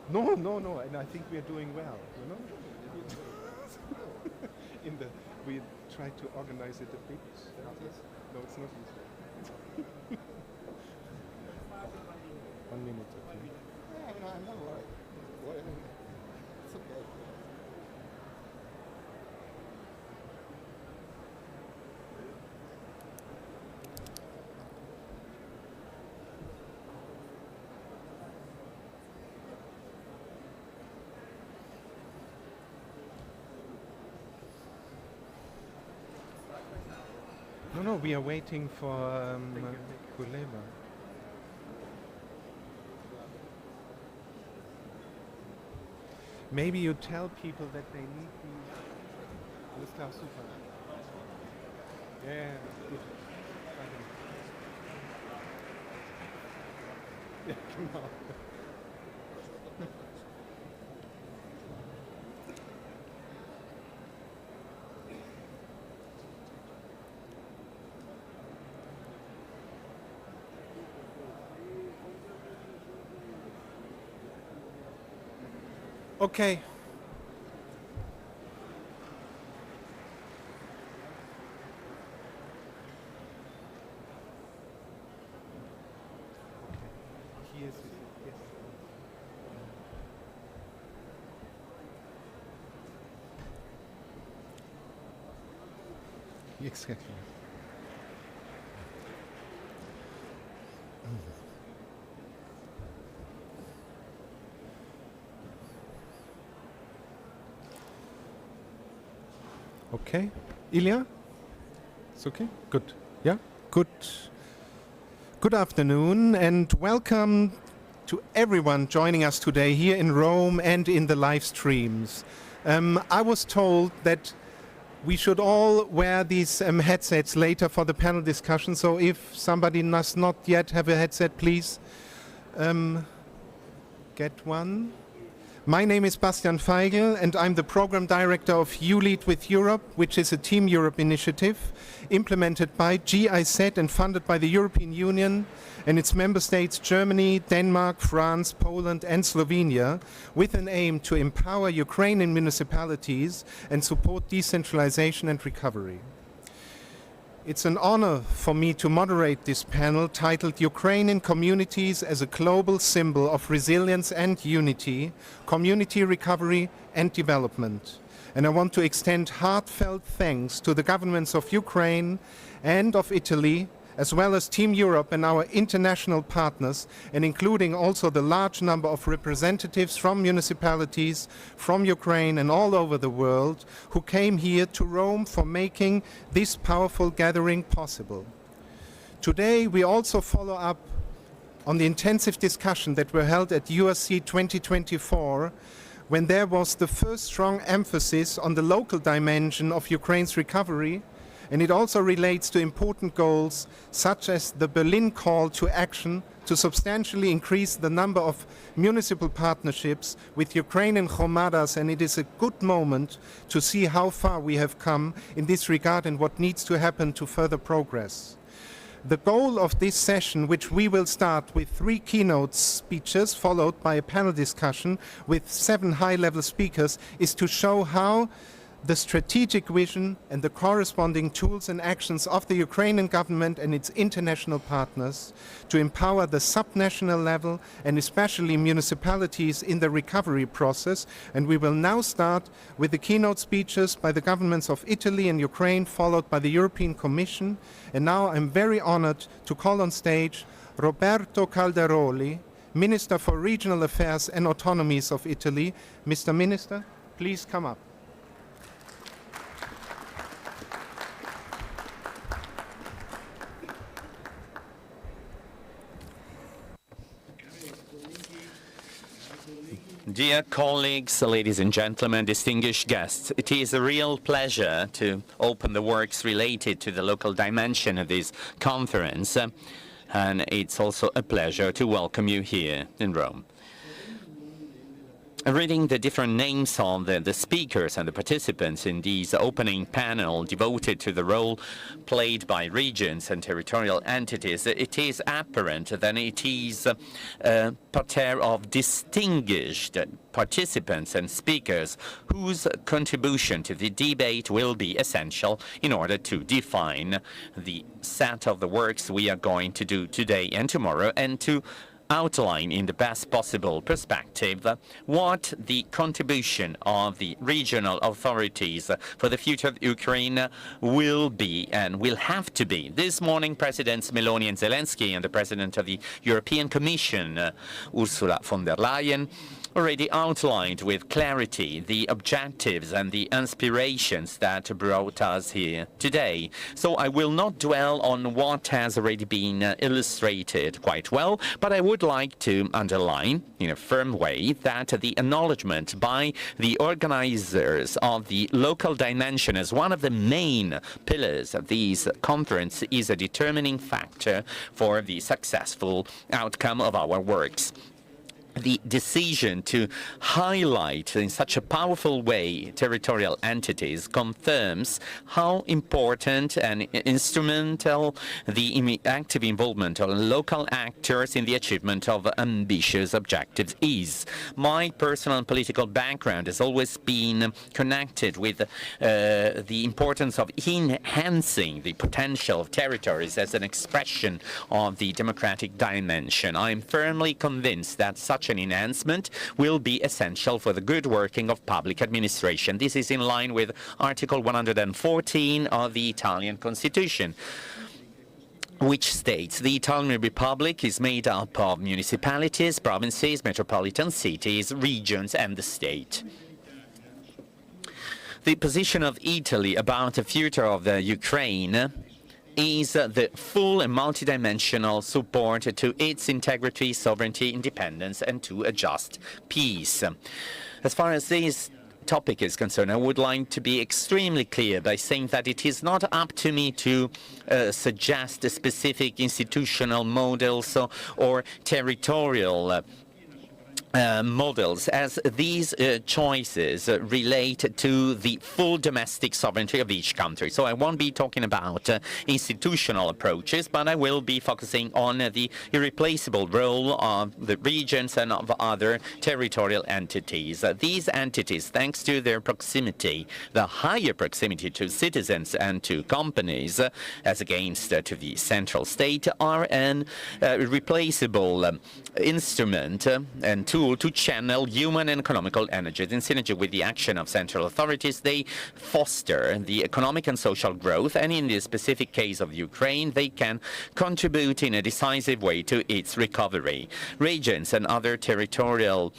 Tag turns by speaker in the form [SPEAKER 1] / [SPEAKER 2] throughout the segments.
[SPEAKER 1] No, no, no, and I think we are doing well. You know, in the we try to organize it a bit. No, it's not easy. 1 minute, okay. Yeah, no, I'm not worried. It's okay. No, no, we are waiting for Kuleva. Maybe you tell people that they need the. Alles klar, super. Yeah, gut. Danke. Ja, genau. Okay. Hier ist es. Yes. Exactly. Okay. Ilya? It's okay? Good. Yeah? Good. Good afternoon and welcome to everyone joining us today here in Rome and in the live streams. I was told that we should all wear these headsets later for the panel discussion, so if somebody does not yet have a headset, please get one. My name is Bastian Feigl and I'm the Program Director of You Lead with Europe, which is a Team Europe initiative implemented by GIZ and funded by the European Union and its member states Germany, Denmark, France, Poland and Slovenia, with an aim to empower Ukrainian municipalities and support decentralization and recovery. It's an honor for me to moderate this panel titled Ukrainian Communities as a Global Symbol of Resilience and Unity, Community Recovery and Development. And I want to extend heartfelt thanks to the governments of Ukraine and of Italy, as well as Team Europe and our international partners, and including also the large number of representatives from municipalities, from Ukraine and all over the world, who came here to Rome for making this powerful gathering possible. Today we also follow up on the intensive discussion that were held at URC 2024, when there was the first strong emphasis on the local dimension of Ukraine's recovery, and it also relates to important goals such as the Berlin call to action to substantially increase the number of municipal partnerships with Ukrainian Hromadas, and it is a good moment to see how far we have come in this regard and what needs to happen to further progress. The goal of this session, which we will start with 3 keynote speeches followed by a panel discussion with 7 high-level speakers, is to show how the strategic vision and the corresponding tools and actions of the Ukrainian government and its international partners to empower the subnational level and especially municipalities in the recovery process. And we will now start with the keynote speeches by the governments of Italy and Ukraine, followed by the European Commission. And now I'm very honored to call on stage Roberto Calderoli, Minister for Regional Affairs and Autonomies of Italy. Mr. Minister, please come up.
[SPEAKER 2] Dear colleagues, ladies and gentlemen, distinguished guests, it is a real pleasure to open the works related to the local dimension of this conference, and it's also a pleasure to welcome you here in Rome. Reading the different names of the speakers and the participants in this opening panel devoted to the role played by regions and territorial entities, it is apparent that it is a parterre of distinguished participants and speakers whose contribution to the debate will be essential in order to define the set of the works we are going to do today and tomorrow, and to outline in the best possible perspective what the contribution of the regional authorities for the future of Ukraine will be and will have to be. This morning, Presidents Meloni and Zelensky and the President of the European Commission, Ursula von der Leyen, already outlined with clarity the objectives and the inspirations that brought us here today. So I will not dwell on what has already been illustrated quite well, but I would like to underline in a firm way that the acknowledgement by the organizers of the local dimension as one of the main pillars of this conference is a determining factor for the successful outcome of our works. The decision to highlight in such a powerful way territorial entities confirms how important and instrumental the active involvement of local actors in the achievement of ambitious objectives is. My personal and political background has always been connected with the importance of enhancing the potential of territories as an expression of the democratic dimension. I am firmly convinced that such an enhancement will be essential for the good working of public administration. This is in line with Article 114 of the Italian Constitution, which states the Italian Republic is made up of municipalities, provinces, metropolitan cities, regions, and the state. The position of Italy about the future of the Ukraine is the full and multidimensional support to its integrity, sovereignty, independence, and to a just peace. As far as this topic is concerned, I would like to be extremely clear by saying that it is not up to me to suggest specific institutional models or territorial models, as these choices relate to the full domestic sovereignty of each country. So I won't be talking about institutional approaches, but I will be focusing on the irreplaceable role of the regions and of other territorial entities. These entities, thanks to their proximity, the higher proximity to citizens and to companies, as against to the central state, are an irreplaceable instrument and tool to channel human and economical energies. In synergy with the action of central authorities, they foster the economic and social growth, and in the specific case of Ukraine, they can contribute in a decisive way to its recovery. Regions and other territorial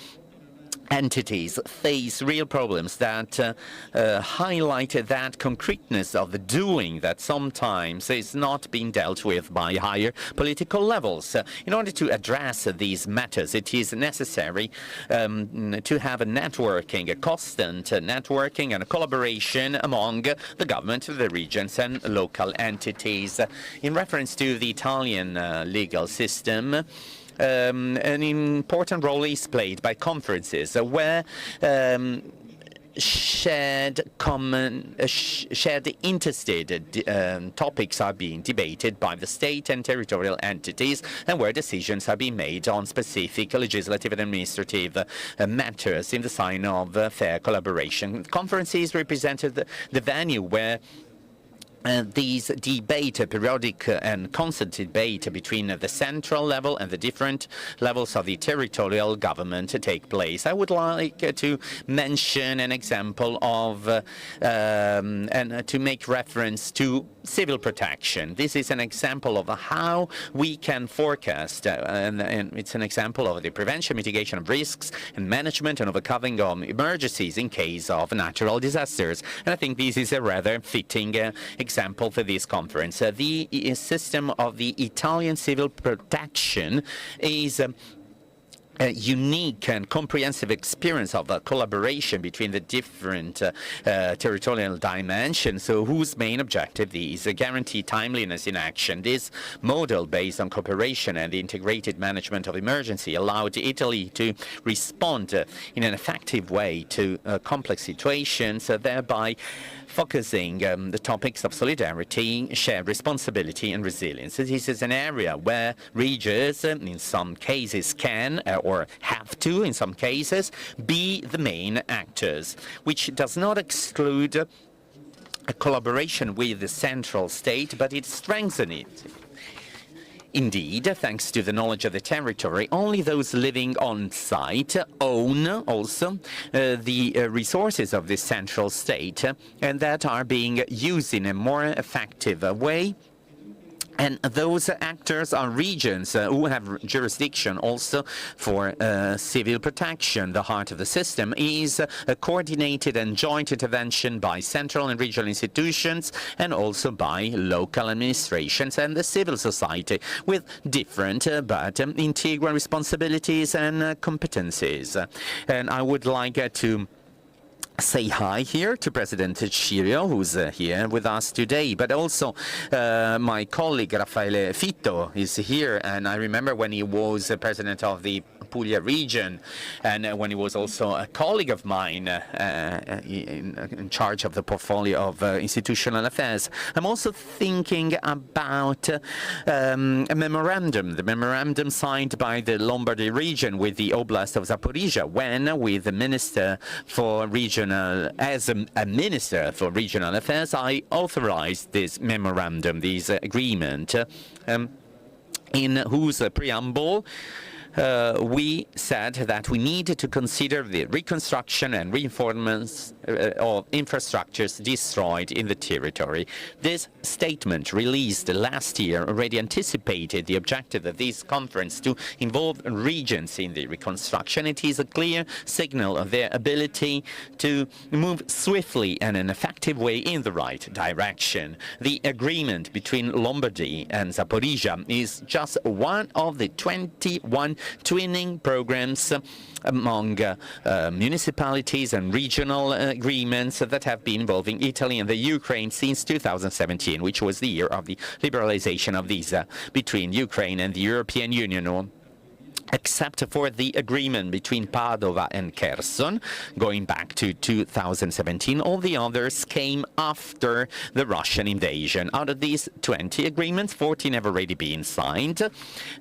[SPEAKER 2] entities face real problems that highlight that concreteness of the doing that sometimes is not being dealt with by higher political levels. In order to address these matters, it is necessary to have a networking, a constant networking and a collaboration among the government, the regions and local entities. In reference to the Italian legal system, an important role is played by conferences where shared interstate topics are being debated by the state and territorial entities, and where decisions are being made on specific legislative and administrative matters in the sign of fair collaboration. Conferences represented the venue where these periodic and constant debate between the central level and the different levels of the territorial government take place. I would like to mention an example of and to make reference to civil protection. This is an example of how we can forecast, and it's an example of the prevention, mitigation of risks, and management and overcoming of emergencies in case of natural disasters. And I think this is a rather fitting example for this conference. The system of the Italian civil protection is a unique and comprehensive experience of collaboration between the different territorial dimensions, so whose main objective is guarantee timeliness in action. This model based on cooperation and the integrated management of emergency allowed Italy to respond in an effective way to complex situations, thereby focusing the topics of solidarity, shared responsibility and resilience. This is an area where regions, in some cases, can or have to, in some cases, be the main actors, which does not exclude a collaboration with the central state, but it strengthens it. Indeed, thanks to the knowledge of the territory, only those living on site own also the resources of this central state and that are being used in a more effective way. And those actors are regions who have jurisdiction also for civil protection. The heart of the system is a coordinated and joint intervention by central and regional institutions and also by local administrations and the civil society with different but integral responsibilities and competencies. And I would like to say hi here to President Cirio, who's here with us today, but also my colleague Raffaele Fitto is here, and I remember when he was president of the Puglia region and when he was also a colleague of mine in charge of the portfolio of institutional affairs. I'm also thinking about a memorandum, the memorandum signed by the Lombardy region with the Oblast of Zaporizhia when, with the Minister for Regional, as a Minister for Regional Affairs, I authorized this memorandum, this agreement, in whose preamble we said that we needed to consider the reconstruction and reinforcements of infrastructures destroyed in the territory. This statement released last year already anticipated the objective of this conference to involve regions in the reconstruction. It is a clear signal of their ability to move swiftly and in an effective way in the right direction. The agreement between Lombardy and Zaporizhia is just one of the 21 twinning programs among municipalities and regional agreements that have been involving Italy and the Ukraine since 2017, which was the year of the liberalization of visa between Ukraine and the European Union. Except for the agreement between Padova and Kherson, going back to 2017, all the others came after the Russian invasion. Out of these 20 agreements, 14 have already been signed,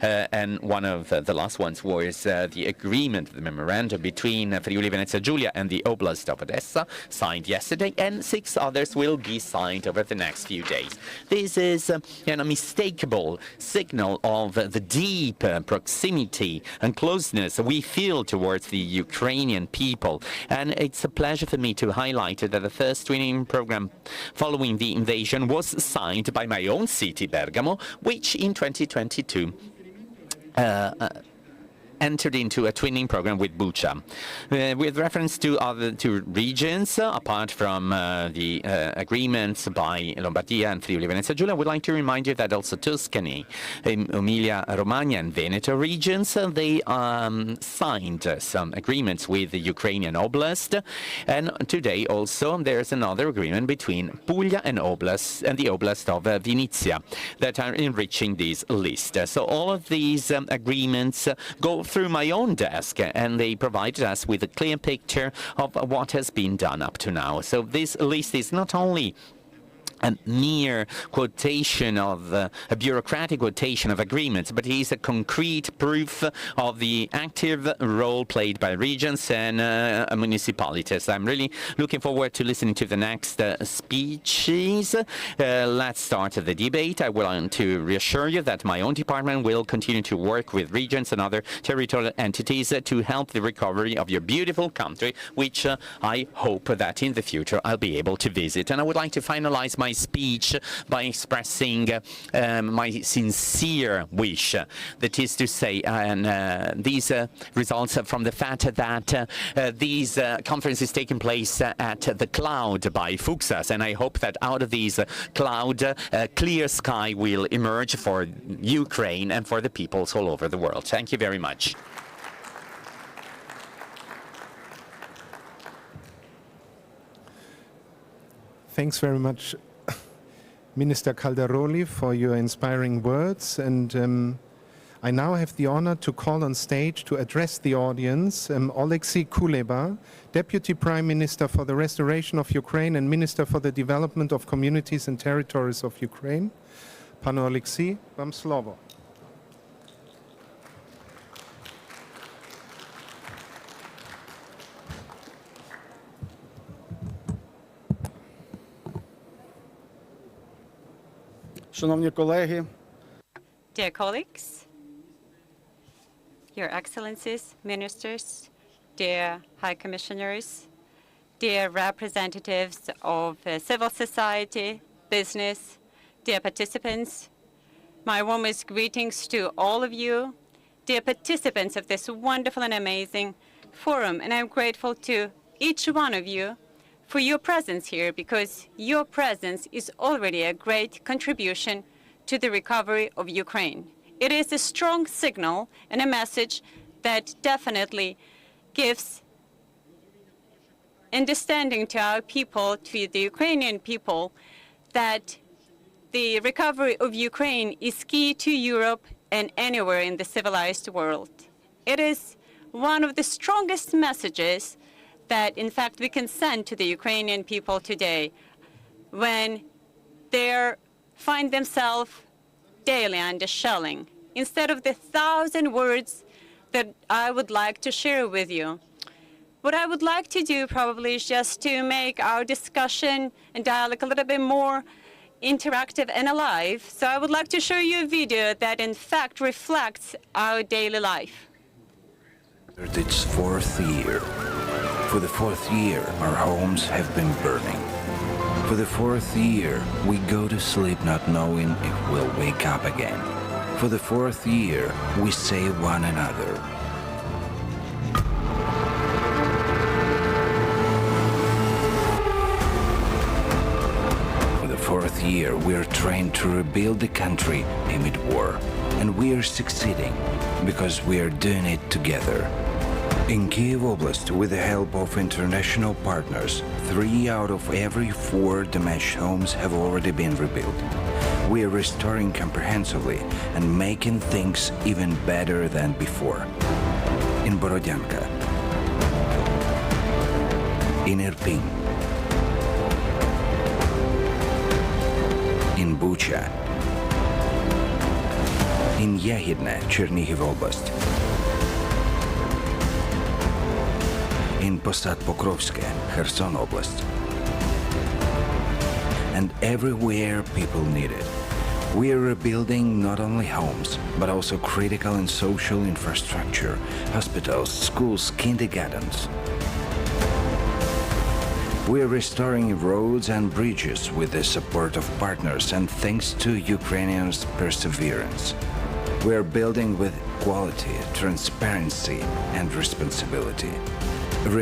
[SPEAKER 2] and one of the last ones was the agreement, the memorandum between Friuli Venezia Giulia and the Oblast of Odessa, signed yesterday, and 6 others will be signed over the next few days. This is an unmistakable signal of the deep proximity and closeness we feel towards the Ukrainian people. And it's a pleasure for me to highlight that the first twinning program following the invasion was signed by my own city, Bergamo, which in 2022 entered into a twinning program with Bucha. With reference to other two regions, apart from the agreements by Lombardia and Friuli Venezia Giulia, I would like to remind you that also Tuscany, Emilia-Romagna and Veneto regions, they signed some agreements with the Ukrainian Oblast, and today also there's another agreement between Puglia and the Oblast of Vinnytsia that are enriching this list. So all of these agreements go through my own desk, and they provided us with a clear picture of what has been done up to now. So this list is not only a mere quotation of a bureaucratic quotation of agreements, but it is a concrete proof of the active role played by regions and municipalities. I'm really looking forward to listening to the next speeches. Let's start the debate. I want to reassure you that my own department will continue to work with regions and other territorial entities to help the recovery of your beautiful country, which I hope that in the future I'll be able to visit. And I would like to finalize my speech by expressing my sincere wish, that is to say, these results from the fact that these conferences taking place at the Cloud by Fuxas, and I hope that out of these cloud, a clear sky will emerge for Ukraine and for the peoples all over the world. Thank you very much.
[SPEAKER 1] Thanks very much, Minister Calderoli, for your inspiring words. And I now have the honor to call on stage to address the audience Oleksiy Kuleba, Deputy Prime Minister for the Restoration of Ukraine and Minister for the Development of Communities and Territories of Ukraine. Panie Oleksiy, wam slovo.
[SPEAKER 3] Шановні колеги,
[SPEAKER 4] Dear colleagues, Your Excellencies, Ministers, dear High Commissioners, dear representatives of civil society, business, dear participants, my warmest greetings to all of you, dear participants of this wonderful and amazing forum, and I'm grateful to each one of you for your presence here, because your presence is already a great contribution to the recovery of Ukraine. It is a strong signal and a message that definitely gives understanding to our people, to the Ukrainian people, that the recovery of Ukraine is key to Europe and anywhere in the civilized world. It is one of the strongest messages that, in fact, we can send to the Ukrainian people today when they find themselves daily under shelling. Instead of the 1,000 words that I would like to share with you, what I would like to do probably is just to make our discussion and dialogue a little bit more interactive and alive. So I would like to show you a video that, in fact, reflects our daily life.
[SPEAKER 5] Its fourth year. For the fourth year, our homes have been burning. For the fourth year, we go to sleep not knowing if we'll wake up again. For the fourth year, we save one another. For the fourth year, we are trying to rebuild the country amid war. And we are succeeding because we are doing it together. In Kyiv Oblast, with the help of international partners, 3 out of every 4 damaged homes have already been rebuilt. We are restoring comprehensively and making things even better than before. In Borodyanka, in Irpin, in Bucha, in Yahidne, Chernihiv Oblast, in Posad Pokrovske, Kherson Oblast, and everywhere people need it. We are rebuilding not only homes, but also critical and social infrastructure, hospitals, schools, kindergartens. We are restoring roads and bridges with the support of partners and thanks to Ukrainians' perseverance. We are building with quality, transparency, and responsibility,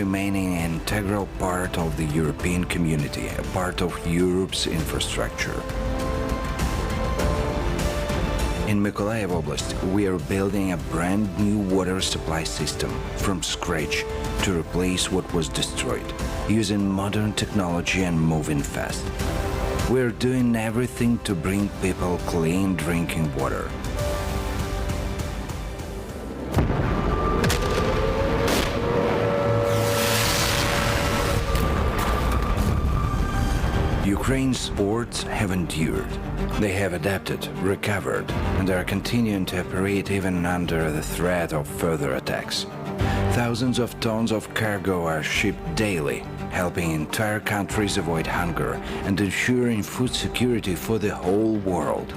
[SPEAKER 5] remaining an integral part of the European community, a part of Europe's infrastructure. In Mykolaiv Oblast, we are building a brand new water supply system from scratch to replace what was destroyed, using modern technology and moving fast. We are doing everything to bring people clean drinking water. Ukraine's ports have endured. They have adapted, recovered, and are continuing to operate even under the threat of further attacks. Thousands of tons of cargo are shipped daily, helping entire countries avoid hunger and ensuring food security for the whole world.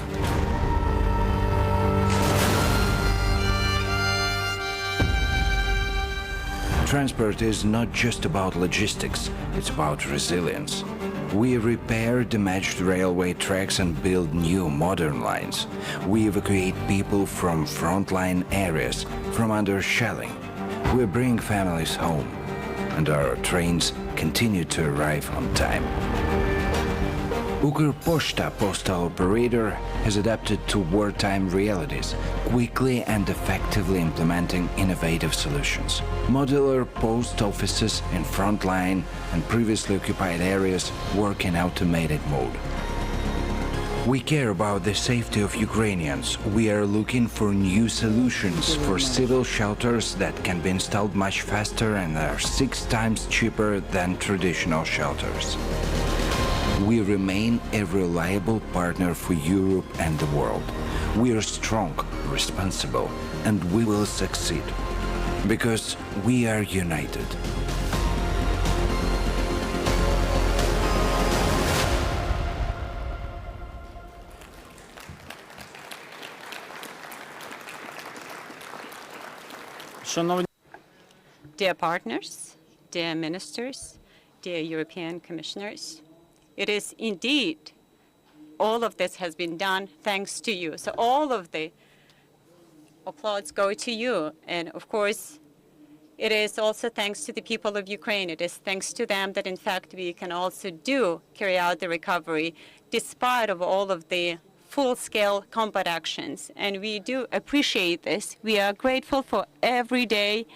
[SPEAKER 5] Transport is not just about logistics, it's about resilience. We repair damaged railway tracks and build new modern lines. We evacuate people from frontline areas, from under shelling. We bring families home, and our trains continue to arrive on time. Ukrposhta postal operator has adapted to wartime realities, quickly and effectively implementing innovative solutions. Modular post offices in frontline and previously occupied areas work in automated mode. We care about the safety of Ukrainians. We are looking for new solutions for civil shelters that can be installed much faster and are 6 times cheaper than traditional shelters. We remain a reliable partner for Europe and the world. We are strong, responsible, and we will succeed. Because we are united.
[SPEAKER 3] Шановні
[SPEAKER 4] Dear partners, dear ministers, dear European commissioners, it is indeed all of this has been done thanks to you. So all of the applause go to you. And of course, it is also thanks to the people of Ukraine. It is thanks to them that, in fact, we can also carry out the recovery despite of all of the full-scale combat actions. And we do appreciate this. We are grateful for every day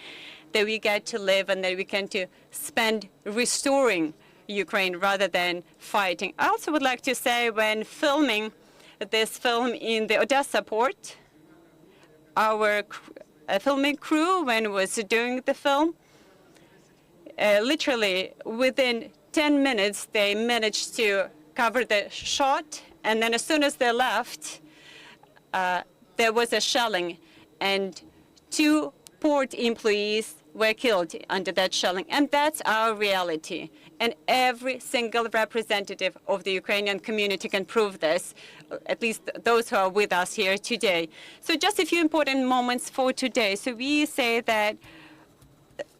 [SPEAKER 4] that we get to live and that we can to spend restoring Ukraine rather than fighting. I also would like to say, when filming this film in the Odessa port, our filming crew, when it was doing the film, literally within 10 minutes, they managed to cover the shot. And then as soon as they left, there was a shelling, and 2 port employees were killed under that shelling. And that's our reality. And every single representative of the Ukrainian community can prove this, at least those who are with us here today. So just a few important moments for today. So we say that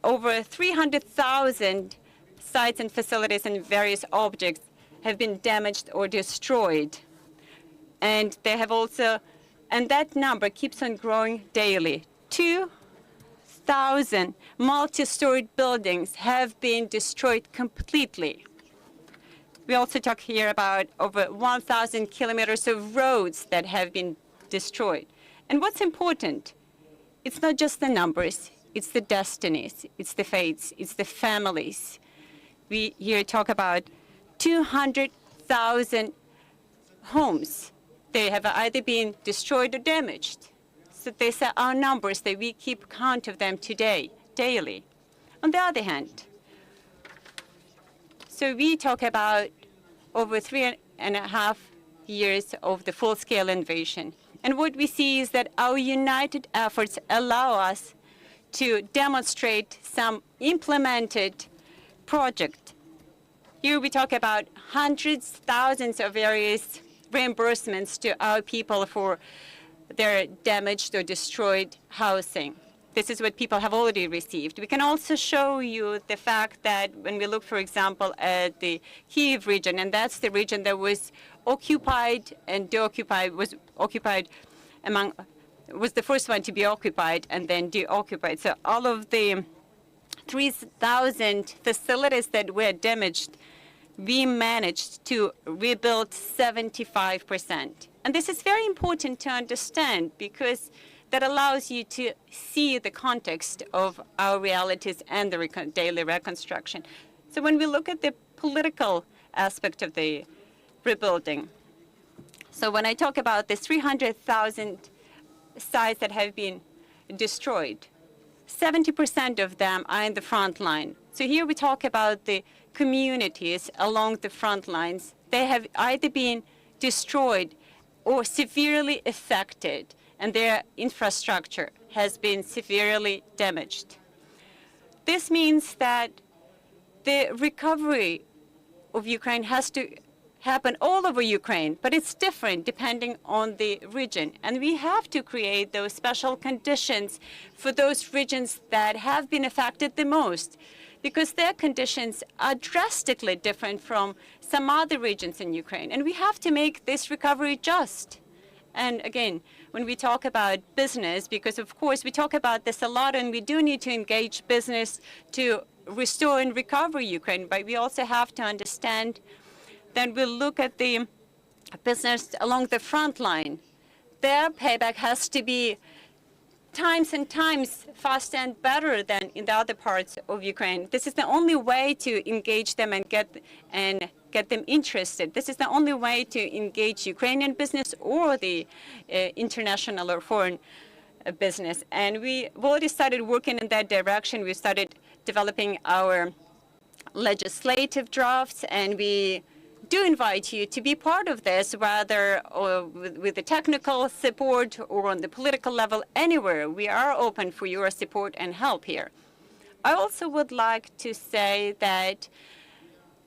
[SPEAKER 4] over 300,000 sites and facilities and various objects have been damaged or destroyed. And they have also, and that number keeps on growing daily. 2,000 multi-storied buildings have been destroyed completely. We also talk here about over 1,000 kilometers of roads that have been destroyed. And what's important, it's not just the numbers, it's the destinies, it's the fates, it's the families. We here talk about 200,000 homes. They have either been destroyed or damaged. So these are our numbers that we keep count of them today, daily. On the other hand, so we talk about over 3.5 years of the full-scale invasion. And what we see is that our united efforts allow us to demonstrate some implemented project. Here we talk about hundreds, thousands of various reimbursements to our people for their damaged or destroyed housing. This is what people have already received. We can also show you the fact that when we look, for example, at the Kyiv region, and that's the region that was occupied and deoccupied, was the first one to be occupied and then deoccupied. So all of the 3,000 facilities that were damaged, we managed to rebuild 75%. And this is very important to understand because that allows you to see the context of our realities and the daily reconstruction. So when we look at the political aspect of the rebuilding, so when I talk about the 300,000 sites that have been destroyed, 70% of them are in the front line. So here we talk about the communities along the front lines. They have either been destroyed or severely affected, and their infrastructure has been severely damaged. This means that the recovery of Ukraine has to happen all over Ukraine, but it's different depending on the region. And we have to create those special conditions for those regions that have been affected the most, because their conditions are drastically different from some other regions in Ukraine. And we have to make this recovery just. And again, when we talk about business, because of course we talk about this a lot, and we do need to engage business to restore and recover Ukraine, but we also have to understand then we look at the business along the front line. Their payback has to be times and times faster and better than in the other parts of Ukraine. This is the only way to engage them and get them interested. This is the only way to engage Ukrainian business or the international or foreign business. And we've already started working in that direction. We started developing our legislative drafts, and we do invite you to be part of this, whether with the technical support or on the political level, anywhere. We are open for your support and help here. I also would like to say that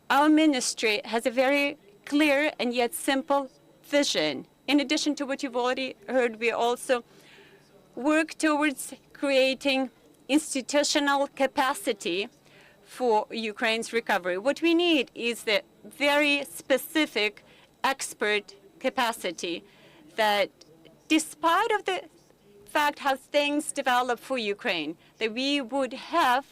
[SPEAKER 4] our ministry has a very clear and yet simple vision. In addition to what you've already heard, we also work towards creating institutional capacity for Ukraine's recovery. What we need is the very specific expert capacity that, despite of the fact how things develop for Ukraine, that we would have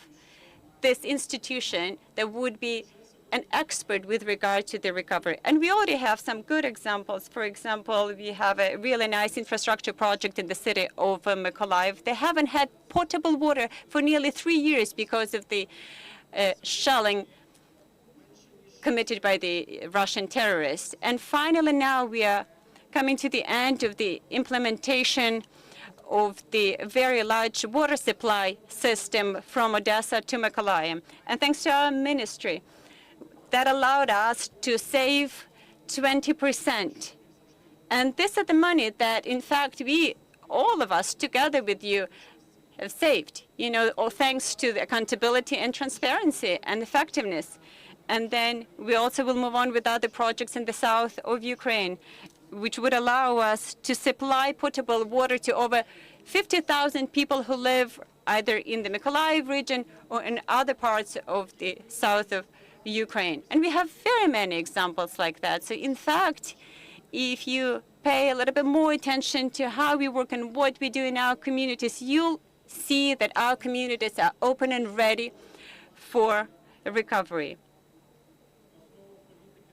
[SPEAKER 4] this institution that would be an expert with regard to the recovery. And we already have some good examples. For example, we have a really nice infrastructure project in the city of Mykolaiv. They haven't had potable water for nearly 3 years because of the shelling committed by the Russian terrorists. And finally, now we are coming to the end of the implementation of the very large water supply system from Odessa to Mykolaiv. And thanks to our ministry, that allowed us to save 20%. And this is the money that, in fact, we, all of us, together with you, have saved, all thanks to the accountability and transparency and effectiveness. And then we also will move on with other projects in the south of Ukraine, which would allow us to supply potable water to over 50,000 people who live either in the Mykolaiv region or in other parts of the south of Ukraine. And we have very many examples like that. So in fact, if you pay a little bit more attention to how we work and what we do in our communities, you'll see that our communities are open and ready for recovery.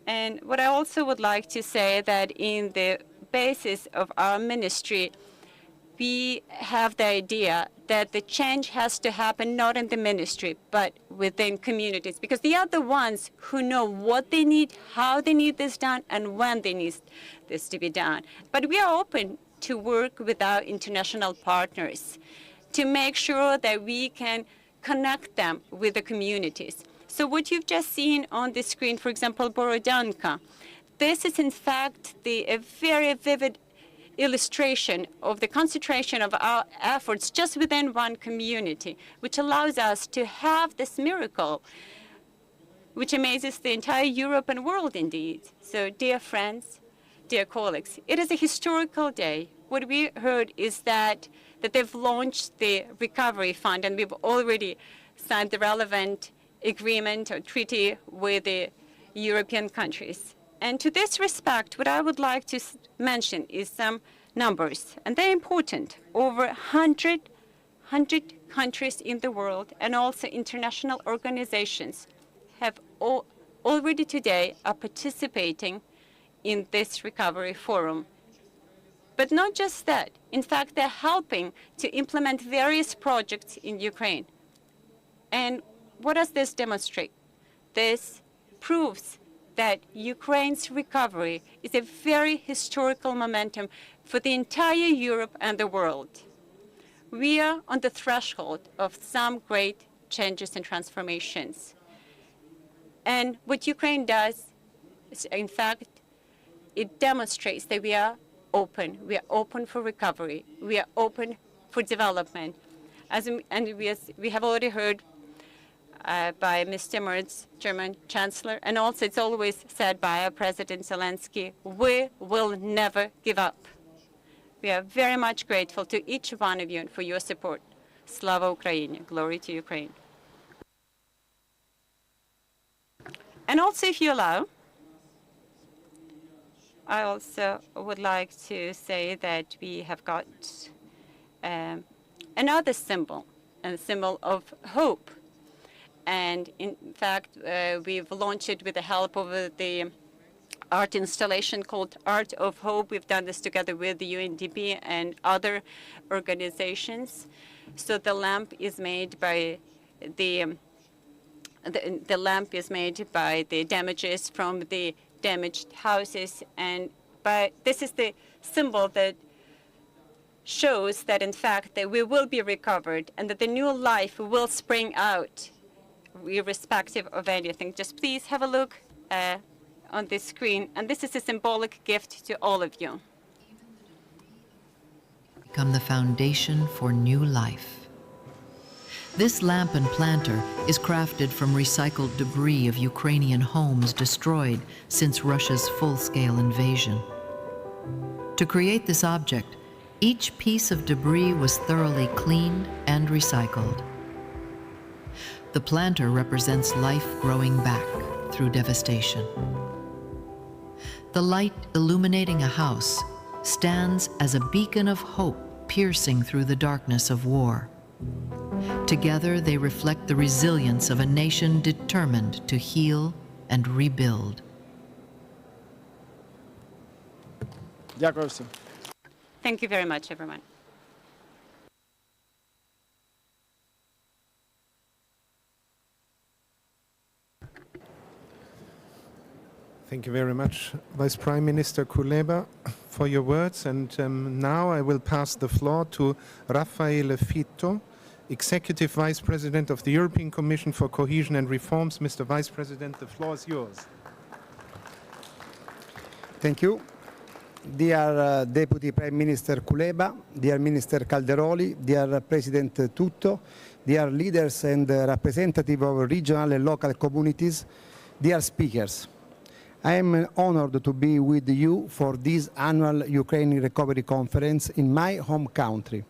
[SPEAKER 4] And what I also would like to say that in the basis of our ministry, we have the idea that the change has to happen not in the ministry, but within communities, because they are the ones who know what they need, how they need this done, and when they need this to be done. But we are open to work with our international partners to make sure that we can connect them with the communities. So what you've just seen on the screen, for example, Borodyanka, this is in fact a very vivid illustration of the concentration of our efforts just within one community, which allows us to have this miracle, which amazes the entire Europe and world indeed. So dear friends, dear colleagues, it is a historical day. What we heard is that they've launched the recovery fund, and we've already signed the relevant agreement or treaty with the European countries. And to this respect, what I would like to mention is some numbers, and they're important. Over 100 countries in the world and also international organizations have already today are participating in this recovery forum. But not just that. In fact, they're helping to implement various projects in Ukraine. And what does this demonstrate? This proves that Ukraine's recovery is a very historical momentum for the entire Europe and the world. We are on the threshold of some great changes and transformations. And what Ukraine does is, in fact, it demonstrates that we are open. We are open for recovery. We are open for development. We have already heard by Mr. Merz, German Chancellor, and also it's always said by our President Zelensky, we will never give up. We are very much grateful to each one of you for your support. Slava Ukraini, glory to Ukraine. And also, if you allow, I also would like to say that we have got another symbol, a symbol of hope. And in fact, we've launched it with the help of the art installation called Art of Hope. We've done this together with the UNDP and other organizations. So the lamp is made by the lamp is made by the damages from the damaged houses, and this is the symbol that shows that in fact that we will be recovered and that the new life will spring out irrespective of anything. Just please have a look on this screen, and this is a symbolic gift to all of you.
[SPEAKER 6] Become the foundation for new life. This lamp and planter is crafted from recycled debris of Ukrainian homes destroyed since Russia's full-scale invasion. To create this object, each piece of debris was thoroughly cleaned and recycled. The planter represents life growing back through devastation. The light illuminating a house stands as a beacon of hope piercing through the darkness of war. Together, they reflect the resilience of a nation determined to heal and rebuild.
[SPEAKER 3] Дякую всім.
[SPEAKER 4] Thank you very much, everyone.
[SPEAKER 1] Thank you very much, Vice Prime Minister Kuleba, for your words. And now I will pass the floor to Raffaele Fitto, Executive Vice President of the European Commission for Cohesion and Reforms. Mr. Vice President, the floor is yours.
[SPEAKER 7] Thank you. Dear Deputy Prime Minister Kuleba, dear Minister Calderoli, dear President Tutto, dear leaders and representatives of regional and local communities, dear speakers. I am honored to be with you for this annual Ukraine Recovery Conference in my home country.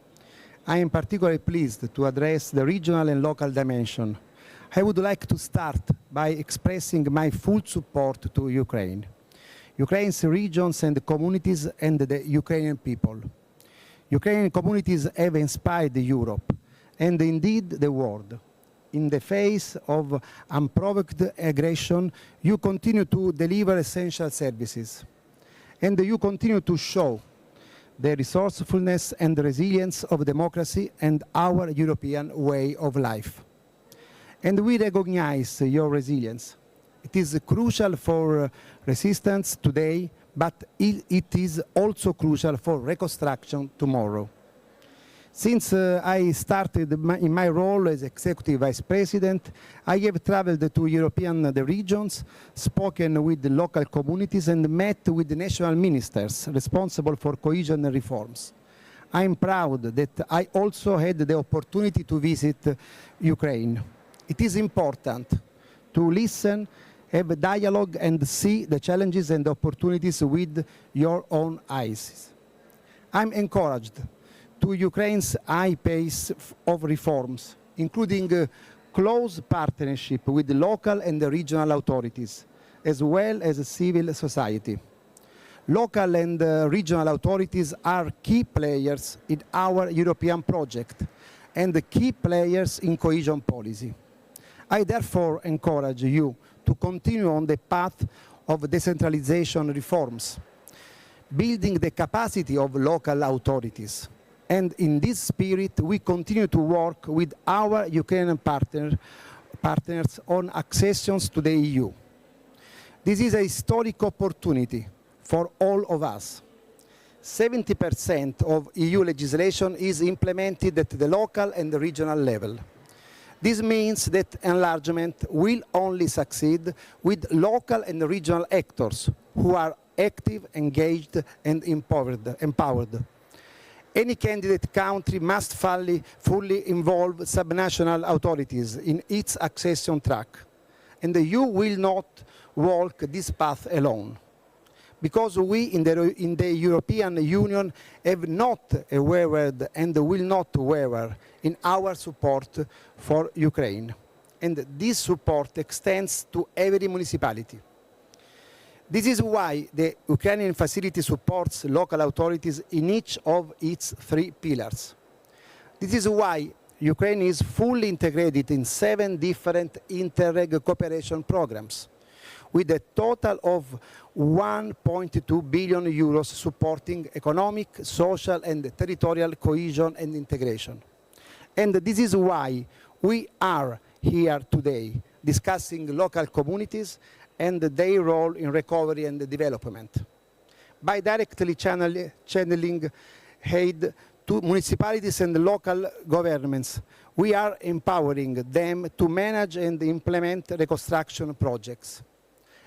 [SPEAKER 7] I am particularly pleased to address the regional and local dimension. I would like to start by expressing my full support to Ukraine, Ukraine's regions and communities and the Ukrainian people. Ukrainian communities have inspired Europe and indeed the world. In the face of unprovoked aggression, you continue to deliver essential services. And you continue to show the resourcefulness and resilience of democracy and our European way of life. And we recognize your resilience. It is crucial for resistance today, but it is also crucial for reconstruction tomorrow. Since I started in my role as Executive Vice President, I have traveled to European regions, spoken with the local communities, and met with the national ministers responsible for cohesion and reforms. I am proud that I also had the opportunity to visit Ukraine. It is important to listen, have a dialogue, and see the challenges and opportunities with your own eyes. I'm encouraged to Ukraine's high pace of reforms, including close partnership with the local and the regional authorities, as well as civil society. Local and regional authorities are key players in our European project and key players in cohesion policy. I therefore encourage you to continue on the path of decentralization reforms, building the capacity of local authorities. And in this spirit, we continue to work with our Ukrainian partners on accessions to the EU. This is a historic opportunity for all of us. 70% of EU legislation is implemented at the local and the regional level. This means that enlargement will only succeed with local and regional actors who are active, engaged, and empowered. Any candidate country must fully involve subnational authorities in its accession track, and the EU will not walk this path alone. Because we in the European Union have not wavered and will not waver in our support for Ukraine, and this support extends to every municipality. This is why the Ukrainian facility supports local authorities in each of its 3 pillars. This is why Ukraine is fully integrated in 7 different Interreg cooperation programs. with a total of 1.2 billion euros supporting economic, social and territorial cohesion and integration. And this is why we are here today discussing local communities and their role in recovery and development. By directly channeling aid to municipalities and local governments, we are empowering them to manage and implement reconstruction projects.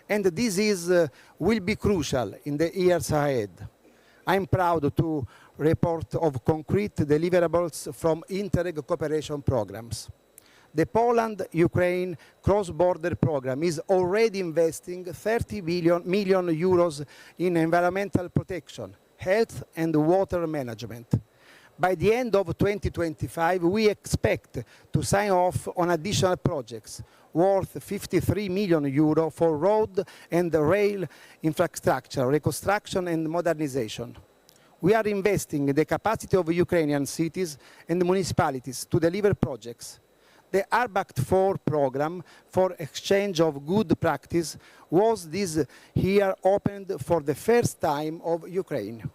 [SPEAKER 7] And this will be crucial in the years ahead. I'm proud to report of concrete deliverables from Interreg cooperation programs. The Poland-Ukraine cross-border program is already investing 30 million euros in environmental protection, health and water management. By the end of 2025, we expect to sign off on additional projects worth 53 million euro for road and rail infrastructure, reconstruction and modernization. We are investing in the capacity of Ukrainian cities and municipalities to deliver projects. The Arbact 4 program for exchange of good practice was this year opened for the first time of Ukraine.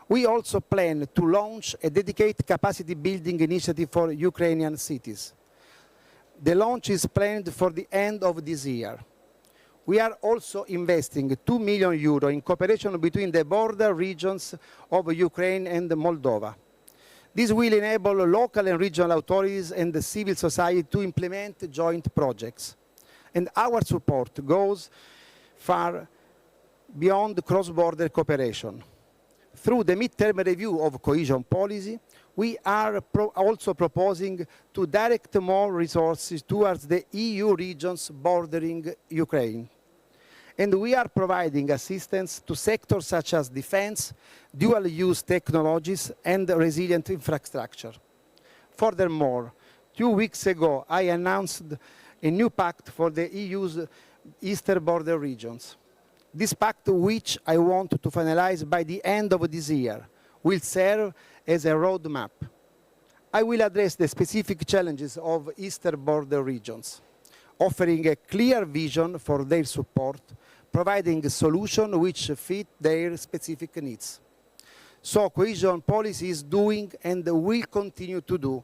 [SPEAKER 7] We also plan to launch a dedicated capacity building initiative for Ukrainian cities. The launch is planned for the end of this year. We are also investing 2 million euro in cooperation between the border regions of Ukraine and Moldova. This will enable local and regional authorities and the civil society to implement joint projects. And our support goes far beyond cross-border cooperation. Through the midterm review of cohesion policy, we are also proposing to direct more resources towards the EU regions bordering Ukraine. And we are providing assistance to sectors such as defense, dual-use technologies, and resilient infrastructure. Furthermore, 2 weeks ago, I announced a new pact for the EU's eastern border regions. This pact, which I want to finalize by the end of this year, will serve as a roadmap. I will address the specific challenges of eastern border regions, offering a clear vision for their support, providing solutions which fit their specific needs. So cohesion policy is doing and will continue to do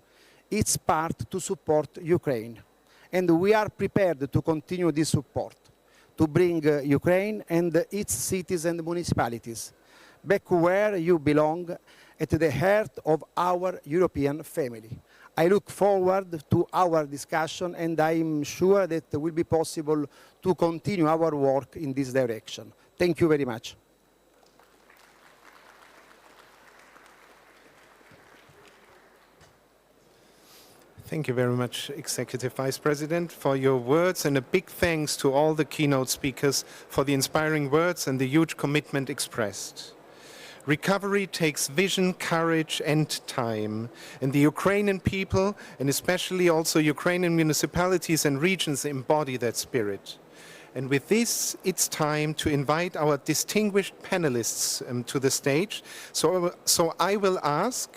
[SPEAKER 7] its part to support Ukraine. And we are prepared to continue this support, to bring Ukraine and its cities and municipalities back where you belong, at the heart of our European family. I look forward to our discussion, and I'm sure that it will be possible to continue our work in this direction. Thank you very much.
[SPEAKER 1] Thank you very much, Executive Vice President, for your words, and a big thanks to all the keynote speakers for the inspiring words and the huge commitment expressed. Recovery takes vision, courage, and time. And the Ukrainian people, and especially also Ukrainian municipalities and regions, embody that spirit. And with this, it's time to invite our distinguished panelists to the stage. So I will ask,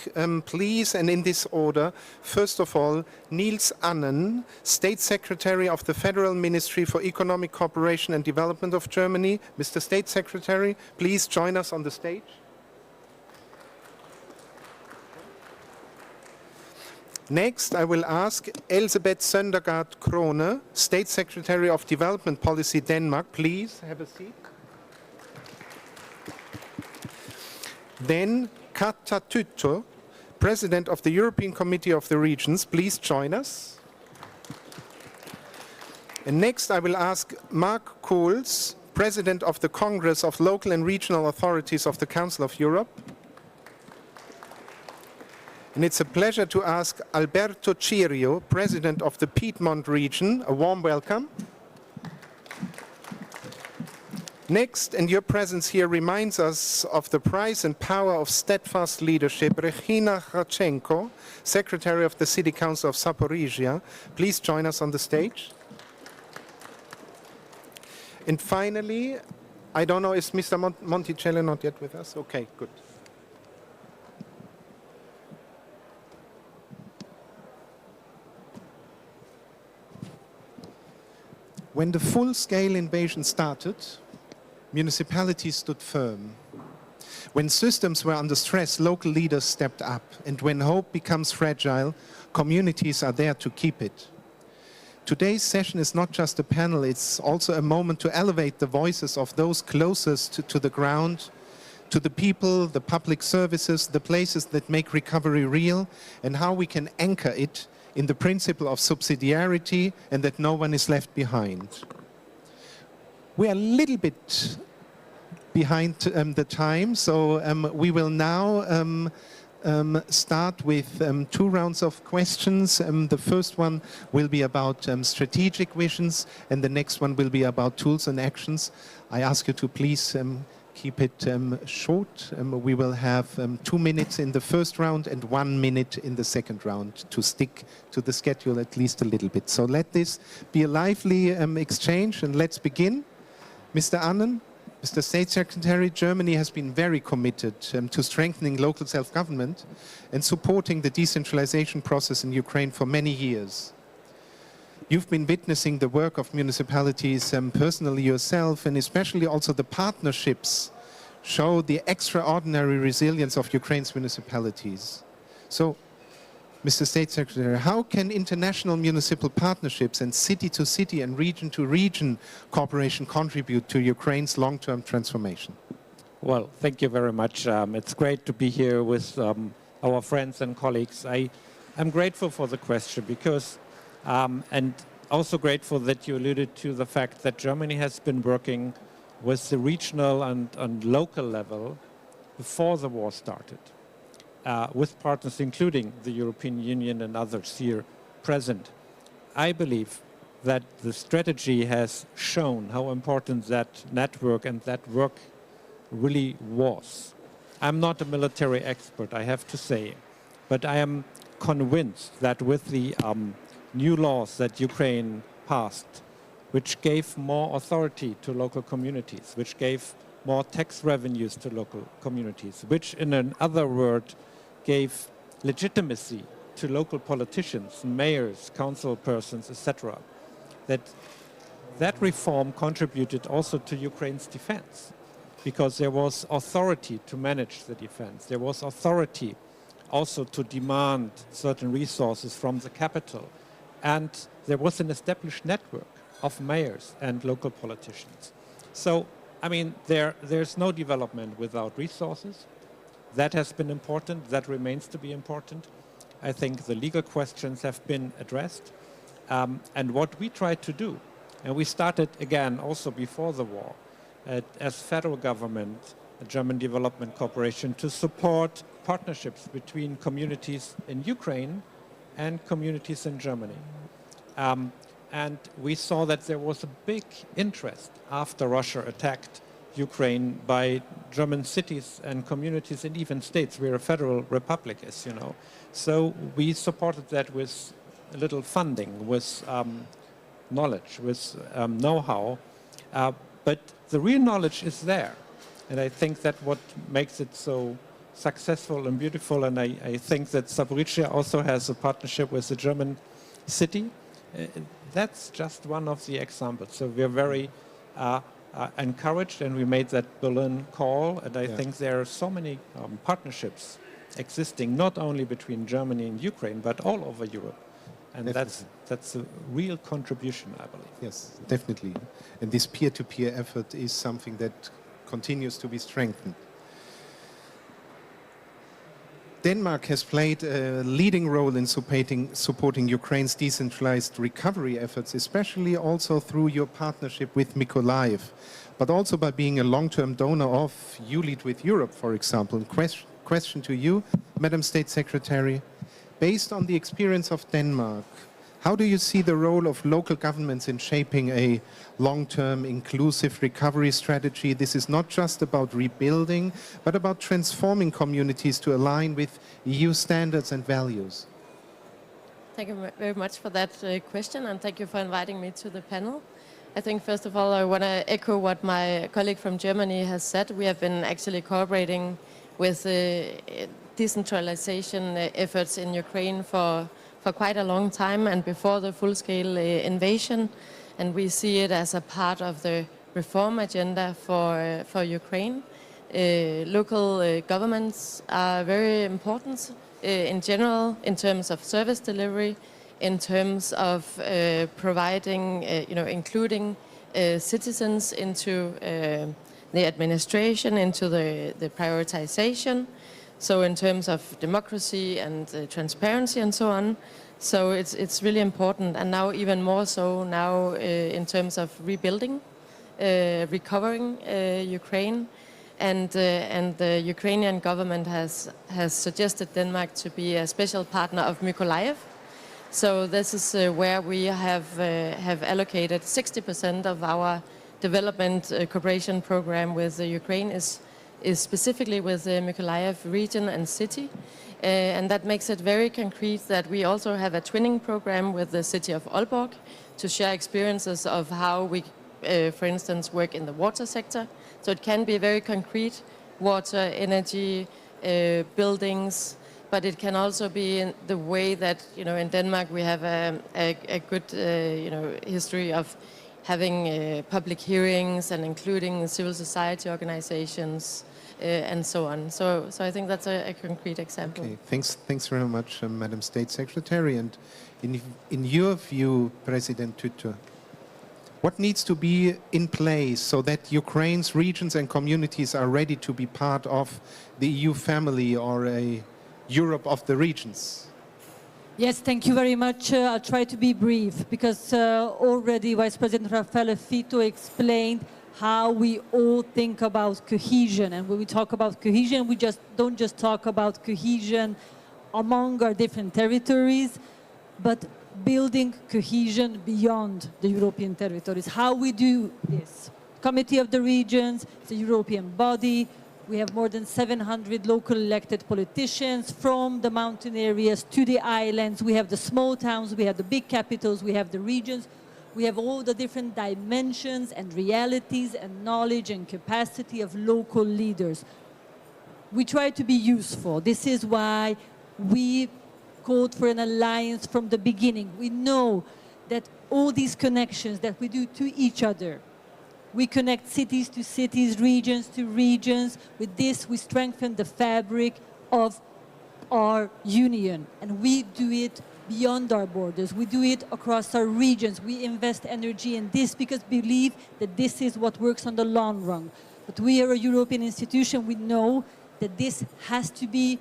[SPEAKER 1] please, and in this order, first of all, Niels Annen, State Secretary of the Federal Ministry for Economic Cooperation and Development of Germany. Mr. State Secretary, please join us on the stage. Next, I will ask Elsebeth Søndergaard Krone, State Secretary of Development Policy, Denmark. Please have a seat. Then Kata Tytto, President of the European Committee of the Regions. Please join us. And next, I will ask Mark Kohls, President of the Congress of Local and Regional Authorities of the Council of Europe. And it's a pleasure to ask Alberto Cirio, President of the Piedmont region. A warm welcome. Next, and your presence here reminds us of the price and power of steadfast leadership, Regina Hrachenko, Secretary of the City Council of Zaporizhia. Please join us on the stage. And finally, I don't know, is Mr. Monticello not yet with us? Okay, good. When the full-scale invasion started, municipalities stood firm. When systems were under stress, local leaders stepped up. And when hope becomes fragile, communities are there to keep it. Today's session is not just a panel, it's also a moment to elevate the voices of those closest to the ground, to the people, the public services, the places that make recovery real, and how we can anchor it in the principle of subsidiarity and that no one is left behind. We are a little bit behind the time, so we will now start with 2 rounds of questions. The first one will be about strategic visions, and the next one will be about tools and actions. I ask you to please keep it short. We will have 2 minutes in the first round and 1 minute in the second round to stick to the schedule at least a little bit. So let this be a lively exchange, and let's begin. Mr. Annen, Mr. State Secretary, Germany has been very committed to strengthening local self-government and supporting the decentralization process in Ukraine for many years. You've been witnessing the work of municipalities personally yourself, and especially also the partnerships show the extraordinary resilience of Ukraine's municipalities. So, Mr. State Secretary, how can international municipal partnerships and city-to-city and region-to-region cooperation contribute to Ukraine's long-term transformation?
[SPEAKER 8] Well, thank you very much. It's great to be here with our friends and colleagues. I'm grateful for the question because, and also grateful that you alluded to the fact that Germany has been working with the regional and local level before the war started. With partners including the European Union and others here present. I believe that the strategy has shown how important that network and that work really was. I'm not a military expert, I have to say, but I am convinced that with the new laws that Ukraine passed, which gave more authority to local communities, which gave more tax revenues to local communities, which in another word gave legitimacy to local politicians, mayors, council persons, etc. That reform contributed also to Ukraine's defense, because there was authority to manage the defense. There was authority also to demand certain resources from the capital. And there was an established network of mayors and local politicians. So, I mean, there's no development without resources. That has been important. That remains to be important. I think the legal questions have been addressed. And what we tried to do, and we started again also before the war, as federal government, the German Development Corporation, to support partnerships between communities in Ukraine and communities in Germany. And we saw that there was a big interest after Russia attacked Ukraine by German cities and communities and even states. We're a federal republic, as you know. So we supported that with a little funding, with knowledge, with know-how. But the real knowledge is there. And I think that what makes it so successful and beautiful, and I think that Zaporizhzhia also has a partnership with the German city. That's just one of the examples. So we're very encouraged, and we made that Berlin call, and I think there are so many partnerships existing, not only between Germany and Ukraine, but all over Europe. And that's a real contribution, I believe.
[SPEAKER 1] Yes, definitely. And this peer-to-peer effort is something that continues to be strengthened. Denmark has played a leading role in supporting Ukraine's decentralized recovery efforts, especially also through your partnership with Mykolaiv, but also by being a long-term donor of ULEAD with Europe, for example. Question to you, Madam State Secretary. Based on the experience of Denmark, how do you see the role of local governments in shaping a long-term inclusive recovery strategy? This is not just about rebuilding, but about transforming communities to align with EU standards and values.
[SPEAKER 9] Thank you very much for that question, and thank you for inviting me to the panel. I think, first of all, I want to echo what my colleague from Germany has said. We have been actually cooperating with decentralization efforts in Ukraine for quite a long time, and before the full-scale invasion. and we see it as a part of the reform agenda for Ukraine. Local governments are very important in general in terms of service delivery, in terms of providing, including citizens into the administration, into the prioritization. So in terms of democracy and transparency and so on. So it's really important, and now even more so now in terms of rebuilding, recovering Ukraine. And the Ukrainian government has suggested Denmark to be a special partner of Mykolaiv. So this is where we have allocated 60% of our development cooperation program with Ukraine is specifically with the Mykolaiv region and city. And that makes it very concrete that we also have a twinning program with the city of Aalborg to share experiences of how we, for instance, work in the water sector. So it can be very concrete, water, energy, buildings, but it can also be in the way that, in Denmark we have a good, history of having public hearings and including civil society organizations and so on. So I think that's a concrete example.
[SPEAKER 1] Okay, thanks very much, Madam State Secretary. And in your view, President Tütö, what needs to be in place so that Ukraine's regions and communities are ready to be part of the EU family or a Europe of the regions?
[SPEAKER 10] Yes, thank you very much. I'll try to be brief because already Vice President Raffaele Fitto explained how we all think about cohesion. And when we talk about cohesion, we don't just talk about cohesion among our different territories, but building cohesion beyond the European territories. How we do this? Committee of the Regions, it's a European body. We have more than 700 local elected politicians from the mountain areas to the islands. We have the small towns, we have the big capitals, we have the regions. We have all the different dimensions and realities and knowledge and capacity of local leaders. We try to be useful. This is why we called for an alliance from the beginning. We know that all these connections that we do to each other, we connect cities to cities, regions to regions. With this, we strengthen the fabric of our union, and we do it beyond our borders. We do it across our regions. We invest energy in this because we believe that this is what works on the long run. But we are a European institution. We know that this has to be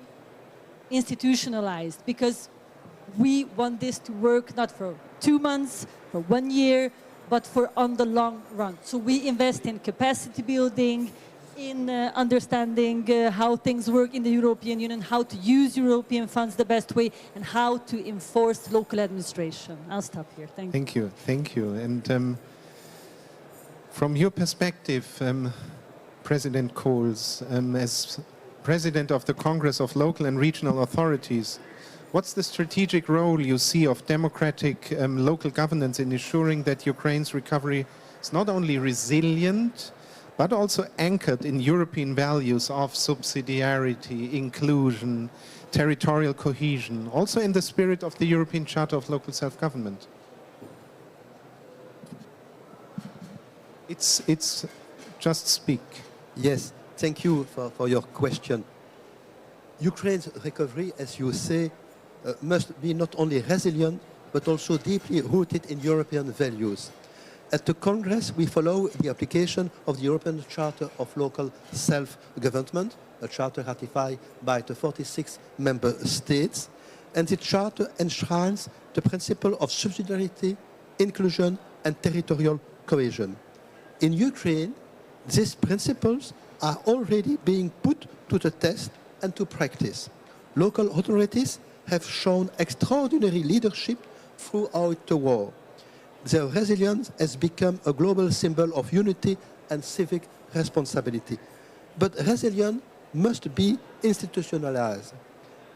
[SPEAKER 10] institutionalized because we want this to work not for 2 months, for 1 year, but for on the long run. So we invest in capacity building, in understanding how things work in the European Union, how to use European funds the best way, and how to enforce local administration. I'll stop here. Thank you.
[SPEAKER 1] Thank you. And from your perspective, President Kohls, as President of the Congress of Local and Regional Authorities, what's the strategic role you see of democratic local governance in ensuring that Ukraine's recovery is not only resilient, but also anchored in European values of subsidiarity, inclusion, territorial cohesion, also in the spirit of the European Charter of Local Self-Government? It's just speak.
[SPEAKER 11] Yes, thank you for your question. Ukraine's recovery, as you say, must be not only resilient, but also deeply rooted in European values. At the Congress, we follow the application of the European Charter of Local Self-Government, a charter ratified by the 46 member states, and the charter enshrines the principle of subsidiarity, inclusion, and territorial cohesion. In Ukraine, these principles are already being put to the test and to practice. Local authorities have shown extraordinary leadership throughout the war. Their resilience has become a global symbol of unity and civic responsibility. But resilience must be institutionalized.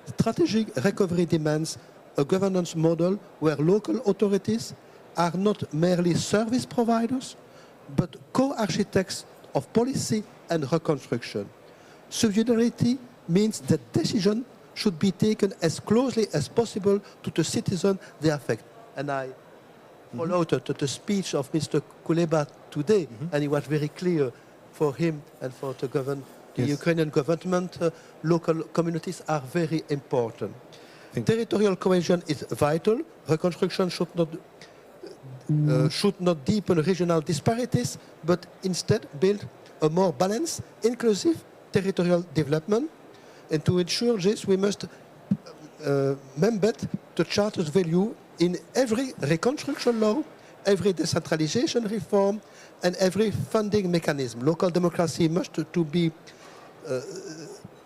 [SPEAKER 11] Strategic recovery demands a governance model where local authorities are not merely service providers, but co-architects of policy and reconstruction. Subsidiarity means that decisions should be taken as closely as possible to the citizen they affect. And I followed the speech of Mr. Kuleba today, and it was very clear for him and for the Ukrainian government, local communities are very important. Territorial cohesion is vital. Reconstruction should not deepen regional disparities, but instead build a more balanced, inclusive territorial development. And to ensure this, we must embed the Charter's value in every reconstruction law, every decentralization reform, and every funding mechanism. Local democracy must to be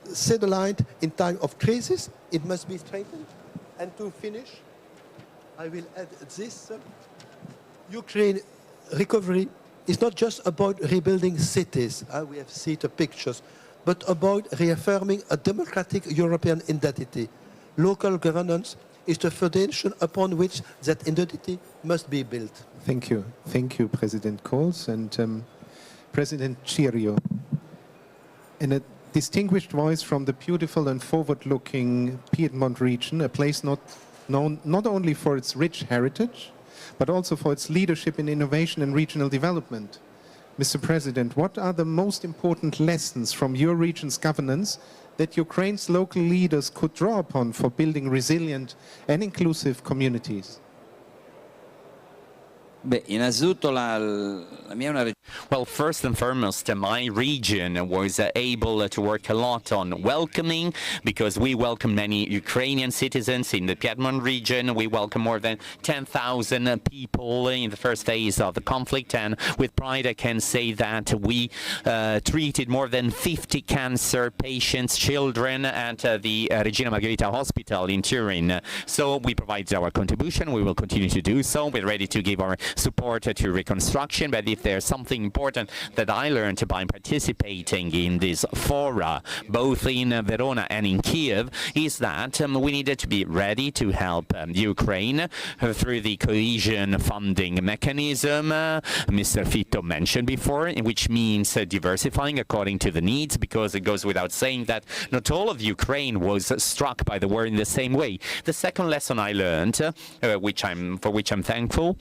[SPEAKER 11] set-aligned in time of crisis. It must be strengthened. And to finish, I will add this. Ukraine recovery is not just about rebuilding cities. We have seen the pictures, but about reaffirming a democratic European identity. Local governance is the foundation upon which that identity must be built.
[SPEAKER 1] Thank you. Thank you, President Kohls. And President Cirio, in a distinguished voice from the beautiful and forward-looking Piedmont region, a place known not only for its rich heritage, but also for its leadership in innovation and regional development. Mr. President, what are the most important lessons from your region's governance that Ukraine's local leaders could draw upon for building resilient and inclusive communities?
[SPEAKER 2] Well, first and foremost, my region was able to work a lot on welcoming, because we welcome many Ukrainian citizens in the Piedmont region. We welcome more than 10,000 people in the first phase of the conflict, and with pride I can say that we treated more than 50 cancer patients, children, at the Regina Margherita Hospital in Turin. So we provide our contribution. We will continue to do so. We're ready to give our support to reconstruction, but if there's something important that I learned by participating in this fora, both in Verona and in Kiev, is that we needed to be ready to help Ukraine through the cohesion funding mechanism Mr. Fitto mentioned before, which means diversifying according to the needs, because it goes without saying that not all of Ukraine was struck by the war in the same way. The second lesson I learned, for which I'm thankful,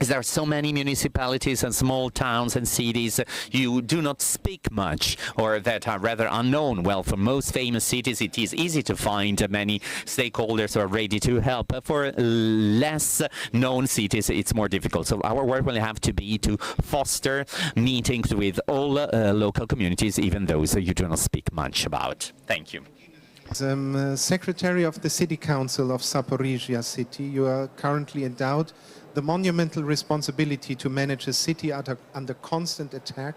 [SPEAKER 2] is there are so many municipalities and small towns and cities you do not speak much, or that are rather unknown. Well, for most famous cities it is easy to find many stakeholders who are ready to help. For less known cities it's more difficult. So our work will have to be to foster meetings with all local communities, even those you do not speak much about. Thank you.
[SPEAKER 1] Secretary of the City Council of Zaporizhia City, you are currently endowed the monumental responsibility to manage a city under constant attack,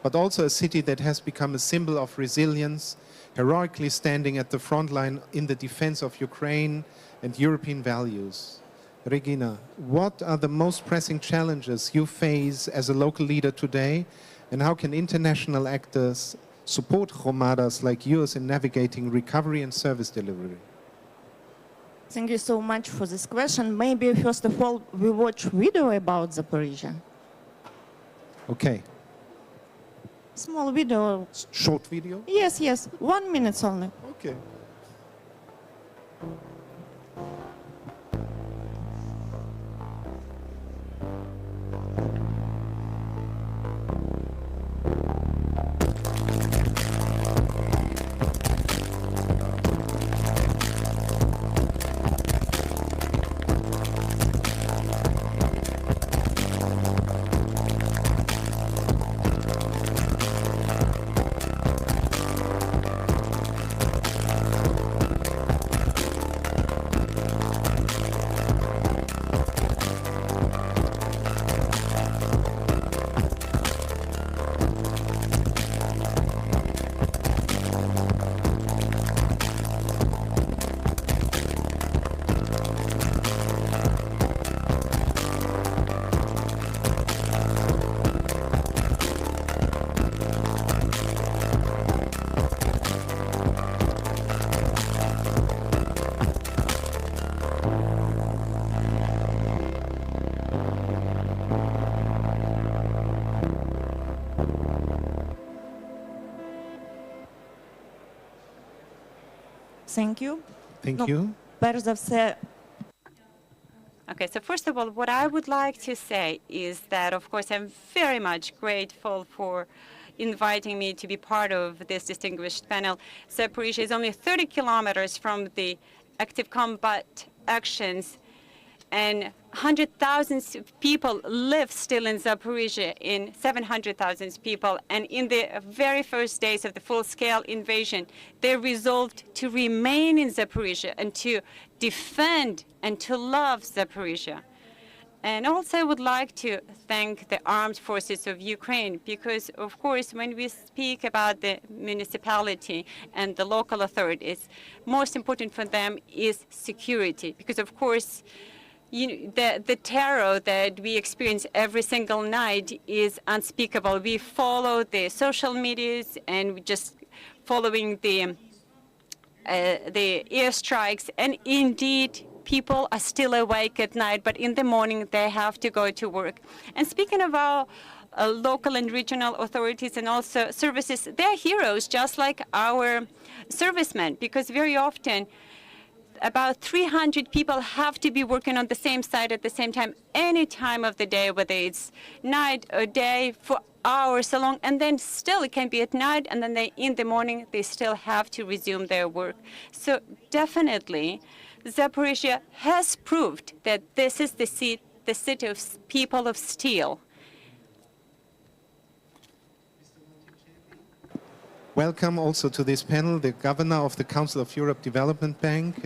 [SPEAKER 1] but also a city that has become a symbol of resilience, heroically standing at the front line in the defense of Ukraine and European values. Regina, what are the most pressing challenges you face as a local leader today, and how can international actors support Hromadas like yours in navigating recovery and service delivery?
[SPEAKER 12] Thank you so much for this question. Maybe first of all, we watch video about Zaporizhia.
[SPEAKER 1] Okay.
[SPEAKER 12] Small video.
[SPEAKER 1] Short video?
[SPEAKER 12] Yes, yes. 1 minute only.
[SPEAKER 1] Okay.
[SPEAKER 12] Thank you.
[SPEAKER 1] Thank you.
[SPEAKER 12] Перш за все,
[SPEAKER 4] Okay, so first of all, what I would like to say is that, of course, I'm very much grateful for inviting me to be part of this distinguished panel. Zaporizhzhia is only 30 kilometers from the active combat actions, and 100,000 people live still in Zaporizhzhia, in 700,000 people. And in the very first days of the full-scale invasion, they resolved to remain in Zaporizhzhia and to defend and to love Zaporizhzhia. And also I would like to thank the armed forces of Ukraine because, of course, when we speak about the municipality and the local authorities, most important for them is security because, of course, the terror that we experience every single night is unspeakable. We follow the social medias and we just following the airstrikes, and indeed, people are still awake at night, but in the morning they have to go to work. And speaking of our local and regional authorities and also services, they're heroes just like our servicemen, because very often about 300 people have to be working on the same site at the same time, any time of the day, whether it's night or day, for hours so long, and then still it can be at night, and then in the morning they still have to resume their work. So definitely, Zaporizhzhia has proved that this is the city of people of steel.
[SPEAKER 1] Welcome also to this panel, the Governor of the Council of Europe Development Bank.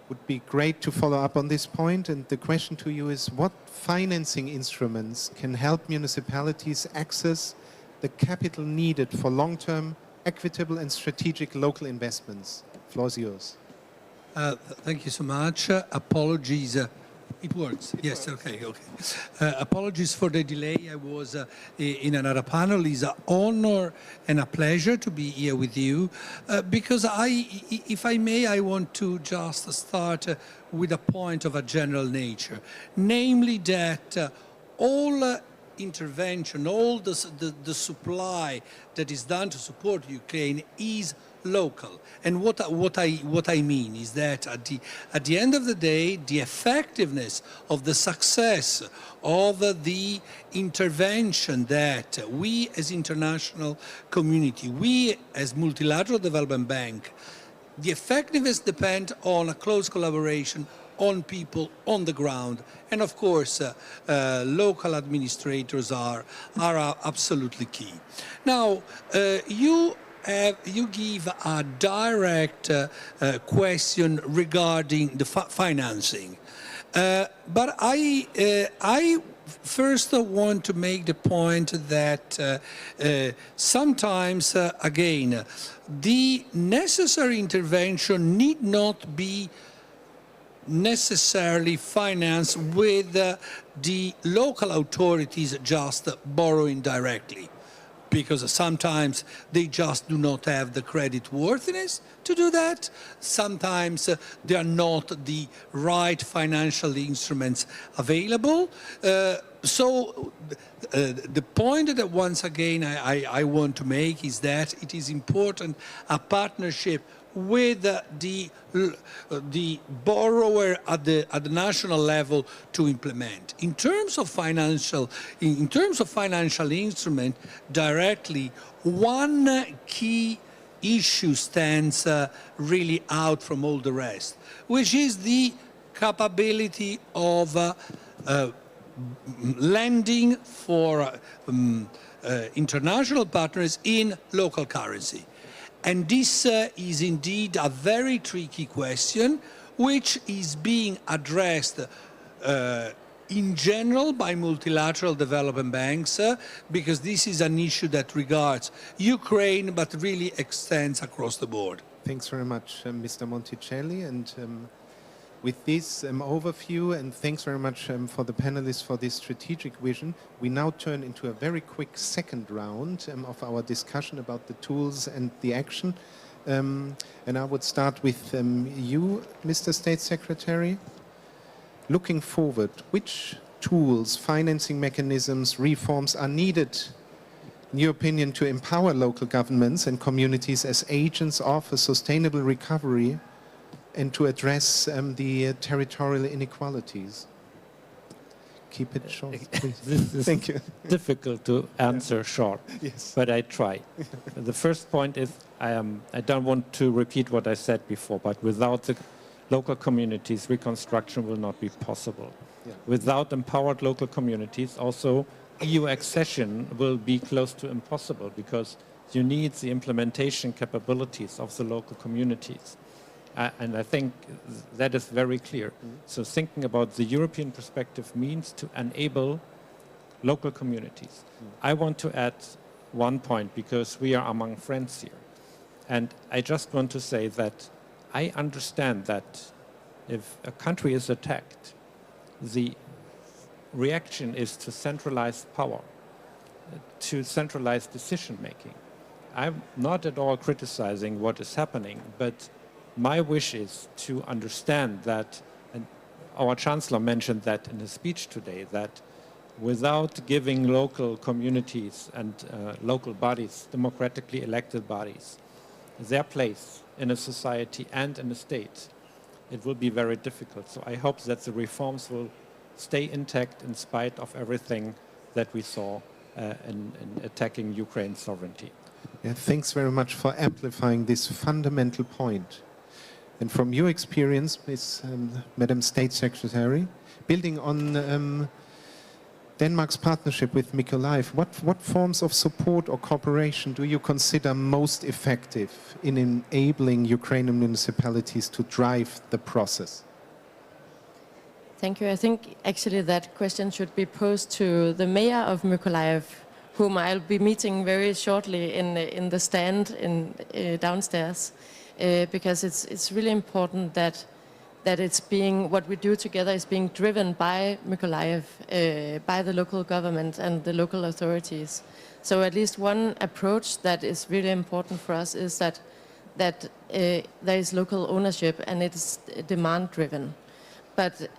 [SPEAKER 1] Would be great to follow up on this point. And the question to you is, what financing instruments can help municipalities access the capital needed for long-term, equitable and strategic local investments? The floor is yours.
[SPEAKER 13] Thank you so much. Apologies. It works. Yes, okay. Apologies for the delay. I was in another panel. It's an honor and a pleasure to be here with you because if I may, I want to just start with a point of a general nature, namely that all intervention, all the supply that is done to support Ukraine is local. And what I mean is that at the end of the day, the effectiveness of the success of the intervention that we as international community, we as multilateral development bank, the effectiveness depends on a close collaboration on people on the ground, and of course local administrators are absolutely key. Now you give a direct question regarding the financing, but I first want to make the point that sometimes again the necessary intervention need not be necessarily financed with the local authorities just borrowing directly, because sometimes they just do not have the credit worthiness to do that. Sometimes there are not the right financial instruments available. So the point that once again I want to make is that it is important a partnership with the borrower at the national level to implement. In terms of financial instrument directly, one key issue stands really out from all the rest, which is the capability of lending for international partners in local currency. And this is indeed a very tricky question, which is being addressed in general by multilateral development banks, because this is an issue that regards Ukraine, but really extends across the board.
[SPEAKER 1] Thanks very much, Mr. Monticelli. And with this overview, and thanks very much for the panelists for this strategic vision, we now turn into a very quick second round of our discussion about the tools and the action. And I would start with you, Mr. State Secretary. Looking forward, which tools, financing mechanisms, reforms are needed, in your opinion, to empower local governments and communities as agents of a sustainable recovery and to address the territorial inequalities? Keep it short, please.
[SPEAKER 8] This is
[SPEAKER 1] Thank you.
[SPEAKER 8] difficult to answer short,
[SPEAKER 1] Yes.
[SPEAKER 8] but I try. The first point is I don't want to repeat what I said before, but without the local communities, reconstruction will not be possible.
[SPEAKER 1] Yeah.
[SPEAKER 8] Without empowered local communities, also EU accession will be close to impossible because you need the implementation capabilities of the local communities. And I think that is very clear. So thinking about the European perspective means to enable local communities. I want to add one point because we are among friends here. And I just want to say that I understand that if a country is attacked, the reaction is to centralize power, to centralize decision making. I'm not at all criticizing what is happening, but my wish is to understand that, and our Chancellor mentioned that in his speech today, that without giving local communities and local bodies, democratically elected bodies, their place in a society and in a state, it will be very difficult. So I hope that the reforms will stay intact in spite of everything that we saw in attacking Ukraine's sovereignty.
[SPEAKER 1] Yeah, thanks very much for amplifying this fundamental point. And from your experience, Madam State Secretary, building on Denmark's partnership with Mykolaiv, what forms of support or cooperation do you consider most effective in enabling Ukrainian municipalities to drive the process?
[SPEAKER 9] Thank you. I think actually that question should be posed to the mayor of Mykolaiv, whom I'll be meeting very shortly in the stand downstairs, because it's really important that it's being, what we do together is being driven by Mykolaiv, by the local government and the local authorities. So at least one approach that is really important for us is that there is local ownership and it's demand driven. But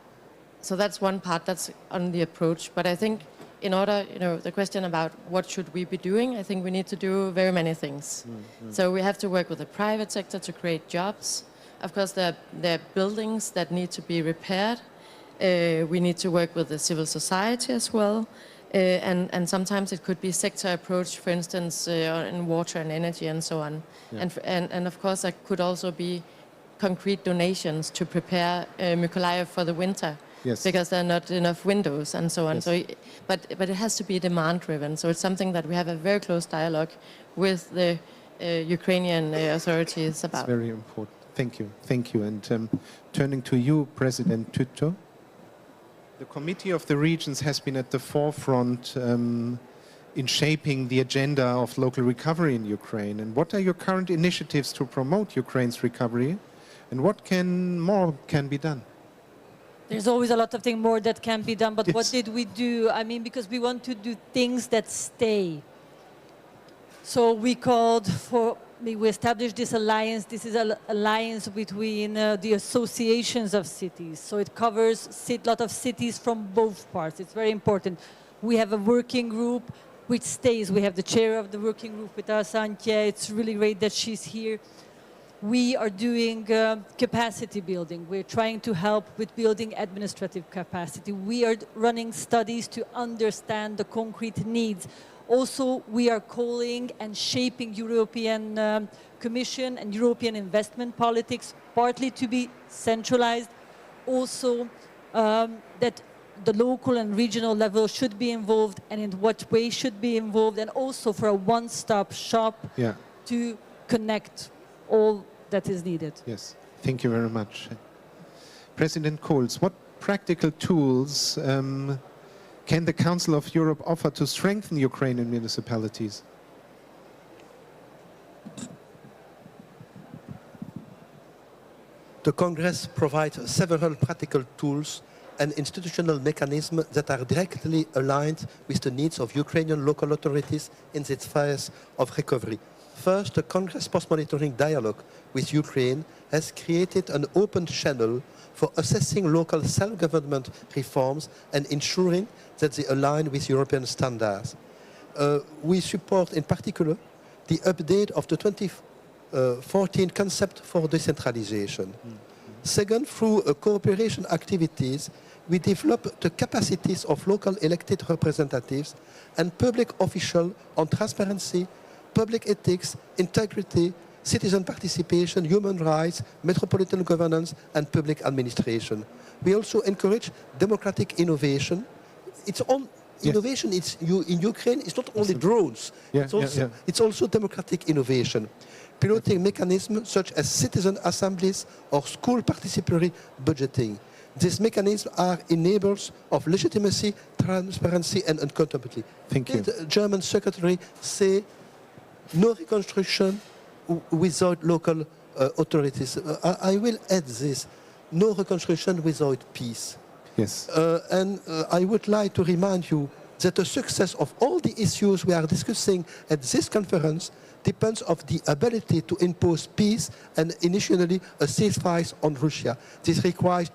[SPEAKER 9] so that's one part, that's on the approach. But I think in order, the question about what should we be doing, I think we need to do very many things. So we have to work with the private sector to create jobs. Of course, there are buildings that need to be repaired. We need to work with the civil society as well. And sometimes it could be sector approach, for instance, in water and energy and so on. Yeah. And of course, there could also be concrete donations to prepare Mykolaiv for the winter. Yes. Because there are not enough windows and so on. Yes. So, but it has to be demand driven. So it's something that we have a very close dialogue with the Ukrainian authorities about.
[SPEAKER 1] It's very important. Thank you. Thank you. And turning to you, President Tütto. The Committee of the Regions has been at the forefront in shaping the agenda of local recovery in Ukraine. And what are your current initiatives to promote Ukraine's recovery? And what more can be done?
[SPEAKER 10] There's always a lot of things more that can be done, but yes. What did we do? I mean, because we want to do things that stay. So we established this alliance. This is an alliance between the associations of cities. So it covers a lot of cities from both parts. It's very important. We have a working group which stays. We have the chair of the working group with us, Antje. It's really great that she's here. We are doing capacity building. We're trying to help with building administrative capacity. We are running studies to understand the concrete needs. Also, we are calling and shaping European Commission and European investment politics, partly to be centralized. Also, that the local and regional level should be involved and in what way should be involved, and also for a one-stop shop to connect all that is needed.
[SPEAKER 1] Yes, thank you very much. President Kohls, what practical tools can the Council of Europe offer to strengthen Ukrainian municipalities?
[SPEAKER 11] The Congress provides several practical tools and institutional mechanisms that are directly aligned with the needs of Ukrainian local authorities in this phase of recovery. First, the Congress post-monitoring dialogue with Ukraine has created an open channel for assessing local self-government reforms and ensuring that they align with European standards. We support, in particular, the update of the 2014 concept for decentralization. Second, through cooperation activities, we develop the capacities of local elected representatives and public officials on transparency, public ethics, integrity, citizen participation, human rights, metropolitan governance, and public administration. We also encourage democratic innovation. It's on innovation. In Ukraine, it's not only drones. It's also democratic innovation. Piloting mechanisms such as citizen assemblies or school participatory budgeting. These mechanisms are enablers of legitimacy, transparency, and accountability.
[SPEAKER 1] Thank you.
[SPEAKER 11] The German Secretary say no reconstruction without local authorities. I will add this, no reconstruction without peace.
[SPEAKER 1] Yes.
[SPEAKER 11] And I would like to remind you that the success of all the issues we are discussing at this conference depends on the ability to impose peace and initially a ceasefire on Russia. This requires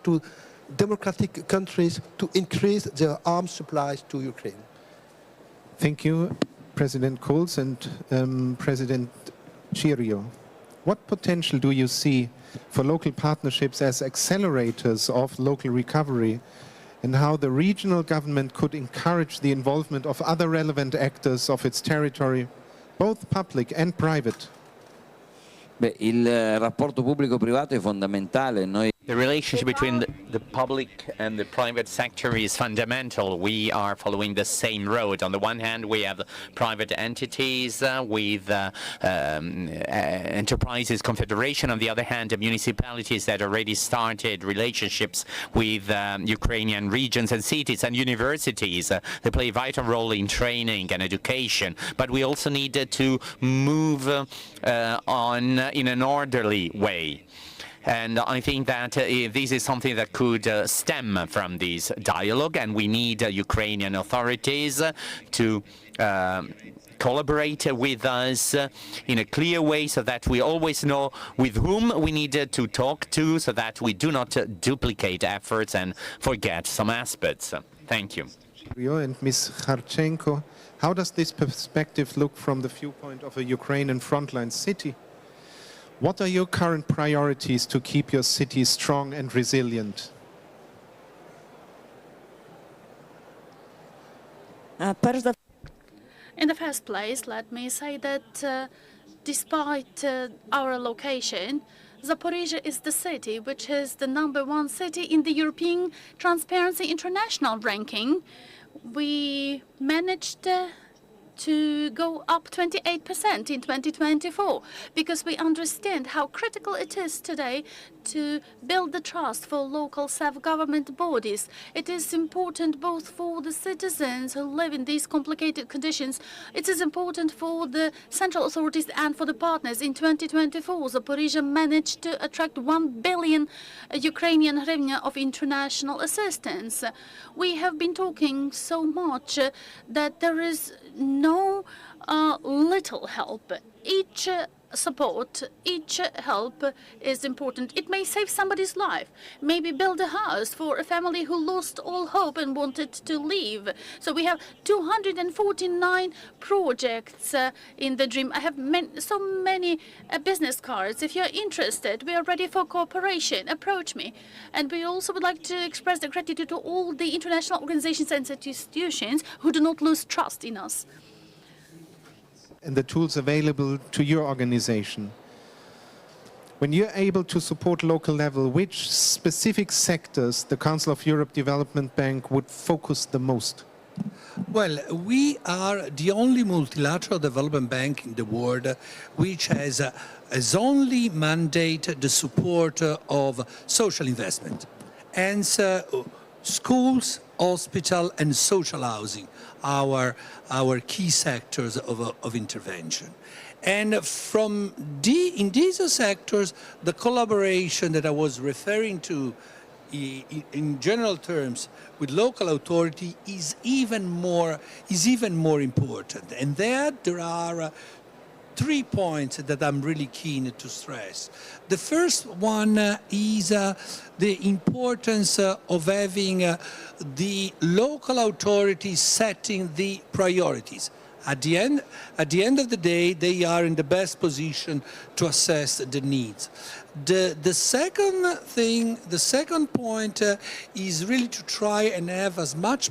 [SPEAKER 11] democratic countries to increase their arms supplies to Ukraine.
[SPEAKER 1] Thank you, President Kurz and President Chirio. What potential do you see for local partnerships as accelerators of local recovery, and how the regional government could encourage the involvement of other relevant actors of its territory, both public and private?
[SPEAKER 14] Beh, il rapporto pubblico-privato è fondamentale.
[SPEAKER 2] The relationship between the public and the private sector is fundamental. We are following the same road. On the one hand, we have private entities with enterprises confederation. On the other hand, the municipalities that already started relationships with Ukrainian regions and cities and universities. They play a vital role in training and education. But we also need to move on in an orderly way. And I think that this is something that could stem from this dialogue, and we need Ukrainian authorities to collaborate with us in a clear way so that we always know with whom we need to talk to, so that we do not duplicate efforts and forget some aspects. Thank you.
[SPEAKER 1] And Ms. Kharchenko, how does this perspective look from the viewpoint of a Ukrainian frontline city? What are your current priorities to keep your city strong and resilient?
[SPEAKER 15] In the first place, let me say that despite our location, Zaporizhzhia is the city which is the #1 city in the European Transparency International ranking. We managed to go up 28% in 2024, because we understand how critical it is today to build the trust for local self-government bodies. It is important both for the citizens who live in these complicated conditions. It is important for the central authorities and for the partners. In 2024, Zaporizhzhia managed to attract 1 billion Ukrainian hryvnia of international assistance. We have been talking so much that there is no little help. Each support, each help is important. It may save somebody's life, maybe build a house for a family who lost all hope and wanted to leave. So we have 249 projects in the dream. I have so many business cards. If you're interested, we are ready for cooperation. Approach me. And we also would like to express the gratitude to all the international organizations and institutions who do not lose trust in us.
[SPEAKER 1] And the tools available to your organization. When you're able to support local level, which specific sectors the Council of Europe Development Bank would focus the most?
[SPEAKER 13] Well, we are the only multilateral development bank in the world which has as only mandate the support of social investment. And schools, hospital and social housing, our key sectors of intervention. And in these sectors, the collaboration that I was referring to in general terms with local authority is even more important. And there are 3 points that I'm really keen to stress. The first one is the importance of having the local authorities setting the priorities. At the end of the day, they are in the best position to assess the needs. The second point is really to try and have as much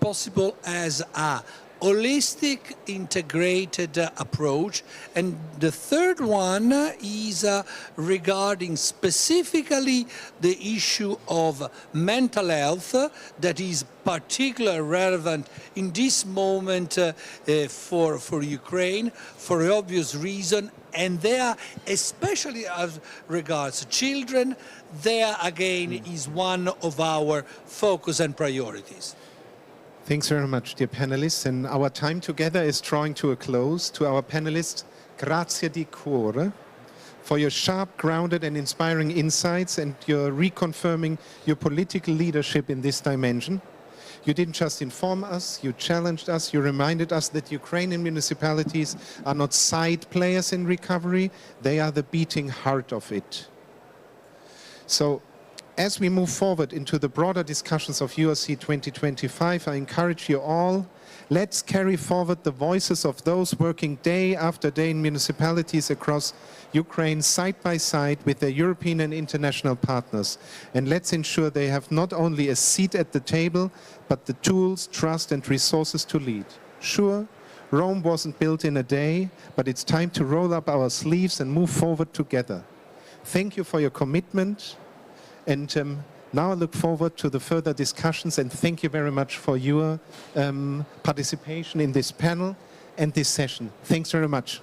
[SPEAKER 13] possible as a holistic, integrated approach. And the third one is regarding specifically the issue of mental health that is particularly relevant in this moment for Ukraine, for obvious reason. And there, especially as regards children, there again is one of our focus and priorities.
[SPEAKER 1] Thanks very much, dear panelists. And our time together is drawing to a close. To our panelists, grazie di cuore for your sharp, grounded and inspiring insights and your reconfirming your political leadership in this dimension. You didn't just inform us, you challenged us, you reminded us that Ukrainian municipalities are not side players in recovery, they are the beating heart of it. So, as we move forward into the broader discussions of URC 2025, I encourage you all, let's carry forward the voices of those working day after day in municipalities across Ukraine side by side with their European and international partners. And let's ensure they have not only a seat at the table, but the tools, trust and resources to lead. Sure, Rome wasn't built in a day, but it's time to roll up our sleeves and move forward together. Thank you for your commitment. And now I look forward to the further discussions and thank you very much for your participation in this panel and this session. Thanks very much.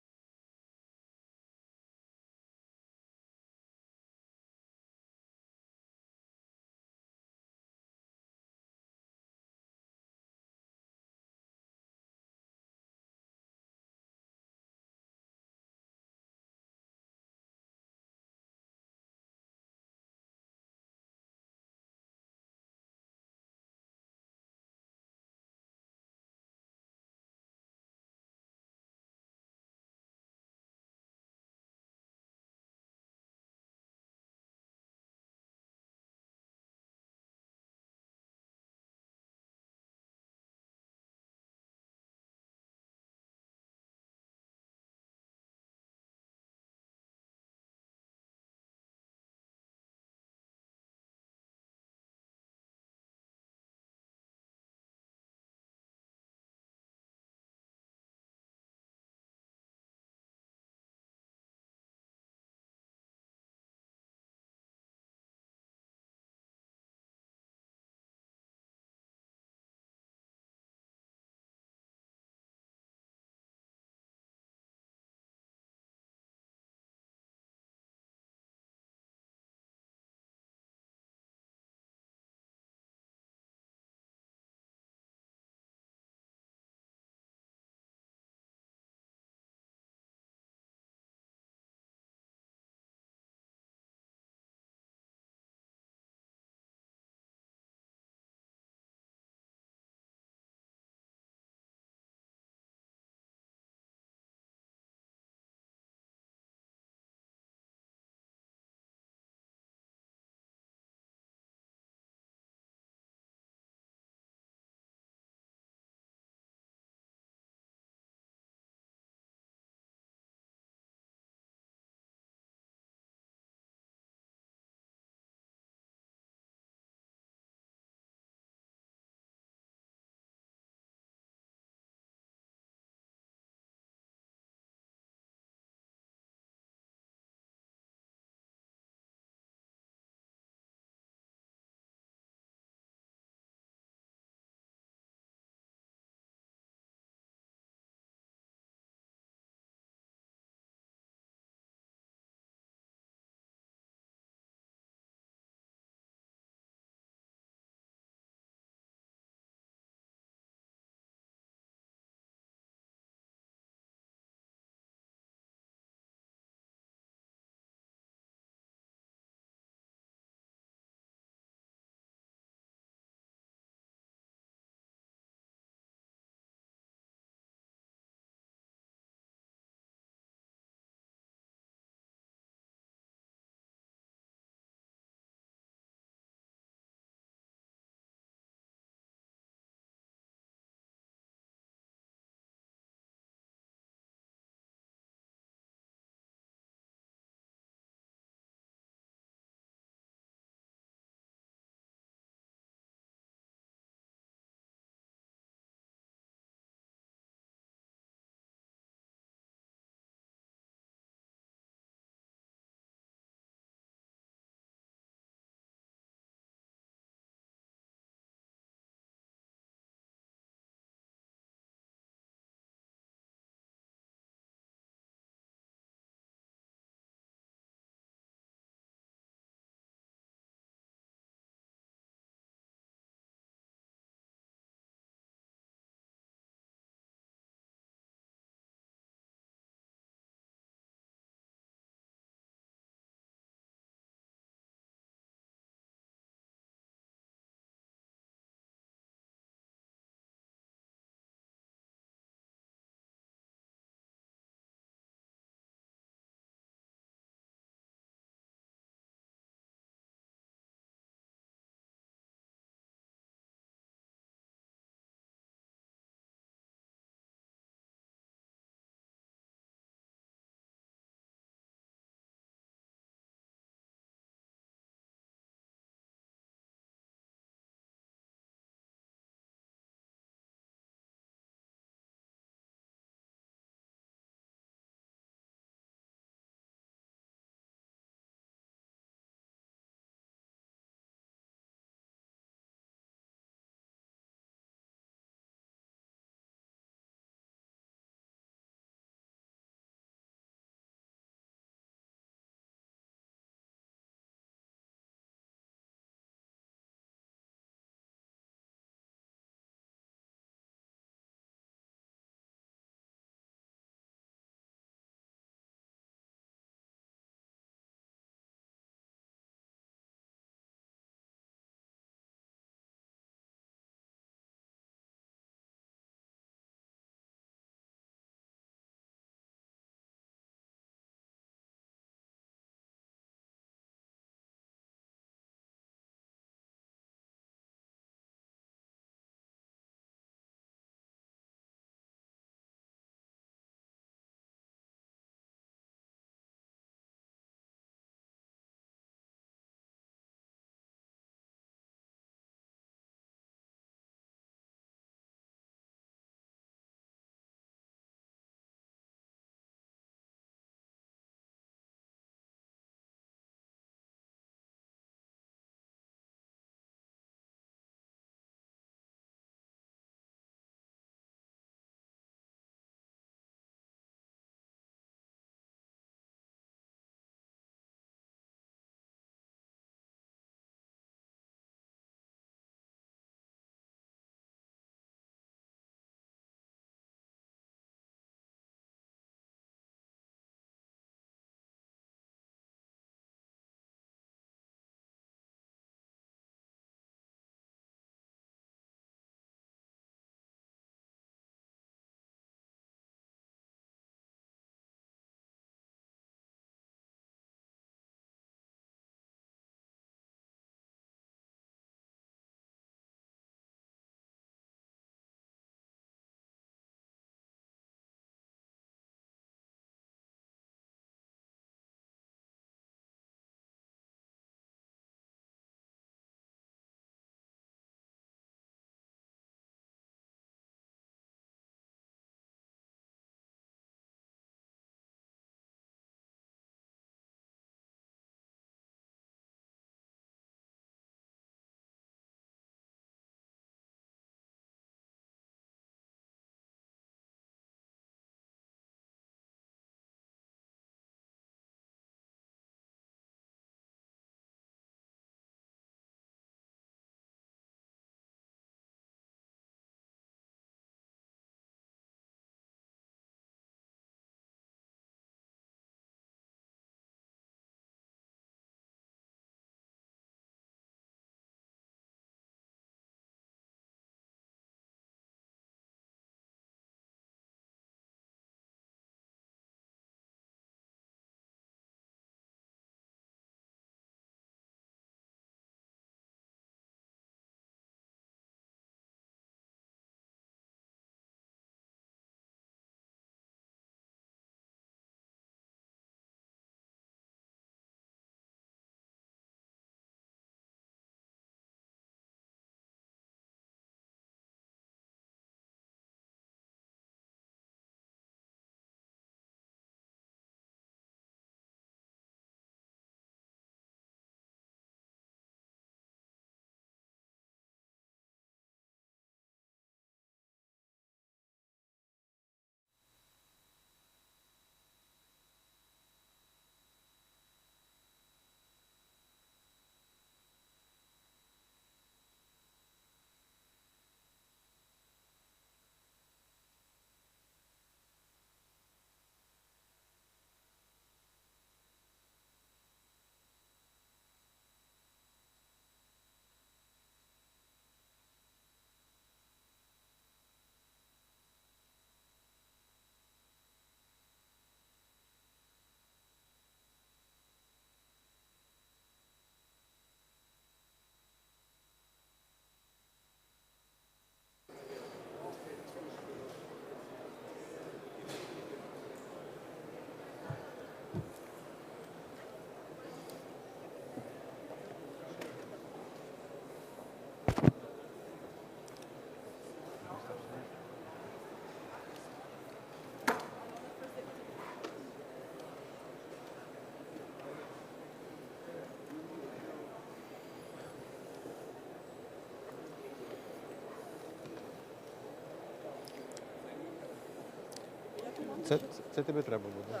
[SPEAKER 16] Це тебе треба буде.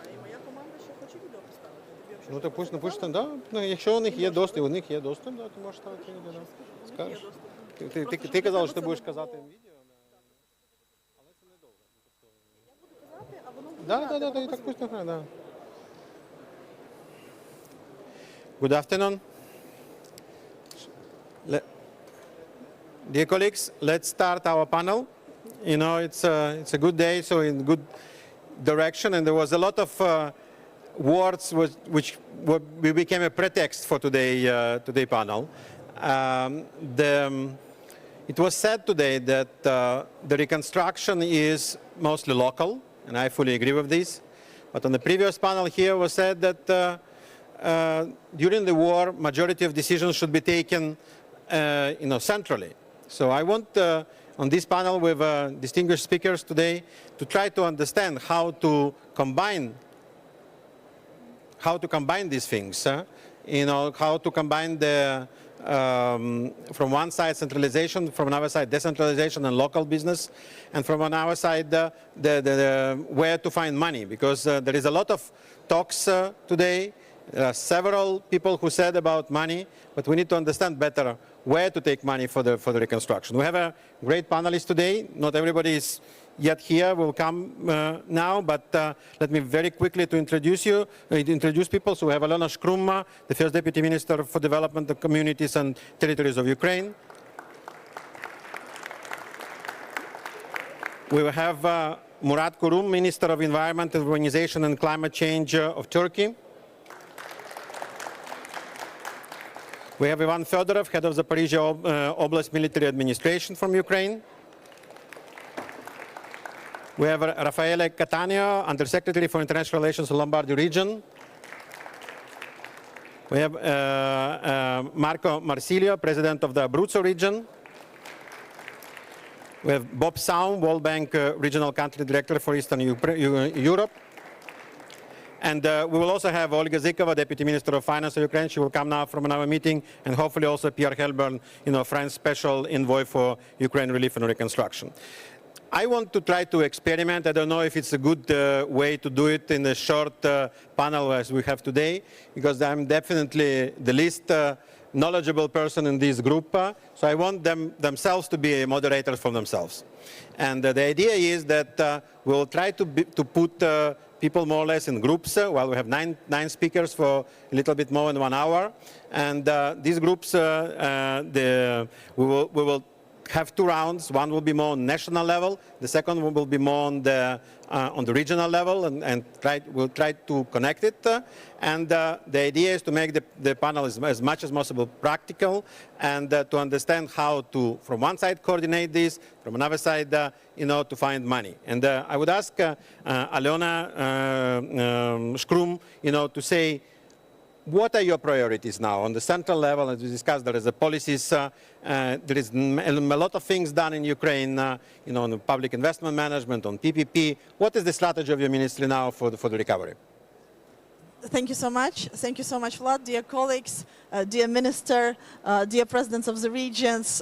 [SPEAKER 16] Ну так пусть напишете, да. Ну, якщо у них є доступ, да, ти можеш ставити відео, да. Скажеш. Ти казав, що ти будеш казати відео, але це недовго. Да, і так пусть награє, да. Good afternoon. Dear colleagues, let's start our panel. You know, it's a good day, so in good direction, and there was a lot of words which became a pretext for today panel. It was said today that the reconstruction is mostly local, and I fully agree with this. But on the previous panel here was said that during the war, majority of decisions should be taken, centrally. So I want, on this panel with distinguished speakers today, to try to understand how to combine these things. How to combine the from one side centralization, from another side decentralization and local business, and from another side the where to find money, because there is a lot of talks today. There are several people who said about money, but we need to understand better where to take money for the reconstruction. We have a great panelist today. Not everybody is yet here, will come now, but let me very quickly to introduce people. So we have Alona Shkruma, the First Deputy Minister for Development of Communities and Territories of Ukraine. We will have Murat Kurum, Minister of Environment, Urbanization and Climate Change of Turkey. We have Ivan Fedorov, head of Zaporizhia Oblast Military Administration from Ukraine. We have Raffaele Catania, Undersecretary for International Relations in Lombardy region. We have Marco Marsilio, President of the Abruzzo region. We have Bob Saum, World Bank Regional Country Director for Eastern Europe. And we will also have Olga Zykova, Deputy Minister of Finance of Ukraine. She will come now from another meeting. And hopefully also Pierre Helbern, French Special Envoy for Ukraine Relief and Reconstruction. I want to try to experiment. I don't know if it's a good way to do it in a short panel as we have today, because I'm definitely the least knowledgeable person in this group. So I want themselves to be moderators for themselves. And the idea is that we'll try to put people more or less in groups. Well, we have nine speakers for a little bit more than 1 hour. And these groups, we will have 2 rounds. One will be more on national level. The second one will be more on the regional level, and we'll try to connect it. And the idea is to make the panel as much as possible practical, and to understand how to, from one side, coordinate this, from another side, to find money. And I would ask Alona Shkrum, to say, what are your priorities now on the central level? As we discussed, there is a policies. There is a lot of things done in Ukraine, on the public investment management, on PPP. What is the strategy of your ministry now for the recovery?
[SPEAKER 17] Thank you so much. Thank you so much, Vlad. Dear colleagues, dear minister, dear presidents of the regions,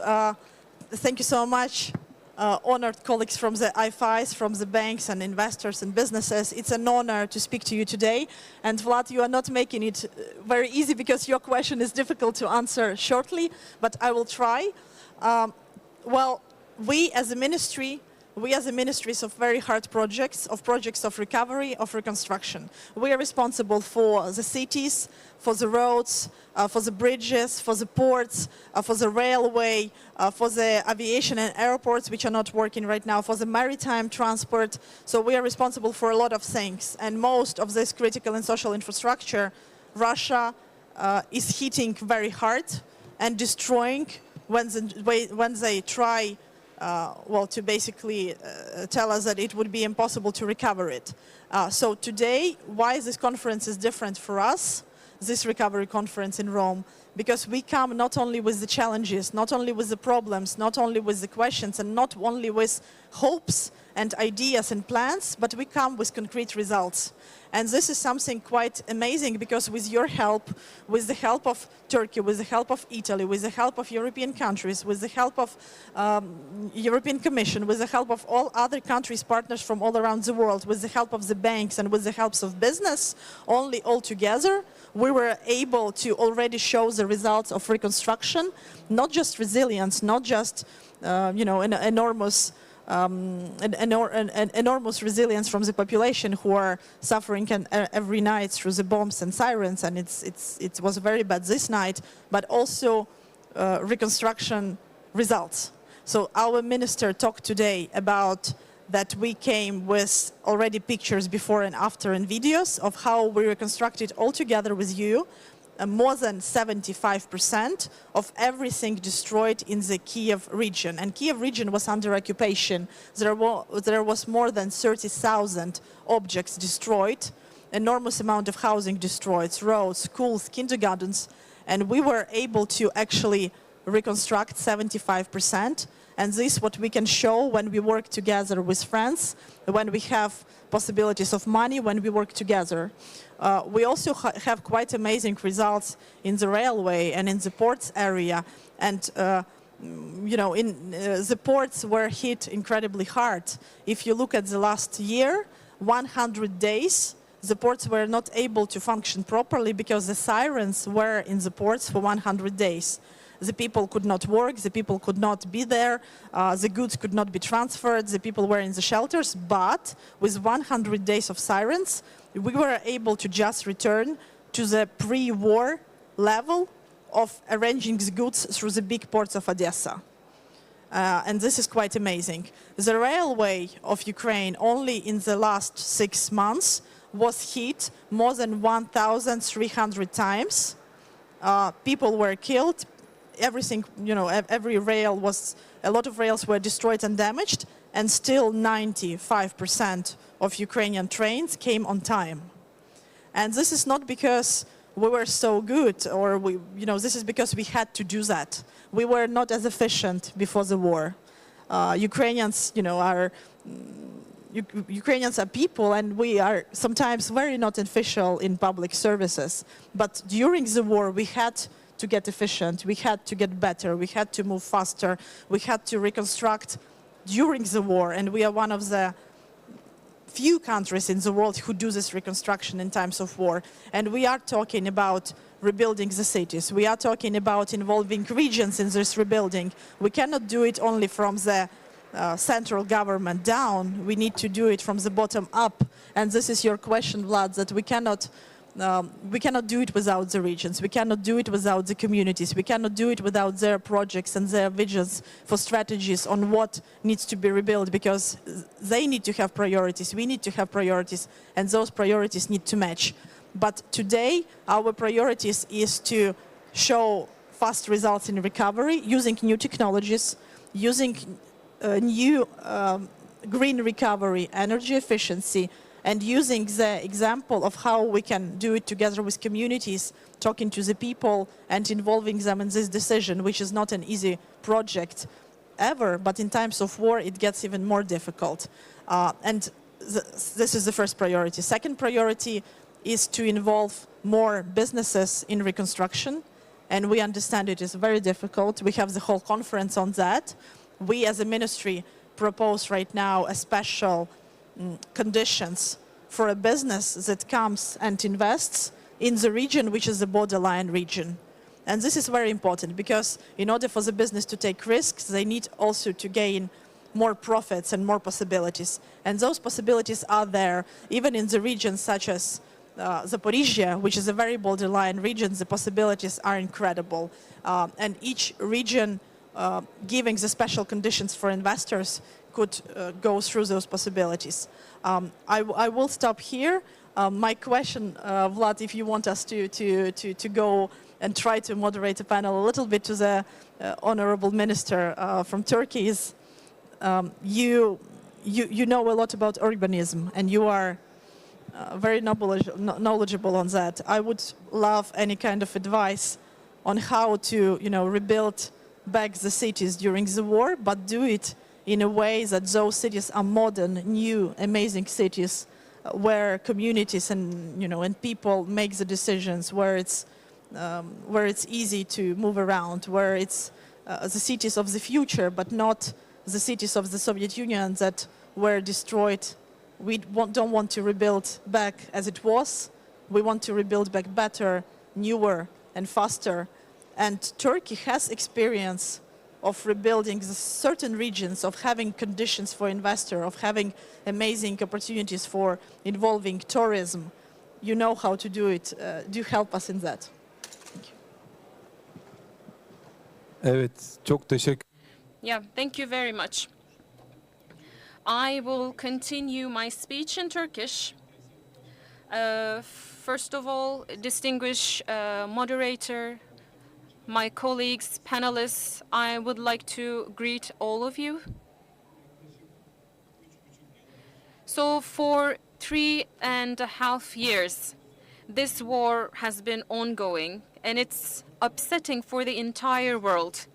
[SPEAKER 17] thank you so much. Honored colleagues from the IFIs, from the banks and investors and businesses. It's an honor to speak to you today. And Vlad, you are not making it very easy because your question is difficult to answer shortly, but I will try. Well, we as a ministry of very hard projects of recovery, of reconstruction. We are responsible for the cities, for the roads, for the bridges, for the ports, for the railway, for the aviation and airports, which are not working right now, for the maritime transport. So we are responsible for a lot of things. And most of this critical and social infrastructure, Russia is hitting very hard and destroying when they try to basically tell us that it would be impossible to recover it. So today, why this conference is different for us, this recovery conference in Rome? Because we come not only with the challenges, not only with the problems, not only with the questions, and not only with hopes and ideas and plans, but we come with concrete results. And this is something quite amazing, because with your help, with the help of Turkey, with the help of Italy, with the help of European countries, with the help of European Commission, with the help of all other countries, partners from all around the world, with the help of the banks and with the help of business, only all together, we were able to already show the results of reconstruction, not just resilience, not just an enormous enormous resilience from the population who are suffering every night through the bombs and sirens, and it was very bad this night, but also reconstruction results. So our minister talked today about that we came with already pictures before and after and videos of how we reconstructed all together with you more than 75% of everything destroyed in the Kiev region. And Kiev region was under occupation. There was more than 30,000 objects destroyed, enormous amount of housing destroyed, roads, schools, kindergartens, and we were able to actually reconstruct 75%. And this is what we can show when we work together with friends, when we have possibilities of money, when we work together. We also have quite amazing results in the railway and in the ports area. And the ports were hit incredibly hard. If you look at the last year, 100 days, the ports were not able to function properly because the sirens were in the ports for 100 days. The people could not work, the people could not be there, the goods could not be transferred, the people were in the shelters, but with 100 days of sirens, we were able to just return to the pre-war level of arranging the goods through the big ports of Odessa. And this is quite amazing. The railway of Ukraine only in the last 6 months was hit more than 1,300 times. People were killed. Everything, every rail was, a lot of rails were destroyed and damaged, and still 95% of Ukrainian trains came on time. And this is not because we were so good, or this is because we had to do that. We were not as efficient before the war. Ukrainians, Ukrainians are people, and we are sometimes very not official in public services. But during the war, we had to get efficient, we had to get better, we had to move faster, we had to reconstruct during the war, and we are one of the few countries in the world who do this reconstruction in times of war. And we are talking about rebuilding the cities, we are talking about involving regions in this rebuilding. We cannot do it only from the central government down, we need to do it from the bottom up. And this is your question, Vlad, that we cannot do it without the regions, we cannot do it without the communities, we cannot do it without their projects and their visions for strategies on what needs to be rebuilt, because they need to have priorities, we need to have priorities, and those priorities need to match. But today, our priorities is to show fast results in recovery, using new technologies, using new green recovery, energy efficiency, and using the example of how we can do it together with communities, talking to the people and involving them in this decision, which is not an easy project ever, but in times of war it gets even more difficult. This is the first priority. Second priority is to involve more businesses in reconstruction, and we understand it is very difficult. We have the whole conference on that. We as a ministry propose right now a special conditions for a business that comes and invests in the region, which is the borderline region. And this is very important, because in order for the business to take risks, they need also to gain more profits and more possibilities. And those possibilities are there, even in the regions such as Zaporizhia, which is a very borderline region. The possibilities are incredible. And each region giving the special conditions for investors could go through those possibilities. I will stop here. My question, Vlad, if you want us to go and try to moderate the panel a little bit to the Honorable Minister from Turkey, is you know a lot about urbanism, and you are very knowledgeable on that. I would love any kind of advice on how to rebuild back the cities during the war, but do it in a way that those cities are modern, new, amazing cities where communities and, and people make the decisions, where it's easy to move around, where it's the cities of the future, but not the cities of the Soviet Union that were destroyed. We don't want to rebuild back as it was. We want to rebuild back better, newer, and faster. And Turkey has experience of rebuilding certain regions, of having conditions for investor, of having amazing opportunities for involving tourism. You know how to do it. Do help us in that.
[SPEAKER 18] Evet, çok teşekkür.
[SPEAKER 19] Yeah, thank you very much. I will continue my speech in Turkish. First of all, distinguished moderator, my colleagues, panelists, I would like to greet all of you. So for 3.5 years, this war has been ongoing, and it's upsetting for the entire world.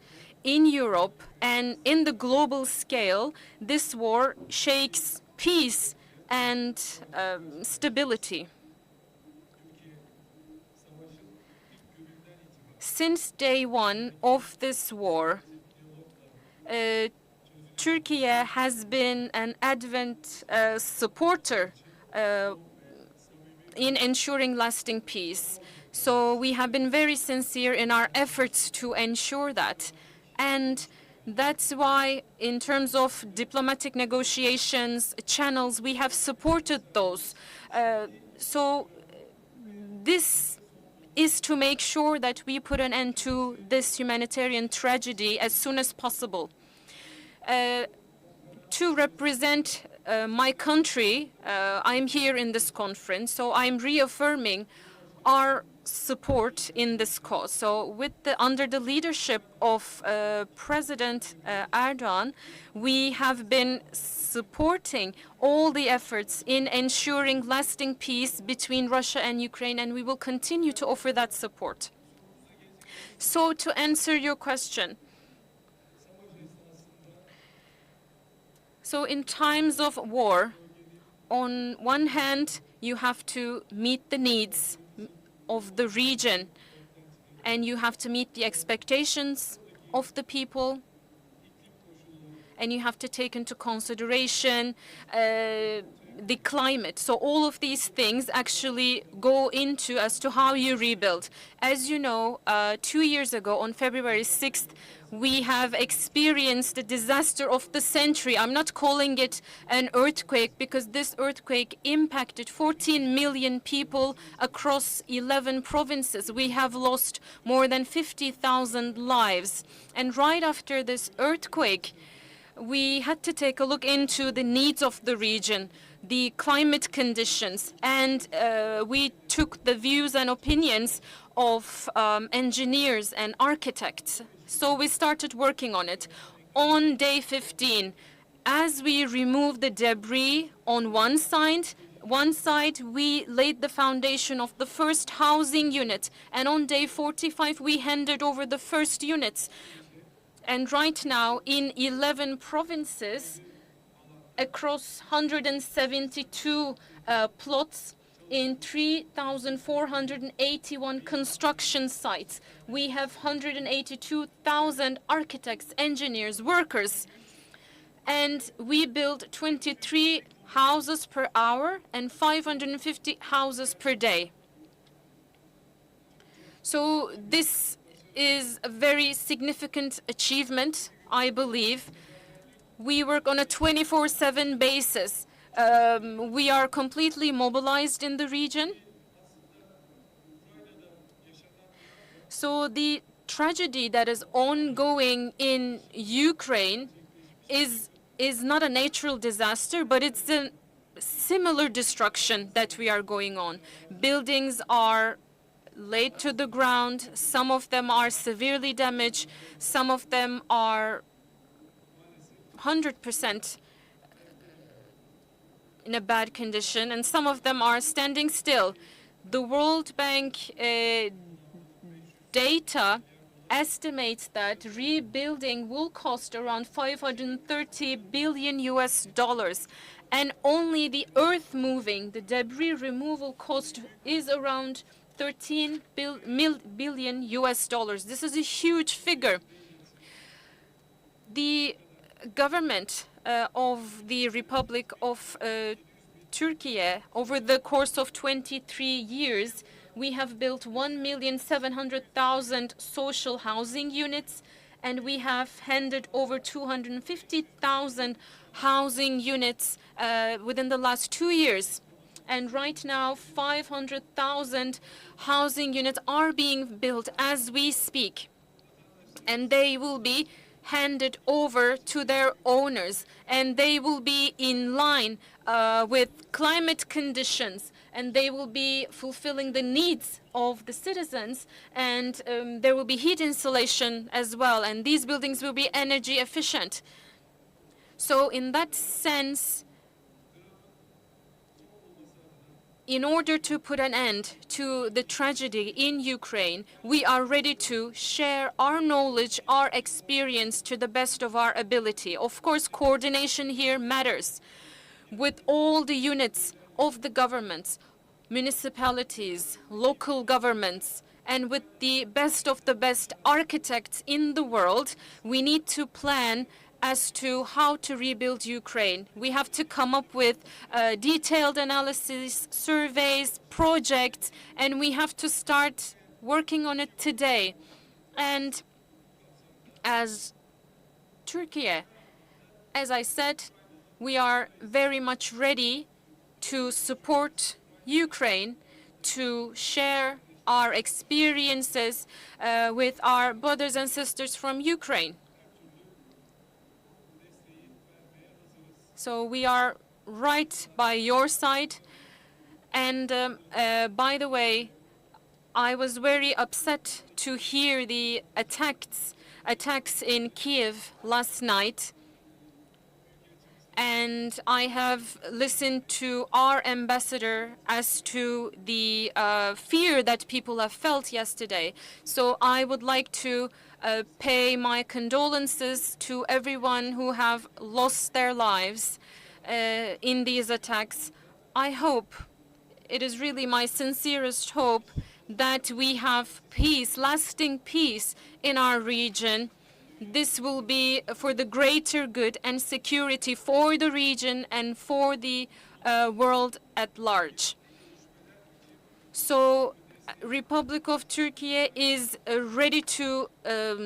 [SPEAKER 19] In Europe and in the global scale, this war shakes peace and stability. Since day one of this war, Turkey has been an advent supporter in ensuring lasting peace. So we have been very sincere in our efforts to ensure that. And that's why, in terms of diplomatic negotiations, channels, we have supported those. So this is to make sure that we put an end to this humanitarian tragedy as soon as possible. To represent my country, I'm here in this conference, so I'm reaffirming our support in this cause. So under the leadership of President Erdogan, we have been supporting all the efforts in ensuring lasting peace between Russia and Ukraine, and we will continue to offer that support. So to answer your question, so in times of war, on one hand, you have to meet the needs of the region, and you have to meet the expectations of the people, and you have to take into consideration the climate. So all of these things actually go into as to how you rebuild. As you know, 2 years ago, on February 6th, we have experienced the disaster of the century. I'm not calling it an earthquake because this earthquake impacted 14 million people across 11 provinces. We have lost more than 50,000 lives. And right after this earthquake, we had to take a look into the needs of the region, the climate conditions, and we took the views and opinions of engineers and architects. So we started working on it. On day 15, as we removed the debris on one side, we laid the foundation of the first housing unit, and on day 45, we handed over the first units. And right now, in 11 provinces, across 172 plots, in 3,481 construction sites, we have 182,000 architects, engineers, workers. And we build 23 houses per hour and 550 houses per day. So this is a very significant achievement, I believe. We work on a 24/7 basis. We are completely mobilized in the region. So the tragedy that is ongoing in Ukraine is not a natural disaster, but it's a similar destruction that we are going on. Buildings are laid to the ground. Some of them are severely damaged. Some of them are 100% in a bad condition, and some of them are standing still. The World Bank data estimates that rebuilding will cost around $530 billion US, and only the earth moving, the debris removal cost is around 13 billion US dollars. This is a huge figure. The government of the Republic of Turkey, over the course of 23 years, we have built 1,700,000 social housing units, and we have handed over 250,000 housing units within the last 2 years. And right now, 500,000 housing units are being built as we speak. And they will be handed over to their owners, and they will be in line with climate conditions, and they will be fulfilling the needs of the citizens, and there will be heat insulation as well, and these buildings will be energy efficient. So in that sense, in order to put an end to the tragedy in Ukraine, we are ready to share our knowledge, our experience to the best of our ability. Of course, coordination here matters with all the units of the governments, municipalities, local governments, and with the best of the best architects in the world. We need to plan as to how to rebuild Ukraine. We have to come up with detailed analysis, surveys, projects, and we have to start working on it today. And as Turkey, as I said, we are very much ready to support Ukraine, to share our experiences with our brothers and sisters from Ukraine. So we are right by your side. And by the way, I was very upset to hear the attacks in Kiev last night. And I have listened to our ambassador as to the fear that people have felt yesterday. So I would like to pay my condolences to everyone who have lost their lives in these attacks. I hope, it is really my sincerest hope, that we have peace, lasting peace in our region. This will be for the greater good and security for the region and for the world at large. So, Republic of Turkey is ready to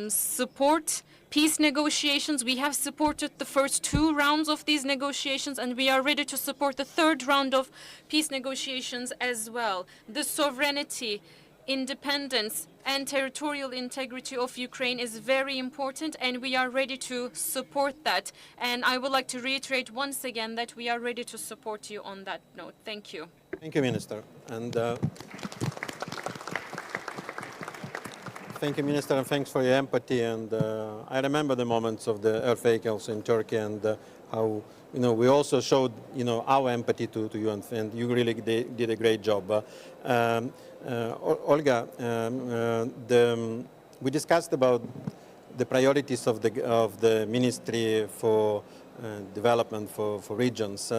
[SPEAKER 19] support peace negotiations. We have supported the first 2 rounds of these negotiations, and we are ready to support the 3rd round of peace negotiations as well. The sovereignty, independence, and territorial integrity of Ukraine is very important, and we are ready to support that. And I would like to reiterate once again that we are ready to support you on that note. Thank you.
[SPEAKER 16] Thank you, Minister. And thank you, Minister, and thanks for your empathy. And I remember the moments of the earthquake also in Turkey, and how we also showed our empathy to you, and you really did a great job. Olga, we discussed about the priorities of the Ministry for Development for regions,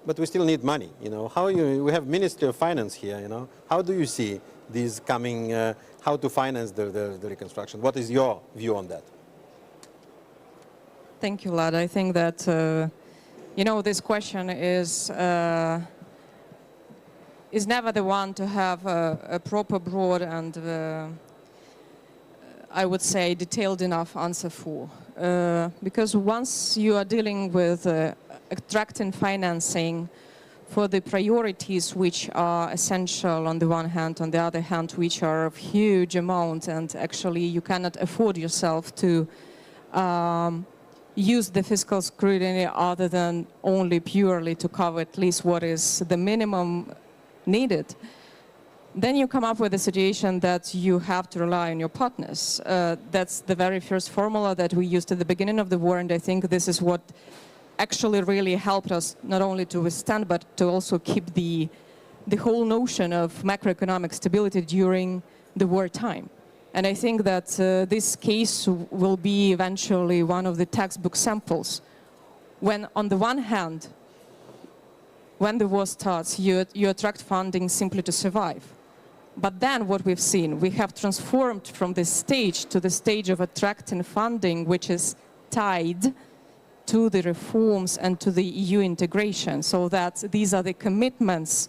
[SPEAKER 16] but we still need money. We have Ministry of Finance here. How do you see these coming? How to finance the reconstruction? What is your view on that?
[SPEAKER 20] Thank you, Vlad. I think that this question is never the one to have a proper, broad, and I would say detailed enough answer for. Because once you are dealing with attracting financing for the priorities which are essential on the one hand, on the other hand, which are of huge amount, and actually you cannot afford yourself to use the fiscal scrutiny other than only purely to cover at least what is the minimum needed, then you come up with a situation that you have to rely on your partners. That's the very first formula that we used at the beginning of the war, and I think this is what actually really helped us not only to withstand, but to also keep the whole notion of macroeconomic stability during the wartime. And I think that this case will be eventually one of the textbook samples. When on the one hand, when the war starts, you attract funding simply to survive. But then what we've seen, we have transformed from this stage to the stage of attracting funding, which is tied to the reforms and to the EU integration, so that these are the commitments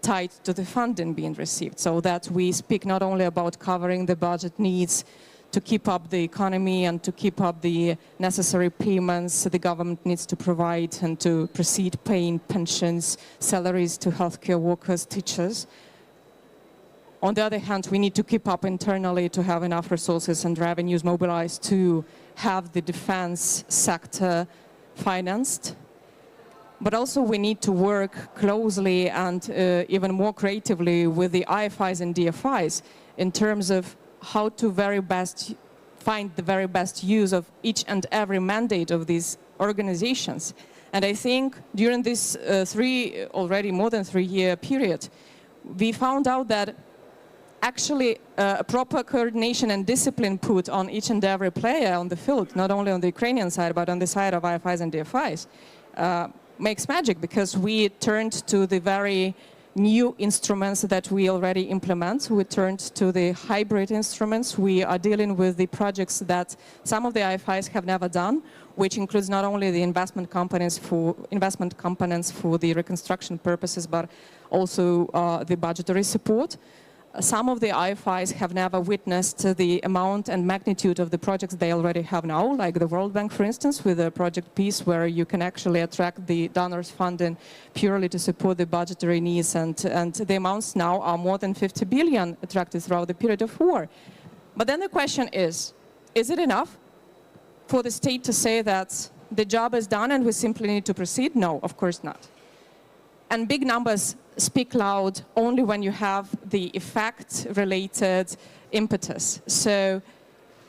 [SPEAKER 20] tied to the funding being received, so that we speak not only about covering the budget needs to keep up the economy and to keep up the necessary payments the government needs to provide and to proceed paying pensions, salaries to healthcare workers, teachers. On the other hand, we need to keep up internally to have enough resources and revenues mobilized to have the defense sector financed. But also we need to work closely and even more creatively with the IFIs and DFIs in terms of how to find the very best use of each and every mandate of these organizations. And I think during this already more than 3-year period, we found out that actually a proper coordination and discipline put on each and every player on the field, not only on the Ukrainian side, but on the side of IFIs and DFIs, makes magic, because we turned to the very new instruments that we already implement. We turned to the hybrid instruments. We are dealing with the projects that some of the IFIs have never done, which includes not only the investment components for the reconstruction purposes, but also the budgetary support. Some of the IFIs have never witnessed the amount and magnitude of the projects they already have now, like the World Bank, for instance, with the Project Peace, where you can actually attract the donors' funding purely to support the budgetary needs. And the amounts now are more than 50 billion attracted throughout the period of war. But then the question is it enough for the state to say that the job is done and we simply need to proceed? No, of course not. And big numbers speak loud only when you have the effect-related impetus. So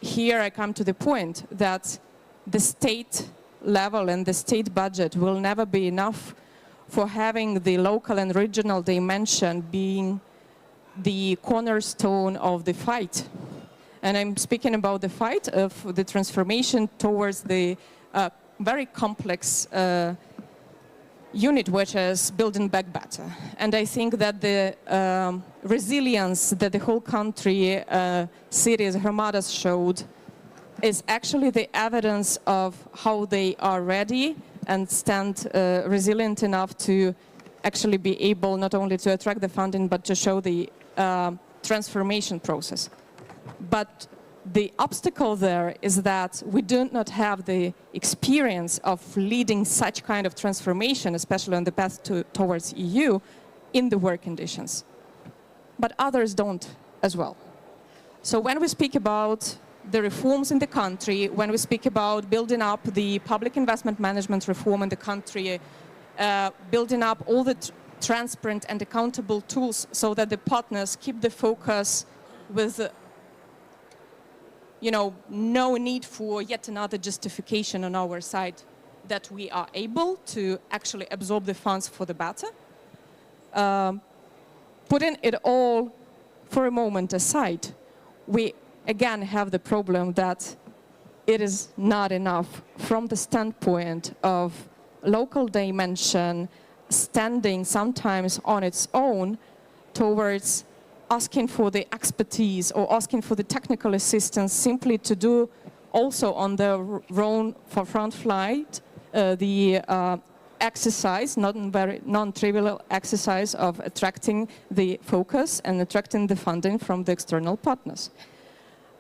[SPEAKER 20] here I come to the point that the state level and the state budget will never be enough for having the local and regional dimension being the cornerstone of the fight. And I'm speaking about the fight of the transformation towards the very complex unit, which is building back better. And I think that the resilience that the whole country, cities, armadas showed is actually the evidence of how they are ready and stand resilient enough to actually be able not only to attract the funding, but to show the transformation process. But the obstacle there is that we do not have the experience of leading such kind of transformation, especially on the path towards EU, in the work conditions. But others don't as well. So when we speak about the reforms in the country, when we speak about building up the public investment management reform in the country, building up all the transparent and accountable tools so that the partners keep the focus with no need for yet another justification on our side that we are able to actually absorb the funds for the better. Putting it all for a moment aside, we again have the problem that it is not enough from the standpoint of local dimension standing sometimes on its own towards asking for the expertise or asking for the technical assistance simply to do also on their own for front flight the exercise, non-trivial exercise of attracting the focus and attracting the funding from the external partners.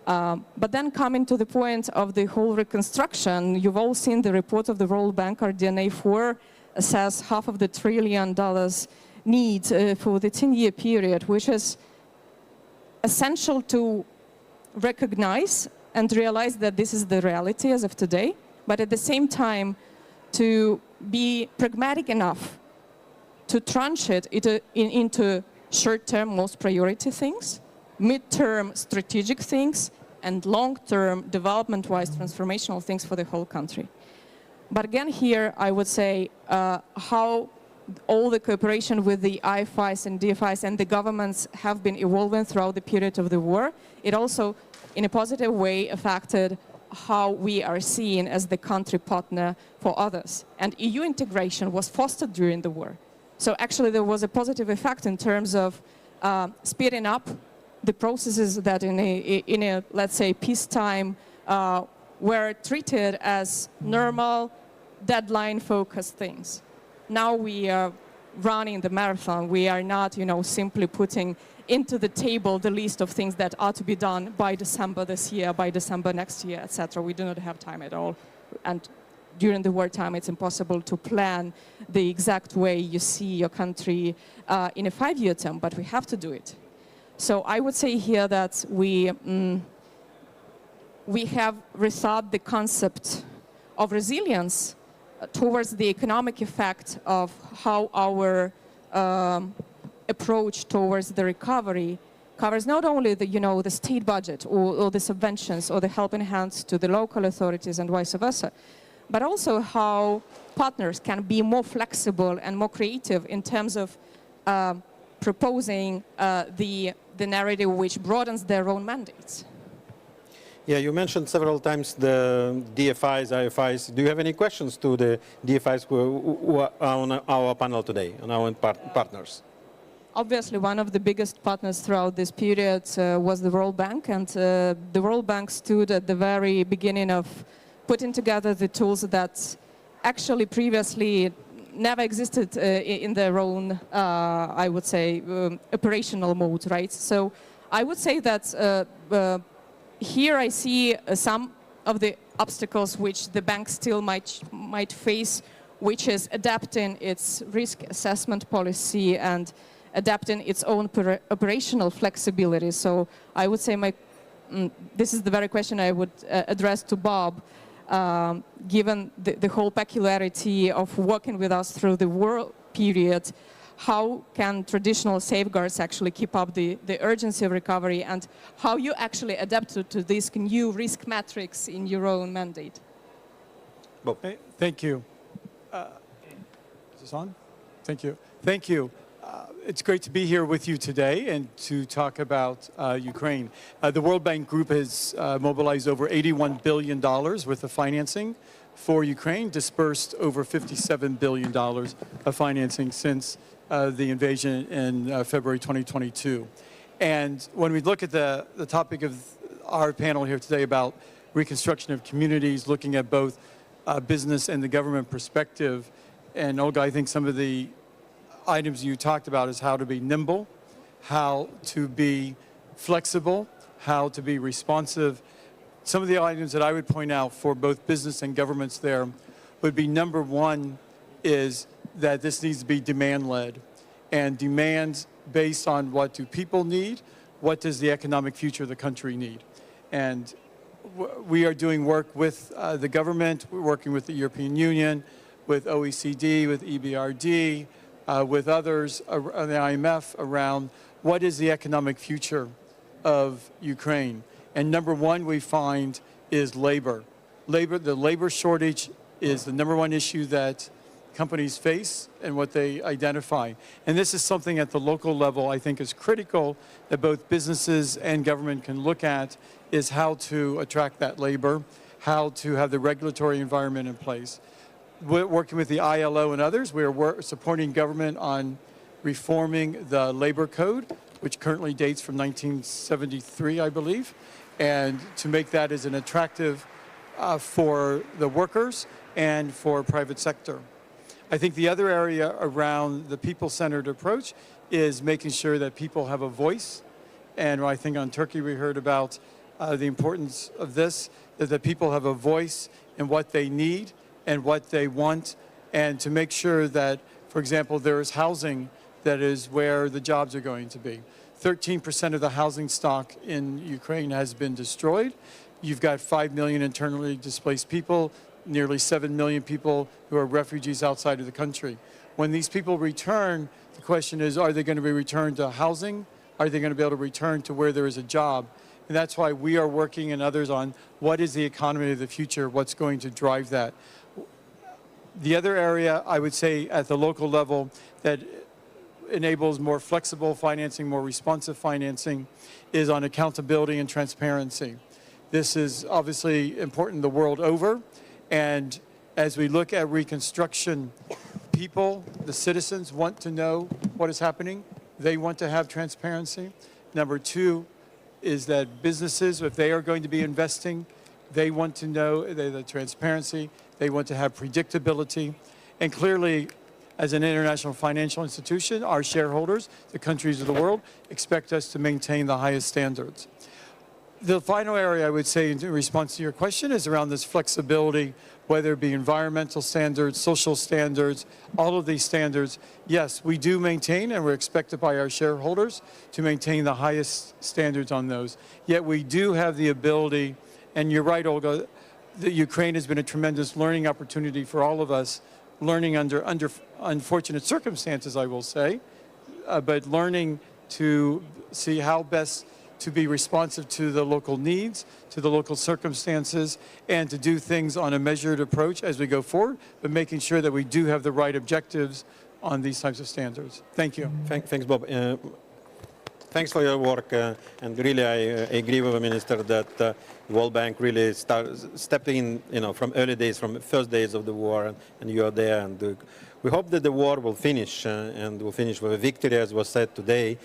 [SPEAKER 20] But then coming to the point of the whole reconstruction, you've all seen the report of the World Bank, RDNA 4, assess $500 billion need for the 10-year period, which is essential to recognize and realize that this is the reality as of today, but at the same time to be pragmatic enough to tranche it into short-term most priority things, mid-term strategic things, and long-term development-wise transformational things for the whole country. But again here I would say how all the cooperation with the IFIs and DFIs and the governments have been evolving throughout the period of the war it also, in a positive way, affected how we are seen as the country partner for others. And EU integration was fostered during the war. So actually there was a positive effect in terms of speeding up the processes that in a let's say, peacetime were treated as normal, deadline-focused things. Now we are running the marathon. We are not, simply putting into the table the list of things that are to be done by December this year, by December next year, etc. We do not have time at all. And during the wartime, it's impossible to plan the exact way you see your country in a 5-year term, but we have to do it. So I would say here that we have rethought the concept of resilience towards the economic effect of how our approach towards the recovery covers not only the state budget or the subventions or the helping hands to the local authorities and vice versa, but also how partners can be more flexible and more creative in terms of proposing the narrative which broadens their own mandates.
[SPEAKER 16] Yeah, you mentioned several times the DFIs, IFIs. Do you have any questions to the DFIs who are on our panel today, on our partners?
[SPEAKER 20] Obviously, one of the biggest partners throughout this period was the World Bank, and the World Bank stood at the very beginning of putting together the tools that actually previously never existed in their own, I would say, operational mode, right? So I would say that here I see some of the obstacles which the bank still might face, which is adapting its risk assessment policy and adapting its own operational flexibility. So I would say this is the very question I would address to Bob. Given the whole peculiarity of working with us through the war period, how can traditional safeguards actually keep up the urgency of recovery, and how you actually adapt to this new risk matrix in your own mandate?
[SPEAKER 16] Bob.
[SPEAKER 21] Thank you. Is this on? Thank you. Thank you. It's great to be here with you today and to talk about Ukraine. The World Bank Group has mobilized over $81 billion worth of financing for Ukraine, dispersed over $57 billion of financing since the invasion in February 2022. And when we look at the topic of our panel here today about reconstruction of communities, looking at both business and the government perspective, and Olga, I think some of the items you talked about is how to be nimble, how to be flexible, how to be responsive. Some of the items that I would point out for both business and governments there would be, number one is that this needs to be demand-led, and demand based on what do people need, what does the economic future of the country need. And we are doing work with the government, we're working with the European Union, with OECD, with EBRD, with others, the IMF, around what is the economic future of Ukraine. And number one we find is labor. The labor shortage is the number one issue that companies face and what they identify. And this is something at the local level I think is critical that both businesses and government can look at, is how to attract that labor, how to have the regulatory environment in place. We're working with the ILO and others. We're supporting government on reforming the labor code, which currently dates from 1973, I believe, and to make that as an attractive for the workers and for private sector. I think the other area around the people-centered approach is making sure that people have a voice. And I think on Turkey we heard about the importance of this, that the people have a voice in what they need and what they want, and to make sure that, for example, there is housing that is where the jobs are going to be. 13% of the housing stock in Ukraine has been destroyed. You've got 5 million internally displaced people, nearly 7 million people who are refugees outside of the country. When these people return, the question is, are they going to be returned to housing? Are they going to be able to return to where there is a job? And that's why we are working and others on what is the economy of the future, what's going to drive that. The other area I would say at the local level that enables more flexible financing, more responsive financing, is on accountability and transparency. This is obviously important the world over, and as we look at reconstruction, people, the citizens, want to know what is happening. They want to have transparency. Number two is that businesses, if they are going to be investing, they want to know the transparency. They want to have predictability. And clearly, as an international financial institution, our shareholders, the countries of the world, expect us to maintain the highest standards. The final area I would say in response to your question is around this flexibility, whether it be environmental standards, social standards, all of these standards. Yes, we do maintain, and we're expected by our shareholders to maintain the highest standards on those. Yet we do have the ability, and you're right, Olga, that Ukraine has been a tremendous learning opportunity for all of us, learning under unfortunate circumstances, I will say, but learning to see how best to be responsive to the local needs, to the local circumstances, and to do things on a measured approach as we go forward, but making sure that we do have the right objectives on these types of standards. Thank you.
[SPEAKER 16] Thanks, Bob. Thanks for your work, and really I agree with the Minister that the World Bank really stepped in, from early days, from first days of the war, and you are there. And we hope that the war will finish, and will finish with a victory, as was said today,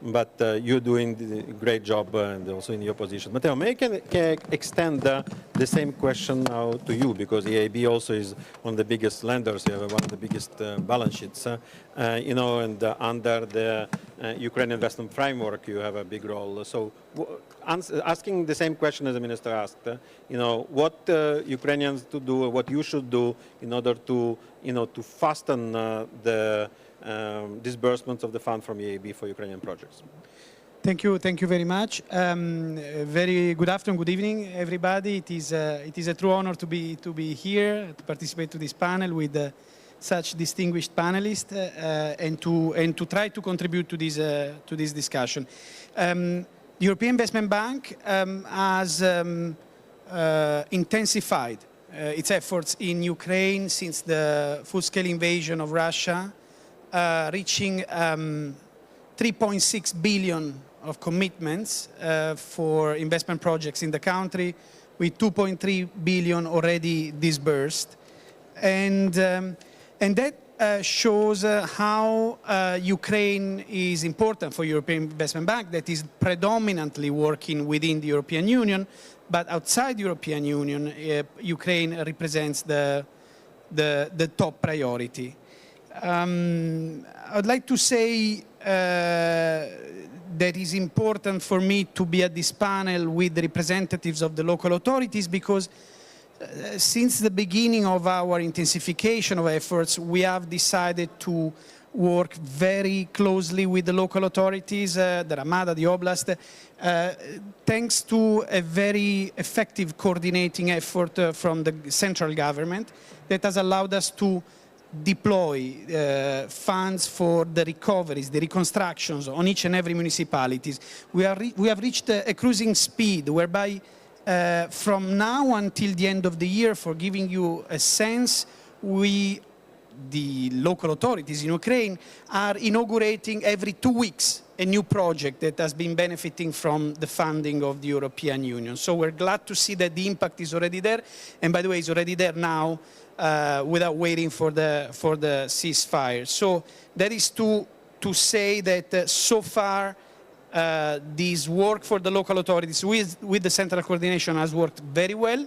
[SPEAKER 16] but you're doing a great job, and also in your position. Matteo, may I extend the same question now to you, because EIB also is one of the biggest lenders, you have one of the biggest balance sheets, and under the Ukraine investment framework, you have a big role. So asking the same question as the Minister asked, what Ukrainians to do, what you should do in order to, to fasten the disbursements of the fund from EIB for Ukrainian projects.
[SPEAKER 5] Thank you very much. Very good afternoon, good evening, everybody. It is a true honor to be here, to participate to this panel with such distinguished panelists, and to try to contribute to this discussion. The European Investment Bank has intensified its efforts in Ukraine since the full-scale invasion of Russia, reaching 3.6 billion of commitments for investment projects in the country, with 2.3 billion already disbursed. And that shows how Ukraine is important for European Investment Bank, that is predominantly working within the European Union, but outside the European Union, Ukraine represents the top priority. I'd like to say that is important for me to be at this panel with the representatives of the local authorities, because since the beginning of our intensification of efforts, we have decided to work very closely with the local authorities, the Ramada, the Oblast, thanks to a very effective coordinating effort from the central government that has allowed us to deploy funds for the recoveries, the reconstructions on each and every municipalities. We have reached a cruising speed whereby from now until the end of the year, for giving you a sense, the local authorities in Ukraine are inaugurating every 2 weeks a new project that has been benefiting from the funding of the European Union. So we're glad to see that the impact is already there, and by the way, it's already there now without waiting for the ceasefire. So that is to say that so far this work for the local authorities with the central coordination has worked very well.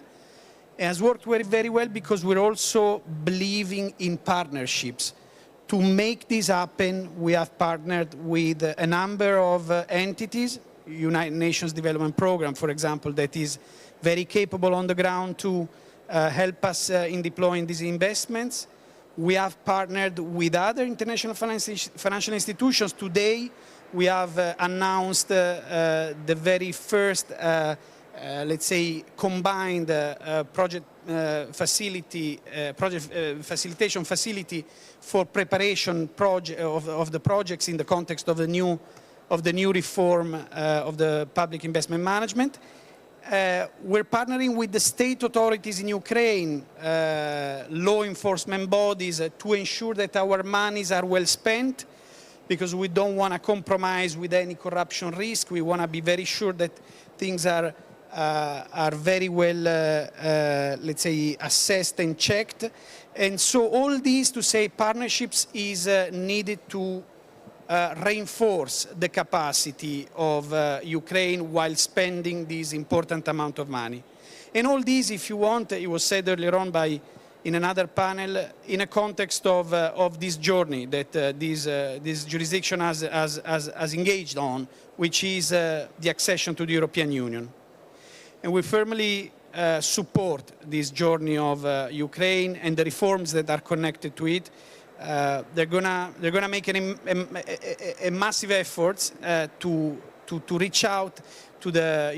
[SPEAKER 5] It has worked very well because we're also believing in partnerships. To make this happen, we have partnered with a number of entities, United Nations Development Programme, for example, that is very capable on the ground to help us in deploying these investments. We have partnered with other international financial institutions. Today, we have announced the very first let's say, combined project facilitation facility for preparation of the projects in the context of the new reform of the public investment management. we're partnering with the state authorities in Ukraine, law enforcement bodies, to ensure that our monies are well spent, because we don't want to compromise with any corruption risk. We want to be very sure that things are very well, let's say, assessed and checked. And so all these to say partnerships is needed to reinforce the capacity of Ukraine while spending this important amount of money. And all this, if you want, it was said earlier on in another panel, in a context of this journey that this jurisdiction has engaged on, which is the accession to the European Union. And we firmly support this journey of Ukraine and the reforms that are connected to it. They're gonna make a massive effort to reach out to the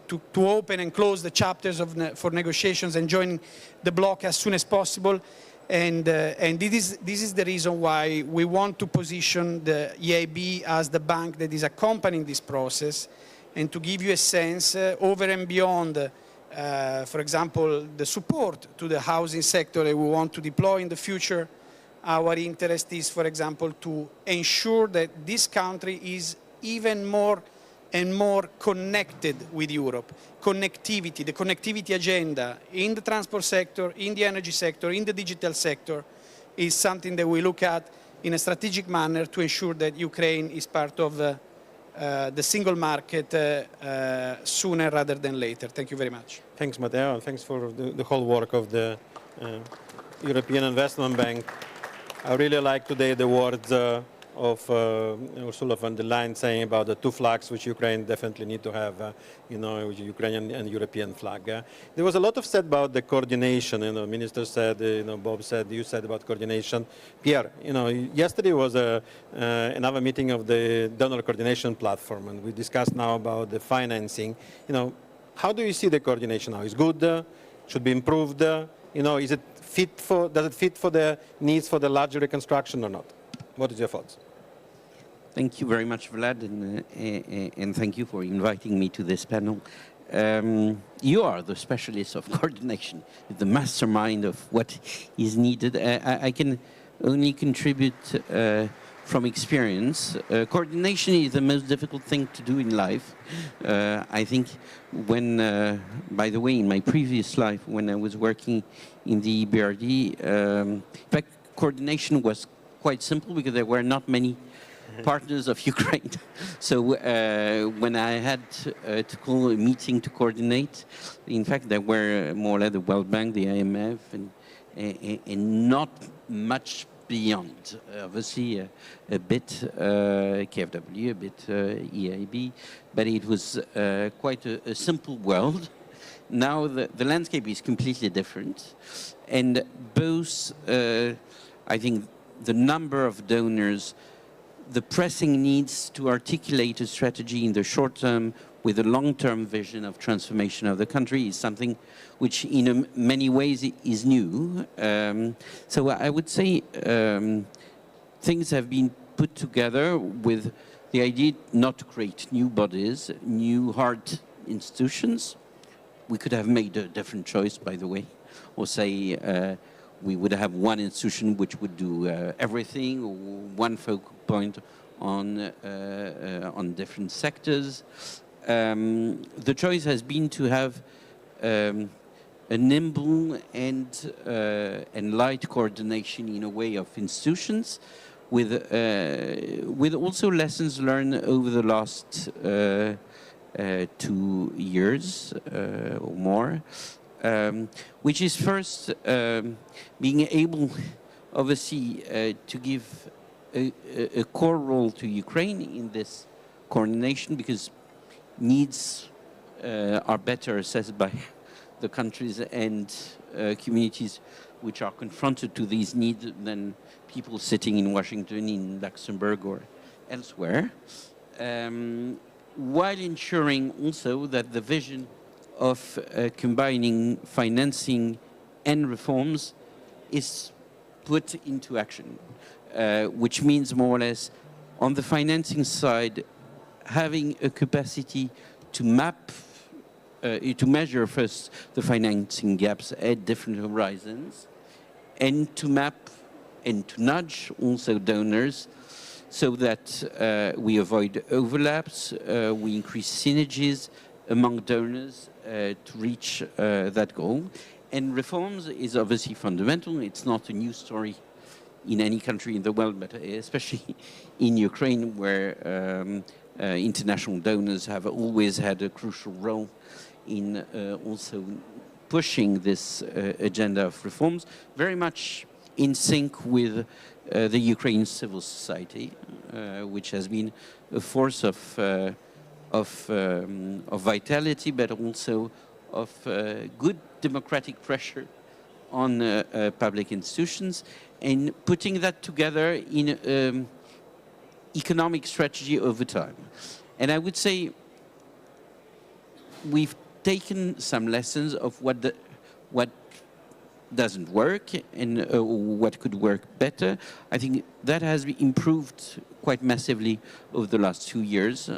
[SPEAKER 5] to open and close the chapters for negotiations and join the bloc as soon as possible. And this is the reason why we want to position the EIB as the bank that is accompanying this process, and to give you a sense over and beyond. For example, the support to the housing sector that we want to deploy in the future. Our interest is, for example, to ensure that this country is even more and more connected with Europe. Connectivity, the connectivity agenda in the transport sector, in the energy sector, in the digital sector is something that we look at in a strategic manner to ensure that Ukraine is part of the single market sooner rather than later. Thank you very much.
[SPEAKER 16] Thanks, Matteo, and thanks for the whole work of the European Investment Bank. I really like today the words of Ursula von der Leyen saying about the two flags which Ukraine definitely need to have, Ukrainian and European flag. There was a lot of said about the coordination. Minister said, Bob said, you said about coordination. Pierre, yesterday was another meeting of the donor coordination platform, and we discussed now about the financing. How do you see the coordination now? Is good? Should be improved? Is it does it fit for the needs for the larger reconstruction or not? What is your thoughts?
[SPEAKER 6] Thank you very much, Vlad, and thank you for inviting me to this panel. You are the specialist of coordination, the mastermind of what is needed. I can only contribute from experience. Coordination is the most difficult thing to do in life. I think when, by the way, in my previous life, when I was working in the EBRD, in fact, coordination was quite simple because there were not many partners of Ukraine. So when I had to call a meeting to coordinate, in fact, there were more or less the World Bank, the IMF, and not much beyond. Obviously, a bit KfW, a bit EIB, but it was quite a simple world. Now the landscape is completely different, and both, I think, the number of donors, the pressing needs to articulate a strategy in the short term with a long-term vision of transformation of the country is something which in many ways is new. So I would say things have been put together with the idea not to create new bodies, new hard institutions. We could have made a different choice, by the way, or say we would have one institution which would do everything, or one focal point on different sectors. The choice has been to have a nimble and light coordination in a way of institutions, with also lessons learned over the last 2 years or more. Which is first being able, obviously, to give a core role to Ukraine in this coordination, because needs are better assessed by the countries and communities which are confronted to these needs than people sitting in Washington, in Luxembourg, or elsewhere, while ensuring also that the vision of combining financing and reforms is put into action, which means more or less on the financing side, having a capacity to map to measure first the financing gaps at different horizons, and to map and to nudge also donors so that we avoid overlaps, we increase synergies among donors to reach that goal. And reforms is obviously fundamental. It's not a new story in any country in the world, but especially in Ukraine, where international donors have always had a crucial role in also pushing this agenda of reforms, very much in sync with the Ukrainian civil society, which has been a force of vitality, but also of good democratic pressure on public institutions, and putting that together in economic strategy over time. And I would say we've taken some lessons of what doesn't work and what could work better. I think that has improved quite massively over the last 2 years,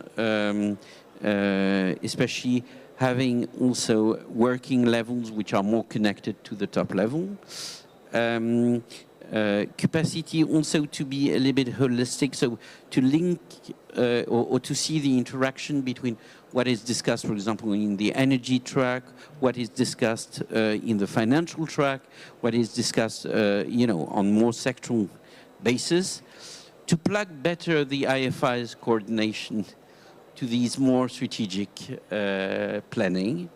[SPEAKER 6] especially having also working levels which are more connected to the top level. Capacity also to be a little bit holistic, so to link or to see the interaction between what is discussed, for example, in the energy track, what is discussed in the financial track, what is discussed, on more sectoral basis, to plug better the IFI's coordination to these more strategic planning.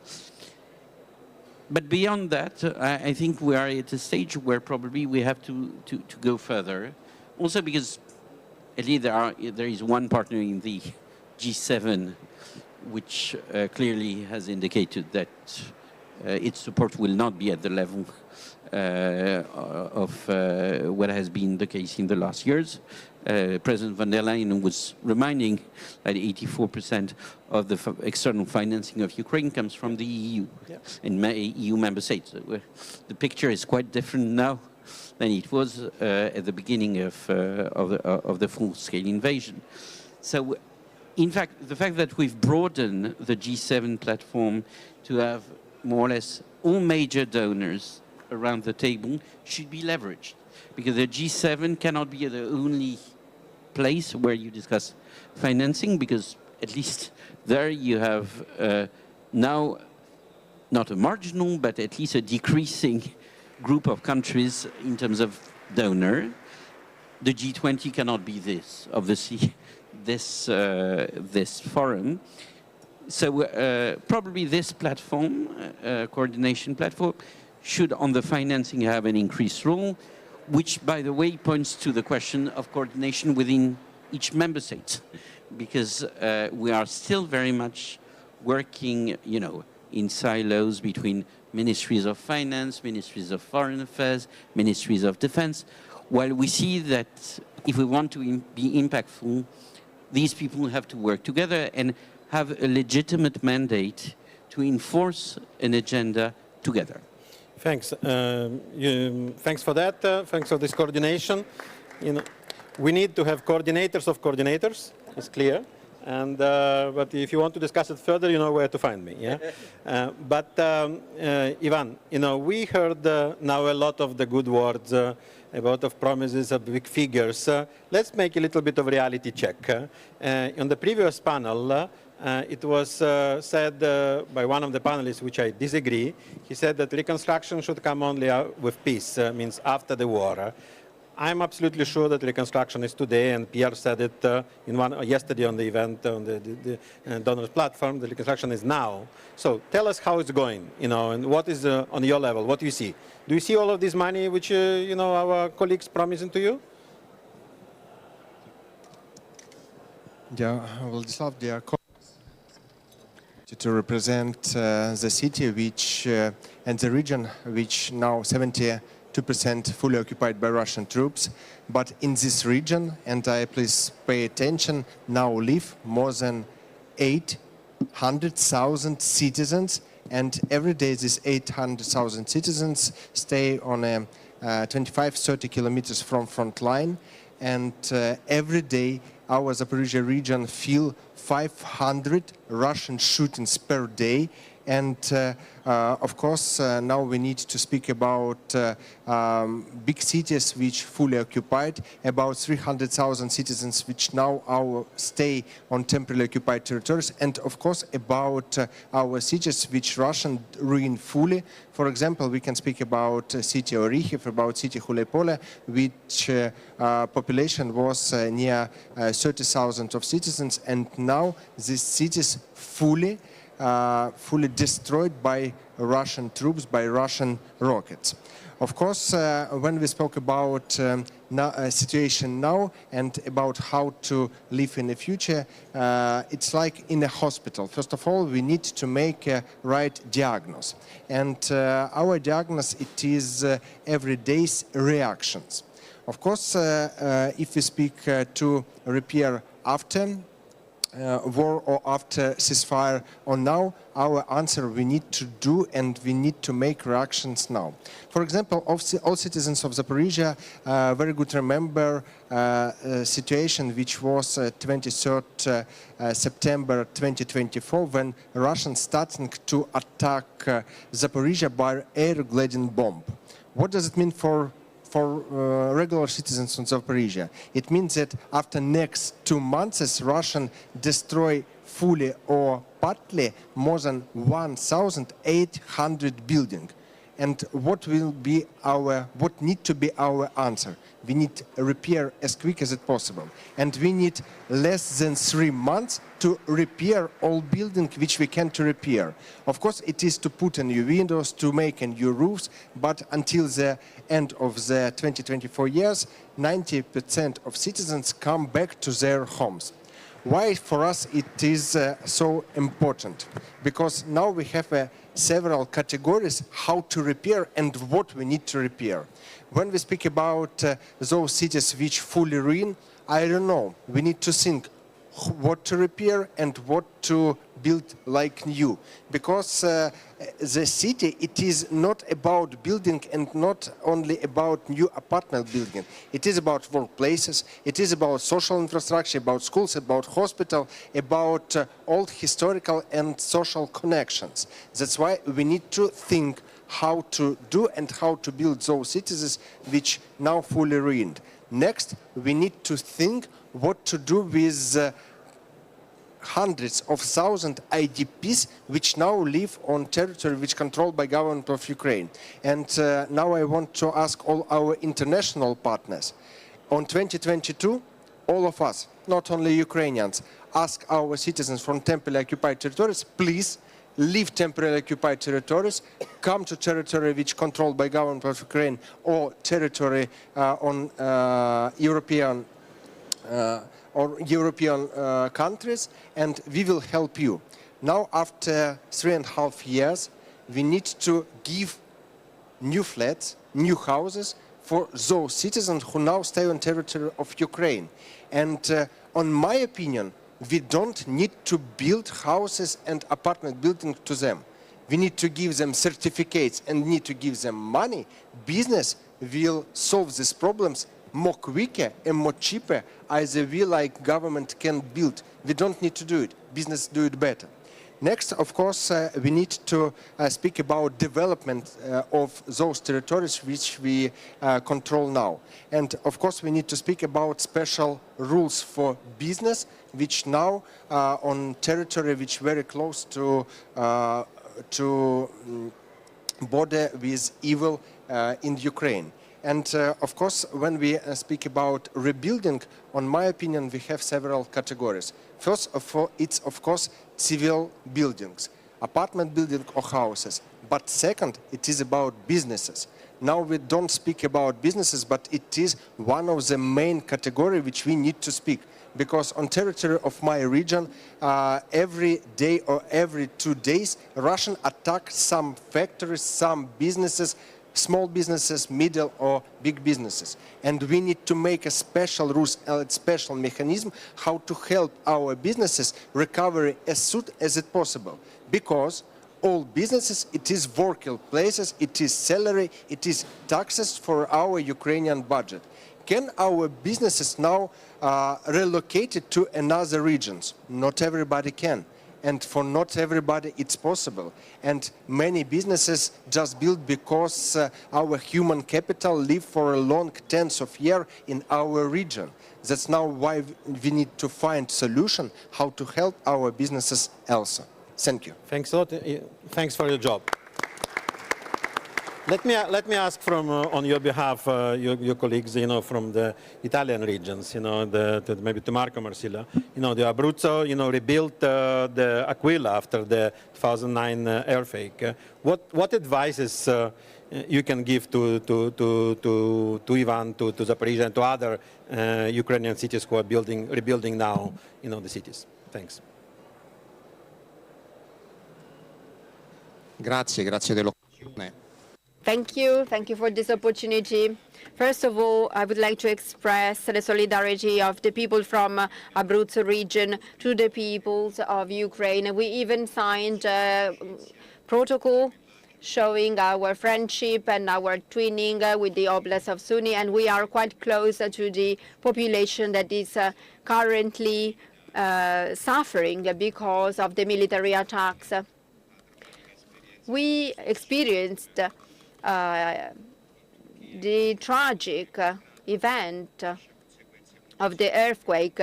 [SPEAKER 6] But beyond that, I think we are at a stage where probably we have to go further. Also because at least there is one partner in the G7 which clearly has indicated that its support will not be at the level of what has been the case in the last years. President von der Leyen was reminding that 84% of the external financing of Ukraine comes from the EU and EU member states. The picture is quite different now than it was at the beginning of the full-scale invasion. So, in fact, the fact that we've broadened the G7 platform to have more or less all major donors around the table should be leveraged, because the G7 cannot be the only place where you discuss financing, because at least there you have now not a marginal, but at least a decreasing group of countries in terms of donor. The G20 cannot be this, obviously, this forum. So probably this platform, coordination platform, should on the financing have an increased role, which, by the way, points to the question of coordination within each member state, because we are still very much working, in silos between ministries of finance, ministries of foreign affairs, ministries of defense, while we see that if we want to be impactful, these people have to work together and have a legitimate mandate to enforce an agenda together.
[SPEAKER 16] Thanks. Thanks for that. Thanks for this coordination. We need to have coordinators of coordinators. It's clear. And but if you want to discuss it further, you know where to find me. Yeah. Ivan, we heard now a lot of the good words, a lot of promises of big figures. Let's make a little bit of reality check. On the previous panel, it was said by one of the panelists, which I disagree. He said that reconstruction should come only with peace, means after the war. I'm absolutely sure that reconstruction is today, and Pierre said it yesterday on the event on the donors platform. The reconstruction is now. So tell us how it's going, and what is on your level. What do you see? Do you see all of this money which our colleagues promising to you?
[SPEAKER 3] Yeah, Vladislav, dear colleagues, to represent the city which and the region which now 72% fully occupied by Russian troops, but in this region, and please pay attention, now live more than 800,000 citizens, and every day these 800,000 citizens stay on 25-30 kilometers from front line, and every day our Zaporizhia region feel 500 Russian shootings per day, And of course, now we need to speak about big cities which fully occupied, about 300,000 citizens which now stay on temporarily occupied territories, and of course about our cities which Russian ruined fully. For example, we can speak about city Orikhiv, about city Hulepole, which population was near 30,000 of citizens, and now these cities fully destroyed by Russian troops, by Russian rockets. Of course, when we spoke about situation now and about how to live in the future, it's like in a hospital. First of all, we need to make a right diagnosis. And our diagnosis, it is everyday's reactions. Of course, if we speak to repair after war or after ceasefire or now, our answer we need to do and we need to make reactions now. For example, all citizens of Zaporizhia very good remember a situation which was 23rd September 2024 when Russians starting to attack Zaporizhia by air-gliding bomb. What does it mean for regular citizens of Zaporizhia? It means that after next 2 months, Russian destroy fully or partly more than 1,800 buildings. And what need to be our answer? We need repair as quick as it possible. And we need less than 3 months to repair all buildings which we can to repair. Of course, it is to put in new windows, to make new roofs, but until the end of the 2024 years, 90% of citizens come back to their homes. Why for us it is so important? Because now we have several categories how to repair and what we need to repair. When we speak about those cities which fully ruin, I don't know. We need to think what to repair and what to build like new. Because the city, it is not about building and not only about new apartment building. It is about workplaces, it is about social infrastructure, about schools, about hospital, about old historical and social connections. That's why we need to think how to do and how to build those cities which now fully ruined. Next, we need to think what to do with hundreds of thousands IDPs which now live on territory which controlled by government of Ukraine. And now I want to ask all our international partners. On 2022, all of us, not only Ukrainians, ask our citizens from temporarily occupied territories, please leave temporarily occupied territories, come to territory which controlled by government of Ukraine or territory on European countries, and we will help you. Now, after 3.5 years, we need to give new flats, new houses for those citizens who now stay on territory of Ukraine. And on my opinion, we don't need to build houses and apartment buildings to them. We need to give them certificates and need to give them money. Business will solve these problems more quicker and more cheaper as we like government can build. We don't need to do it. Business do it better. Next, of course, we need to speak about development of those territories which we control now. And of course, we need to speak about special rules for business, which now on territory which very close to border with evil in Ukraine. And of course, when we speak about rebuilding, on my opinion, we have several categories. First of all, it's of course civil buildings, apartment buildings or houses. But second, it is about businesses. Now we don't speak about businesses, but it is one of the main categories which we need to speak. Because on territory of my region, every day or every 2 days, Russian attack some factories, some businesses, small businesses, middle or big businesses. And we need to make a special rules, a special mechanism how to help our businesses recover as soon as it possible. Because all businesses, it is working places, it is salary, it is taxes for our Ukrainian budget. Can our businesses now relocate it to another regions? Not everybody can. and for not everybody it's possible. And many businesses just build because our human capital live for a long tens of years in our region. That's now why we need to find solution how to help our businesses also. Thank you.
[SPEAKER 16] Thanks a lot. Thanks for your job. Let me ask from on your behalf, your colleagues, from the Italian regions, maybe to Marco Marsilio, the Abruzzo, rebuilt the Aquila after the 2009 earthquake. What advices you can give to Ivan, to Zaporizhzhia, and to other Ukrainian cities who are rebuilding now, the cities? Thanks.
[SPEAKER 7] Grazie dell'occasione.
[SPEAKER 22] Thank you for this opportunity. First of all, I would like to express the solidarity of the people from Abruzzo region to the peoples of Ukraine. We even signed a protocol showing our friendship and our twinning with the Oblast of Sumy, and we are quite close to the population that is currently suffering because of the military attacks. We experienced the tragic event of the earthquake.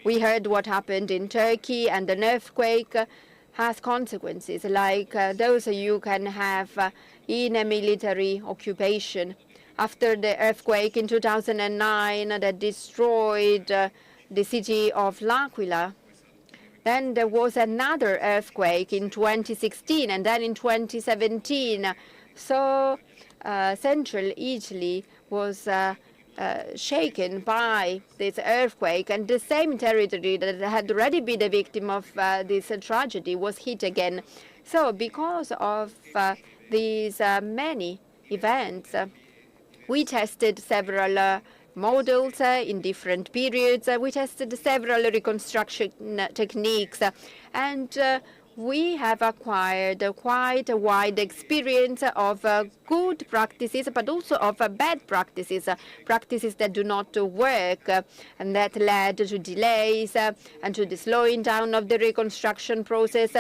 [SPEAKER 22] We heard what happened in Turkey, and an earthquake has consequences like those you can have in a military occupation. After the earthquake in 2009 that destroyed the city of L'Aquila, then there was another earthquake in 2016, and then in 2017. So central Italy was shaken by this earthquake, and the same territory that had already been a victim of this tragedy was hit again. So because of these many events, we tested several models in different periods. We tested several reconstruction techniques, and we have acquired quite a wide experience of good practices, but also of bad practices, practices that do not work, and that led to delays and to the slowing down of the reconstruction process.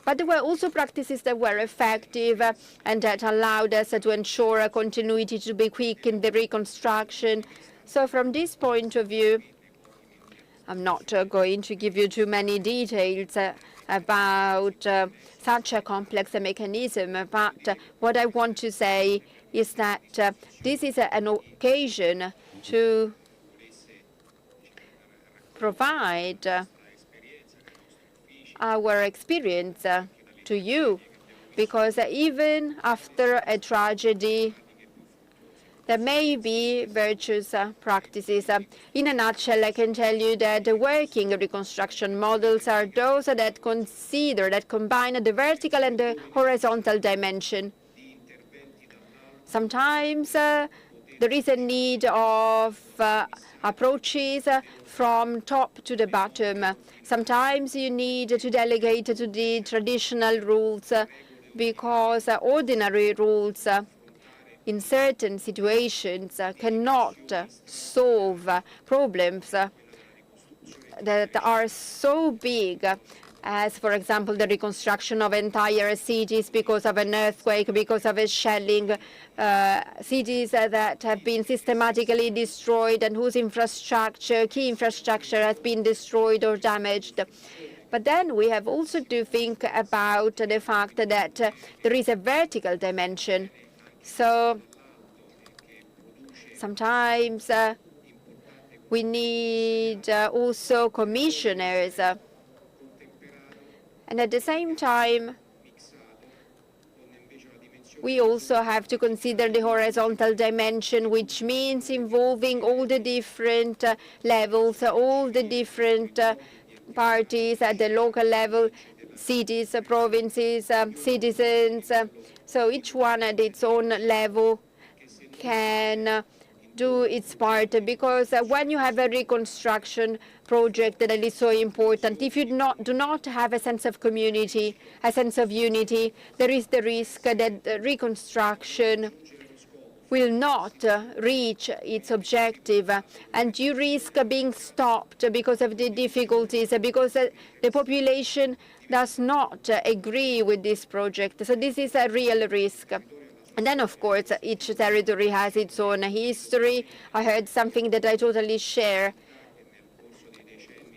[SPEAKER 22] But there were also practices that were effective and that allowed us to ensure continuity, to be quick in the reconstruction. So from this point of view, I'm not going to give you too many details about such a complex mechanism, but what I want to say is that this is an occasion to provide our experience to you, because even after a tragedy, there may be virtuous practices. In a nutshell, I can tell you that the working reconstruction models are those that combine the vertical and the horizontal dimension. Sometimes there is a need of approaches from top to the bottom. Sometimes you need to delegate to the traditional rules because ordinary rules in certain situations cannot solve problems that are so big as, for example, the reconstruction of entire cities because of an earthquake, because of a shelling, cities that have been systematically destroyed and whose key infrastructure has been destroyed or damaged. But then we have also to think about the fact that there is a vertical dimension. So sometimes we need also commissioners. And at the same time, we also have to consider the horizontal dimension, which means involving all the different levels, all the different parties at the local level, cities, provinces, citizens. So each one at its own level can do its part, because when you have a reconstruction project that is so important, if you do not have a sense of community, a sense of unity, there is the risk that the reconstruction will not reach its objective, and you risk being stopped because of the difficulties, because the population does not agree with this project. So this is a real risk. And then, of course, each territory has its own history. I heard something that I totally share.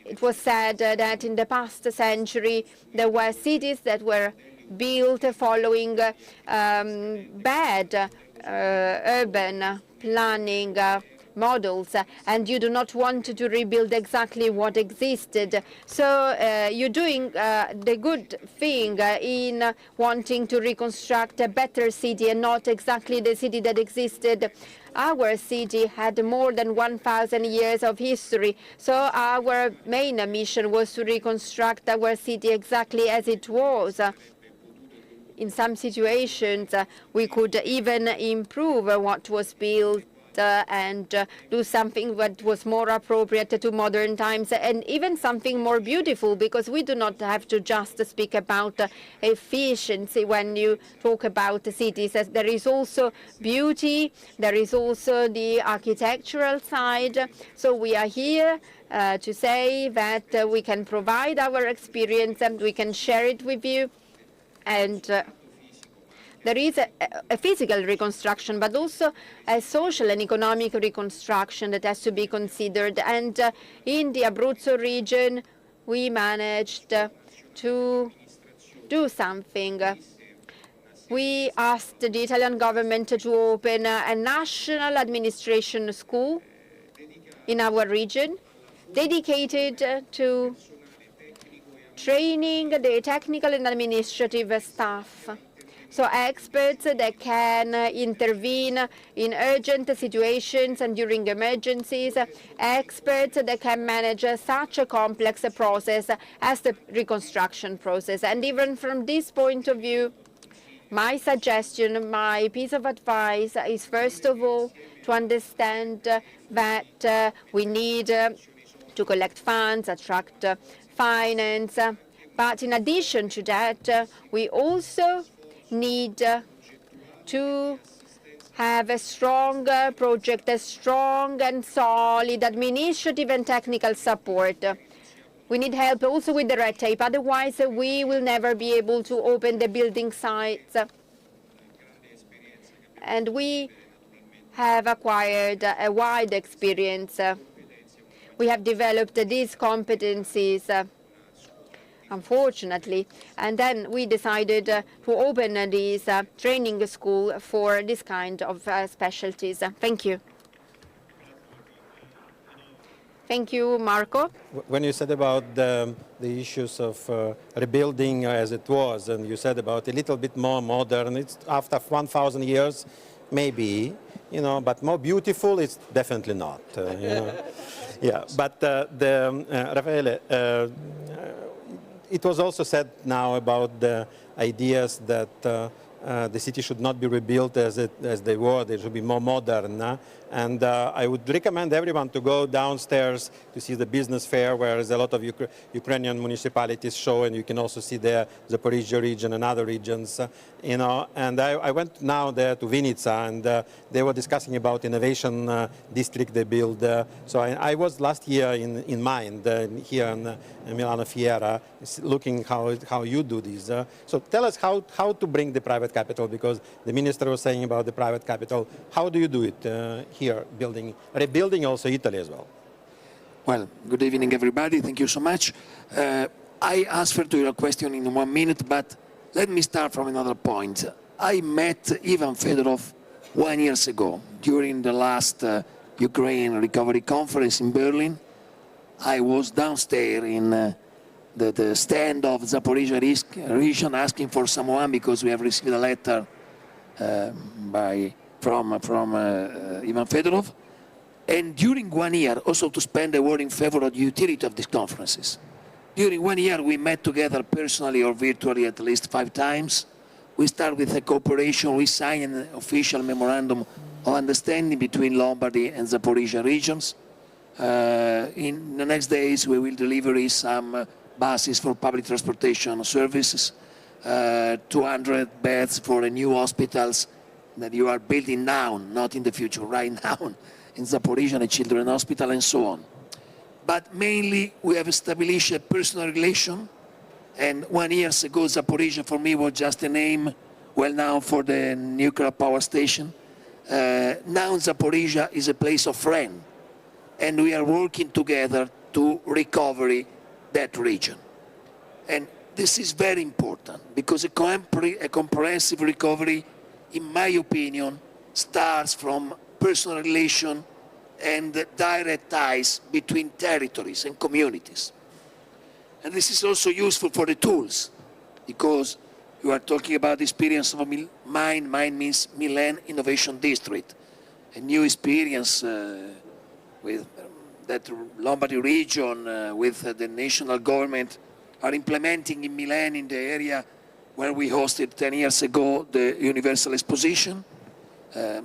[SPEAKER 22] It was said that in the past century, there were cities that were built following bad urban planning models, and you do not want to rebuild exactly what existed. So you're doing the good thing in wanting to reconstruct a better city and not exactly the city that existed. Our city had more than 1,000 years of history, so our main mission was to reconstruct our city exactly as it was. In some situations, we could even improve what was built and do something that was more appropriate to modern times, and even something more beautiful, because we do not have to just speak about efficiency when you talk about cities. There is also beauty, there is also the architectural side. So we are here to say that we can provide our experience and we can share it with you. And there is a physical reconstruction, but also a social and economic reconstruction that has to be considered. And in the Abruzzo region, we managed to do something. We asked the Italian government to open a national administration school in our region, dedicated to training the technical and administrative staff. So experts that can intervene in urgent situations and during emergencies, experts that can manage such a complex process as the reconstruction process. And even from this point of view, my suggestion, my piece of advice is, first of all, to understand that we need to collect funds, attract finance. But in addition to that, we also need to have a strong project, a strong and solid administrative and technical support. We need help also with the red tape, otherwise we will never be able to open the building sites. And we have acquired a wide experience. We have developed these competencies, unfortunately, and then we decided to open this training school for this kind of specialties. Thank you. Thank you, Marco.
[SPEAKER 16] When you said about the issues of rebuilding as it was, and you said about a little bit more modern, it's after 1,000 years, maybe, you know, but more beautiful, it's definitely not. You know. Yeah, but Raffaele, it was also said now about the ideas that the city should not be rebuilt as they were. They should be more modern. And I would recommend everyone to go downstairs to see the business fair, where there's a lot of Ukrainian municipalities show, and you can also see there the Zaporizhzhia region and other regions. You know, and I went now there to Vinica, and they were discussing about innovation district they build. So I was last year in Mind here in Milano Fiera, looking how you do this. So tell us how to bring the private capital, because the minister was saying about the private capital. How do you do it here, rebuilding also Italy as well?
[SPEAKER 4] Well, good evening, everybody. Thank you so much. I answer to your question in 1 minute, but let me start from another point. I met Ivan Fedorov 1 year ago during the last Ukraine Recovery Conference in Berlin. I was downstairs in the stand of Zaporizhzhia region asking for someone, because we have received a letter from Ivan Fedorov. And during 1 year, also to spend a word in favor of the utility of these conferences. During 1 year, we met together personally or virtually at least 5 times. We start with a cooperation. We signed an official memorandum of understanding between Lombardy and Zaporizhzhia regions. In the next days, we will deliver some buses for public transportation services, 200 beds for new hospitals, that you are building now, not in the future, right now, in Zaporizhia, a children's hospital, and so on. But mainly, we have established a personal relation, and 1 year ago, Zaporizhia for me was just a name, well known for the nuclear power station. Now Zaporizhia is a place of friend, and we are working together to recover that region. And this is very important, because a comprehensive recovery, in my opinion, starts from personal relation and direct ties between territories and communities. And this is also useful for the tools, because you are talking about the experience of a mine. Mine means Milan Innovation District, a new experience with that Lombardy region, with the national government, are implementing in Milan, in the area where we hosted 10 years ago the Universal Exposition,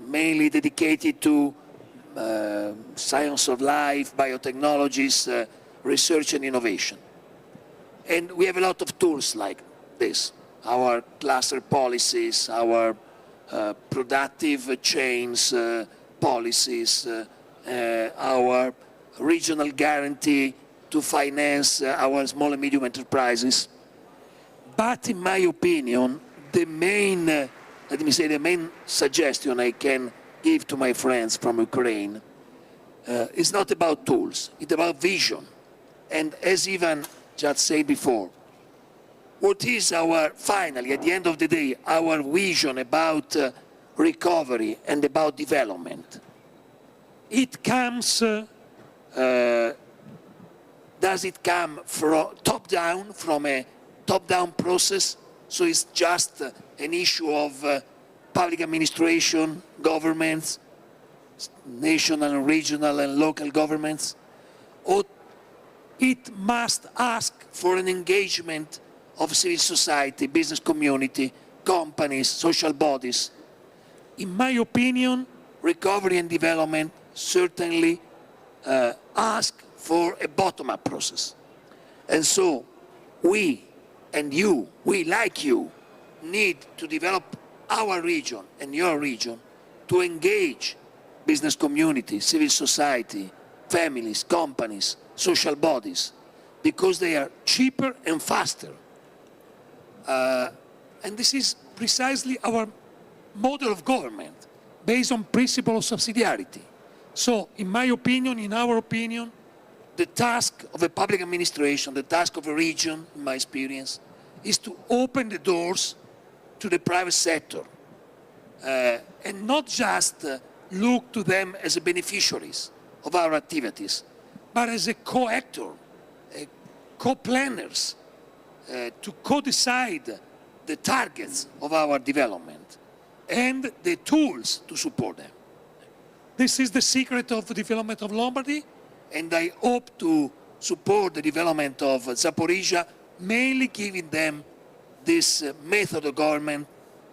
[SPEAKER 4] mainly dedicated to science of life, biotechnologies, research and innovation. And we have a lot of tools like this, our cluster policies, our productive chains policies, our regional guarantee to finance our small and medium enterprises. But in my opinion, the main, let me say, the main suggestion I can give to my friends from Ukraine is not about tools, it's about vision. And as Ivan just said before, what is our, finally, at the end of the day, our vision about recovery and about development? It comes, does it come from top-down, from a top-down process? So it's just an issue of public administration, governments, national, regional and local governments? Or it must ask for an engagement of civil society, business community, companies, social bodies? In my opinion, recovery and development certainly ask for a bottom-up process. And so we and you, we like you, need to develop our region and your region to engage business community, civil society, families, companies, social bodies, because they are cheaper and faster. And this is precisely our model of government, based on principle of subsidiarity. So, in my opinion, in our opinion, the task of a public administration, the task of a region, in my experience, is to open the doors to the private sector and not just look to them as beneficiaries of our activities, but as a co-actor, co-planners, to co-decide the targets of our development and the tools to support them. This is the secret of the development of Lombardy, and I hope to support the development of Zaporizhia, mainly giving them this method of government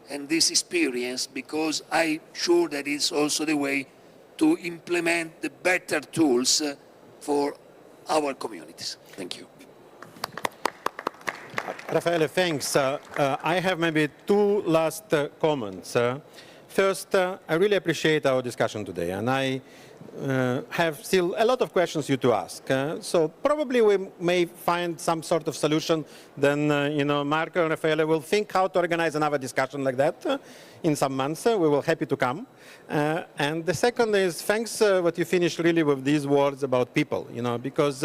[SPEAKER 4] and this experience, because I'm sure that it's also the way to implement the better tools for our communities. Thank you.
[SPEAKER 16] Raffaele, thanks. I have maybe two last comments. First, I really appreciate our discussion today, and I have still a lot of questions you to ask. So probably we may find some sort of solution. Then, Marco and Raffaele will think how to organize another discussion like that in some months. We will happy to come. And the second is, thanks what you finished really with these words about people, because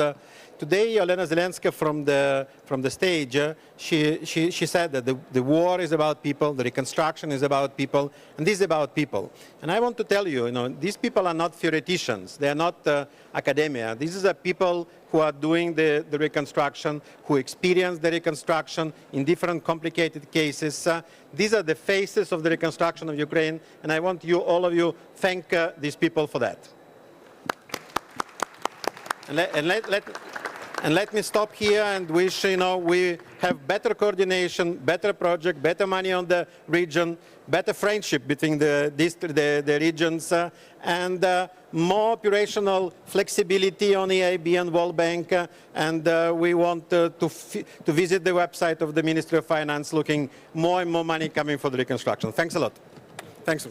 [SPEAKER 16] today, Olena Zelenska from the stage, she said that the war is about people, the reconstruction is about people, and this is about people. And I want to tell you, these people are not theoreticians, they are not academia. These are people who are doing the reconstruction, who experience the reconstruction in different complicated cases. These are the faces of the reconstruction of Ukraine, and I want you, all of you, thank these people for that. And let me stop here and wish, we have better coordination, better project, better money on the region, better friendship between the regions, and more operational flexibility on EIB and World Bank. And we want to visit the website of the Ministry of Finance, looking more and more money coming for the reconstruction. Thanks a lot. Thanks.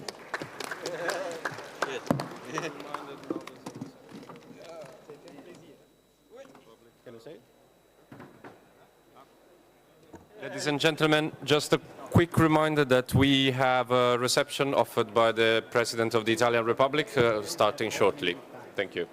[SPEAKER 8] Ladies and gentlemen, just a quick reminder that we have a reception offered by the President of the Italian Republic starting shortly. Thank you.